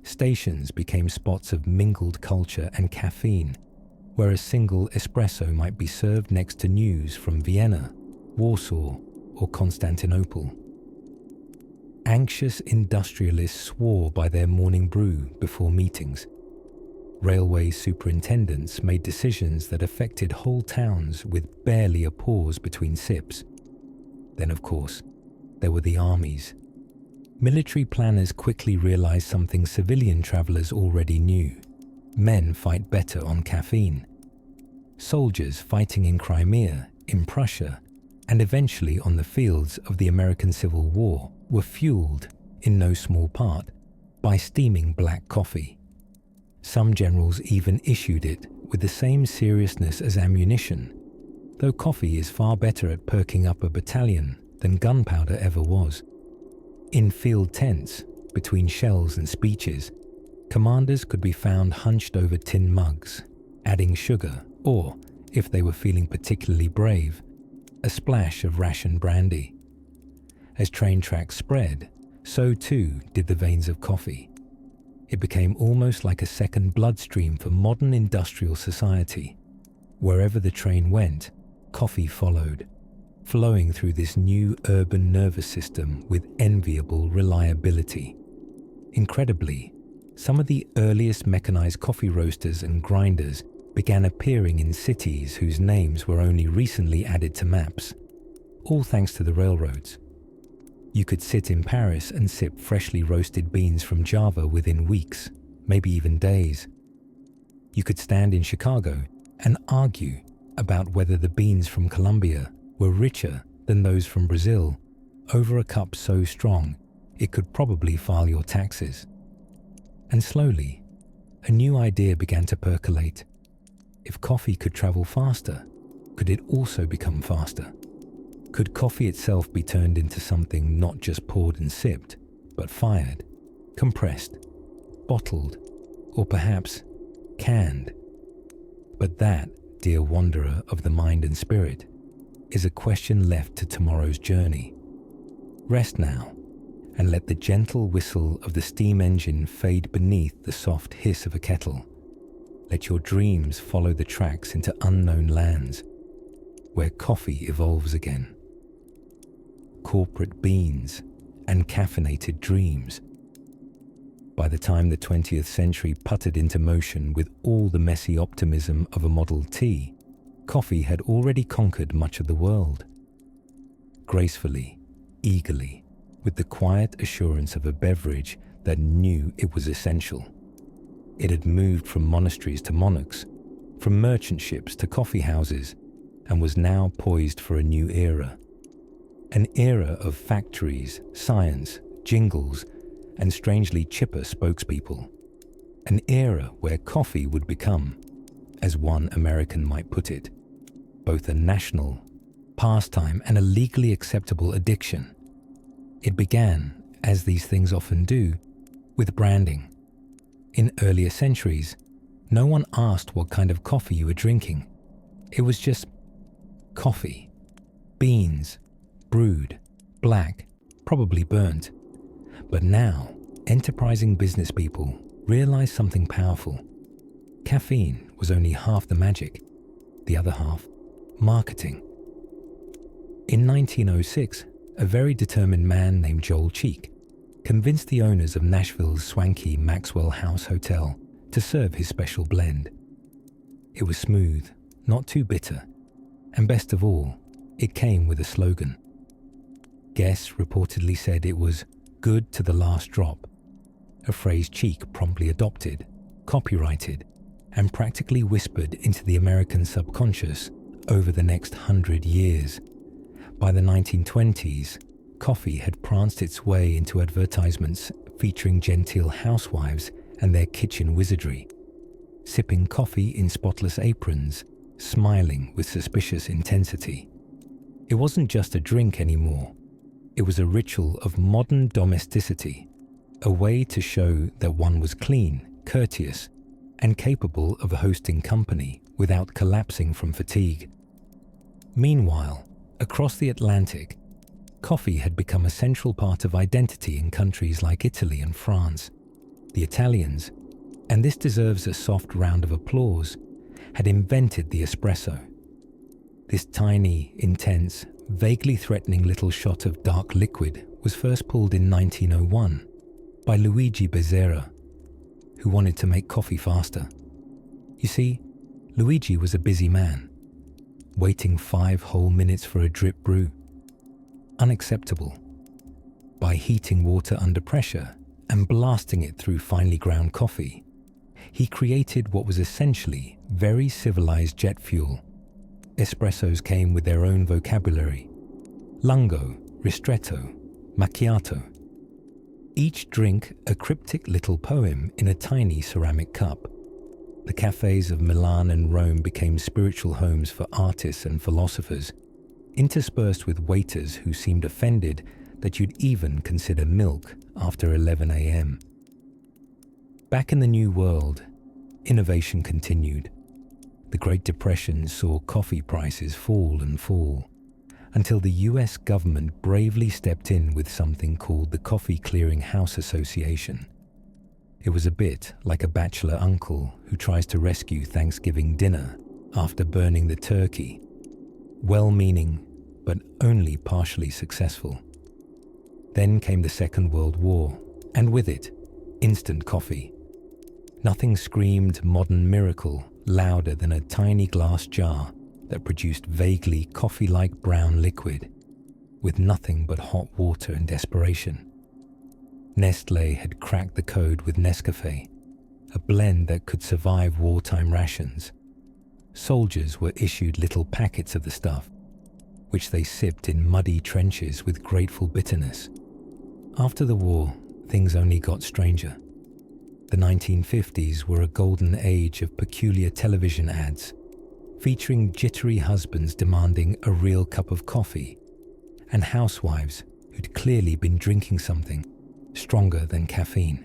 Stations became spots of mingled culture and caffeine, where a single espresso might be served next to news from Vienna Warsaw, or Constantinople. Anxious industrialists swore by their morning brew before meetings. Railway superintendents made decisions that affected whole towns with barely a pause between sips. Then, of course, there were the armies. Military planners quickly realized something civilian travelers already knew. Men fight better on caffeine. Soldiers fighting in Crimea, in Prussia, and eventually on the fields of the American Civil War were fueled, in no small part, by steaming black coffee. Some generals even issued it with the same seriousness as ammunition, though coffee is far better at perking up a battalion than gunpowder ever was. In field tents, between shells and speeches, commanders could be found hunched over tin mugs, adding sugar or, if they were feeling particularly brave, a splash of ration brandy. As train tracks spread, so too did the veins of coffee. It became almost like a second bloodstream for modern industrial society. Wherever the train went, coffee followed, flowing through this new urban nervous system with enviable reliability. Incredibly, some of the earliest mechanized coffee roasters and grinders began appearing in cities whose names were only recently added to maps, all thanks to the railroads. You could sit in Paris and sip freshly roasted beans from Java within weeks, maybe even days. You could stand in Chicago and argue about whether the beans from Colombia were richer than those from Brazil over a cup so strong it could probably file your taxes. And slowly, a new idea began to percolate. If coffee could travel faster, could it also become faster? Could coffee itself be turned into something not just poured and sipped, but fired, compressed, bottled, or perhaps canned? But that, dear wanderer of the mind and spirit, is a question left to tomorrow's journey. Rest now, and let the gentle whistle of the steam engine fade beneath the soft hiss of a kettle. Let your dreams follow the tracks into unknown lands, where coffee evolves again. Corporate beans and caffeinated dreams. By the time the 20th century puttered into motion with all the messy optimism of a Model T, coffee had already conquered much of the world. Gracefully, eagerly, with the quiet assurance of a beverage that knew it was essential. It had moved from monasteries to monarchs, from merchant ships to coffee houses, and was now poised for a new era. An era of factories, science, jingles, and strangely chipper spokespeople. An era where coffee would become, as one American might put it, both a national pastime and a legally acceptable addiction. It began, as these things often do, with branding. In earlier centuries, no one asked what kind of coffee you were drinking. It was just coffee, beans, brewed, black, probably burnt. But now, enterprising business people realized something powerful. Caffeine was only half the magic, the other half, marketing. In 1906, a very determined man named Joel Cheek convinced the owners of Nashville's swanky Maxwell House Hotel to serve his special blend. It was smooth, not too bitter, and best of all, it came with a slogan. Guests reportedly said it was good to the last drop, a phrase Cheek promptly adopted, copyrighted, and practically whispered into the American subconscious over the next 100 years. By the 1920s, coffee had pranced its way into advertisements featuring genteel housewives and their kitchen wizardry, sipping coffee in spotless aprons, smiling with suspicious intensity. It wasn't just a drink anymore. It was a ritual of modern domesticity, a way to show that one was clean, courteous, and capable of hosting company without collapsing from fatigue. Meanwhile, across the Atlantic, coffee had become a central part of identity in countries like Italy and France. The Italians, and this deserves a soft round of applause, had invented the espresso. This tiny, intense, vaguely threatening little shot of dark liquid was first pulled in 1901 by Luigi Bezzera, who wanted to make coffee faster. You see, Luigi was a busy man, waiting 5 whole minutes for a drip brew. Unacceptable. By heating water under pressure and blasting it through finely ground coffee, he created what was essentially very civilized jet fuel. Espressos came with their own vocabulary: lungo, ristretto, macchiato. Each drink a cryptic little poem in a tiny ceramic cup. The cafés of Milan and Rome became spiritual homes for artists and philosophers, interspersed with waiters who seemed offended that you'd even consider milk after 11 a.m. Back in the New World, innovation continued. The Great Depression saw coffee prices fall and fall, until the US government bravely stepped in with something called the Coffee Clearing House Association. It was a bit like a bachelor uncle who tries to rescue Thanksgiving dinner after burning the turkey. Well-meaning, but only partially successful. Then came the Second World War, and with it, instant coffee. Nothing screamed modern miracle louder than a tiny glass jar that produced vaguely coffee-like brown liquid, with nothing but hot water and desperation. Nestlé had cracked the code with Nescafé, a blend that could survive wartime rations. Soldiers were issued little packets of the stuff, which they sipped in muddy trenches with grateful bitterness. After the war, things only got stranger. The 1950s were a golden age of peculiar television ads, featuring jittery husbands demanding a real cup of coffee, and housewives who'd clearly been drinking something stronger than caffeine.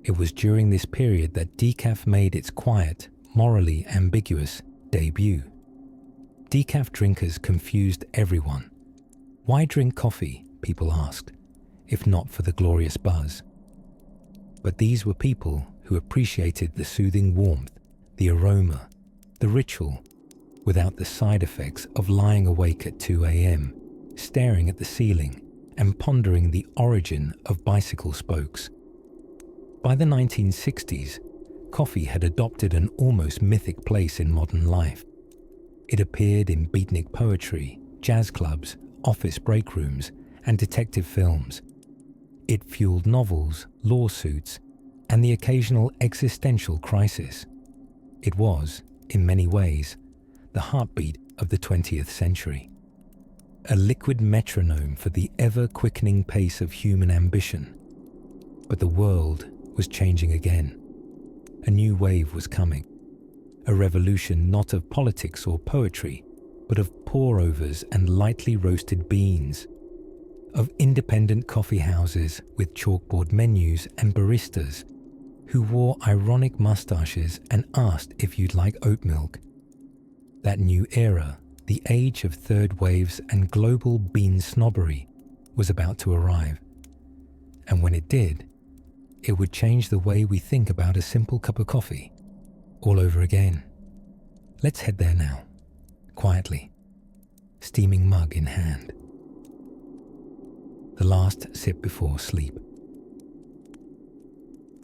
It was during this period that decaf made its quiet, morally ambiguous debut. Decaf drinkers confused everyone. Why drink coffee, people asked, if not for the glorious buzz? But these were people who appreciated the soothing warmth, the aroma, the ritual, without the side effects of lying awake at 2 a.m., staring at the ceiling and pondering the origin of bicycle spokes. By the 1960s, coffee had adopted an almost mythic place in modern life. It appeared in beatnik poetry, jazz clubs, office break rooms, and detective films. It fueled novels, lawsuits, and the occasional existential crisis. It was, in many ways, the heartbeat of the 20th century. A liquid metronome for the ever-quickening pace of human ambition. But the world was changing again. A new wave was coming. A revolution not of politics or poetry, but of pour-overs and lightly roasted beans. Of independent coffee houses with chalkboard menus and baristas who wore ironic mustaches and asked if you'd like oat milk. That new era, the age of third waves and global bean snobbery, was about to arrive. And when it did, it would change the way we think about a simple cup of coffee all over again. Let's head there now, quietly, steaming mug in hand. The last sip before sleep.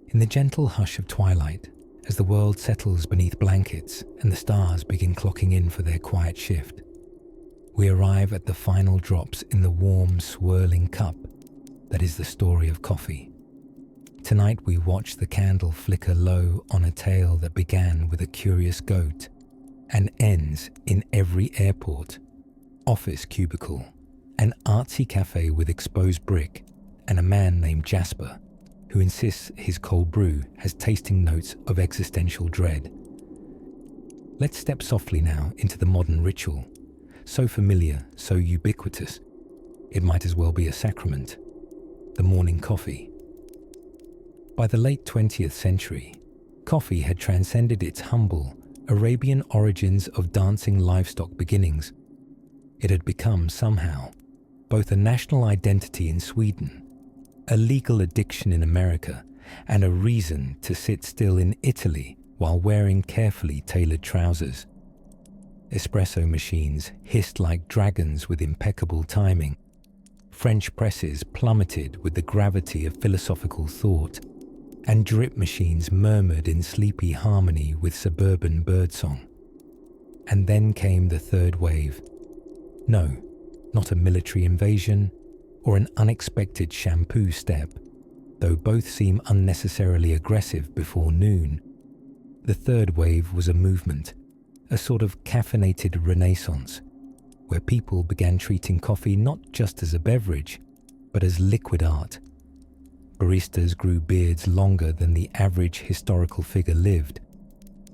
In the gentle hush of twilight, as the world settles beneath blankets and the stars begin clocking in for their quiet shift, we arrive at the final drops in the warm, swirling cup that is the story of coffee. Tonight we watch the candle flicker low on a tale that began with a curious goat and ends in every airport, office cubicle, an artsy cafe with exposed brick, and a man named Jasper who insists his cold brew has tasting notes of existential dread. Let's step softly now into the modern ritual, so familiar, so ubiquitous, it might as well be a sacrament, the morning coffee. By the late 20th century, coffee had transcended its humble, Arabian origins of dancing livestock beginnings. It had become, somehow, both a national identity in Sweden, a legal addiction in America, and a reason to sit still in Italy while wearing carefully tailored trousers. Espresso machines hissed like dragons with impeccable timing. French presses plummeted with the gravity of philosophical thought, and drip machines murmured in sleepy harmony with suburban birdsong. And then came the third wave. No, not a military invasion or an unexpected shampoo step, though both seem unnecessarily aggressive before noon. The third wave was a movement, a sort of caffeinated renaissance, where people began treating coffee not just as a beverage, but as liquid art. Baristas grew beards longer than the average historical figure lived.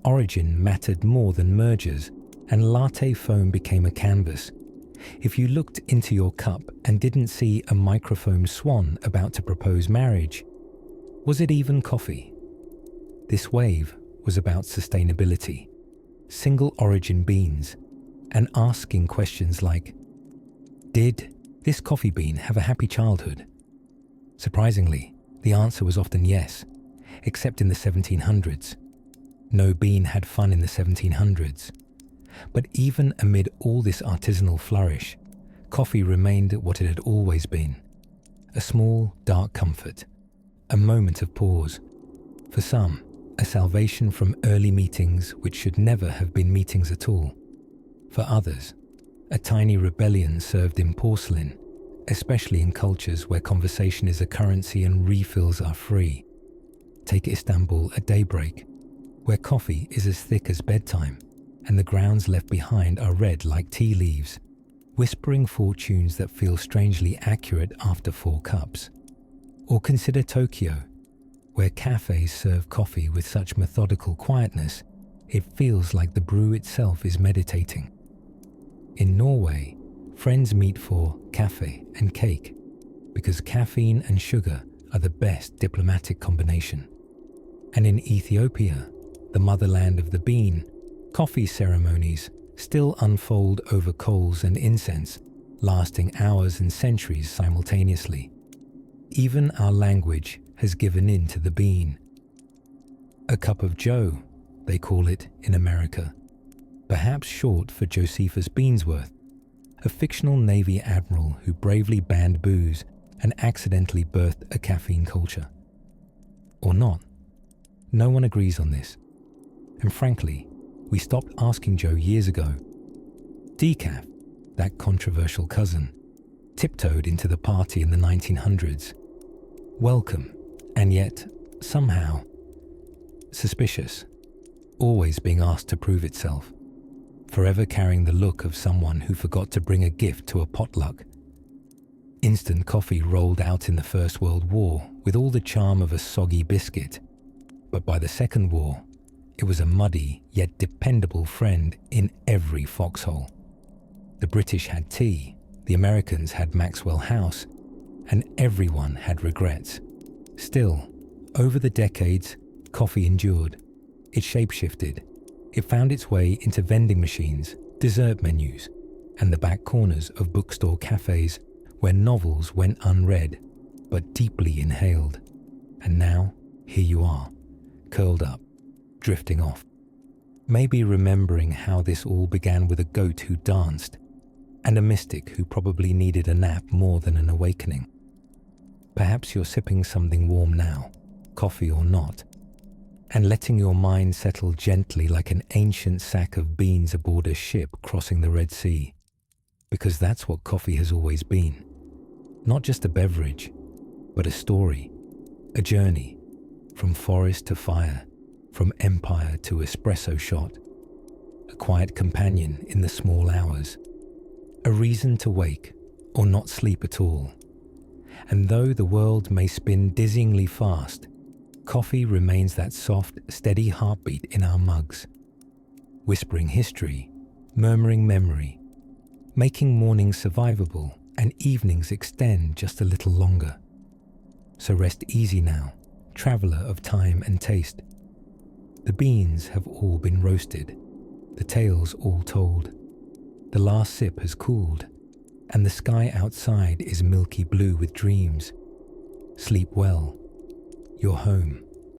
Origin mattered more than mergers, and latte foam became a canvas. If you looked into your cup and didn't see a microfoam swan about to propose marriage, was it even coffee? This wave was about sustainability, single origin beans, and asking questions like, did this coffee bean have a happy childhood? Surprisingly, the answer was often yes, except in the 1700s. No bean had fun in the 1700s. But even amid all this artisanal flourish, coffee remained what it had always been. A small, dark comfort, a moment of pause. For some, a salvation from early meetings which should never have been meetings at all. For others, a tiny rebellion served in porcelain, especially in cultures where conversation is a currency and refills are free. Take Istanbul at daybreak, where coffee is as thick as bedtime, and the grounds left behind are red like tea leaves, whispering fortunes that feel strangely accurate after 4 cups. Or consider Tokyo, where cafés serve coffee with such methodical quietness, it feels like the brew itself is meditating. In Norway, friends meet for kaffe and cake, because caffeine and sugar are the best diplomatic combination. And in Ethiopia, the motherland of the bean, coffee ceremonies still unfold over coals and incense, lasting hours and centuries simultaneously. Even our language has given in to the bean. A cup of joe, they call it in America, perhaps short for Josephus Beansworth, a fictional Navy admiral who bravely banned booze and accidentally birthed a caffeine culture. Or not. No one agrees on this. And frankly, we stopped asking Joe years ago. Decaf, that controversial cousin, tiptoed into the party in the 1900s. Welcome, and yet, somehow, suspicious, always being asked to prove itself, forever carrying the look of someone who forgot to bring a gift to a potluck. Instant coffee rolled out in the First World War with all the charm of a soggy biscuit, but by the Second War, it was a muddy yet dependable friend in every foxhole. The British had tea, the Americans had Maxwell House, and everyone had regrets. Still, over the decades, coffee endured. It shape-shifted. It found its way into vending machines, dessert menus, and the back corners of bookstore cafes where novels went unread, but deeply inhaled. And now, here you are, curled up, drifting off. Maybe remembering how this all began with a goat who danced, and a mystic who probably needed a nap more than an awakening. Perhaps you're sipping something warm now, coffee or not, and letting your mind settle gently like an ancient sack of beans aboard a ship crossing the Red Sea. Because that's what coffee has always been. Not just a beverage, but a story, a journey, from forest to fire, from empire to espresso shot, a quiet companion in the small hours, a reason to wake or not sleep at all. And though the world may spin dizzyingly fast, coffee remains that soft, steady heartbeat in our mugs, whispering history, murmuring memory, making mornings survivable and evenings extend just a little longer. So rest easy now, traveller of time and taste. The beans have all been roasted, the tales all told. The last sip has cooled, and the sky outside is milky blue with dreams. Sleep well. You're home.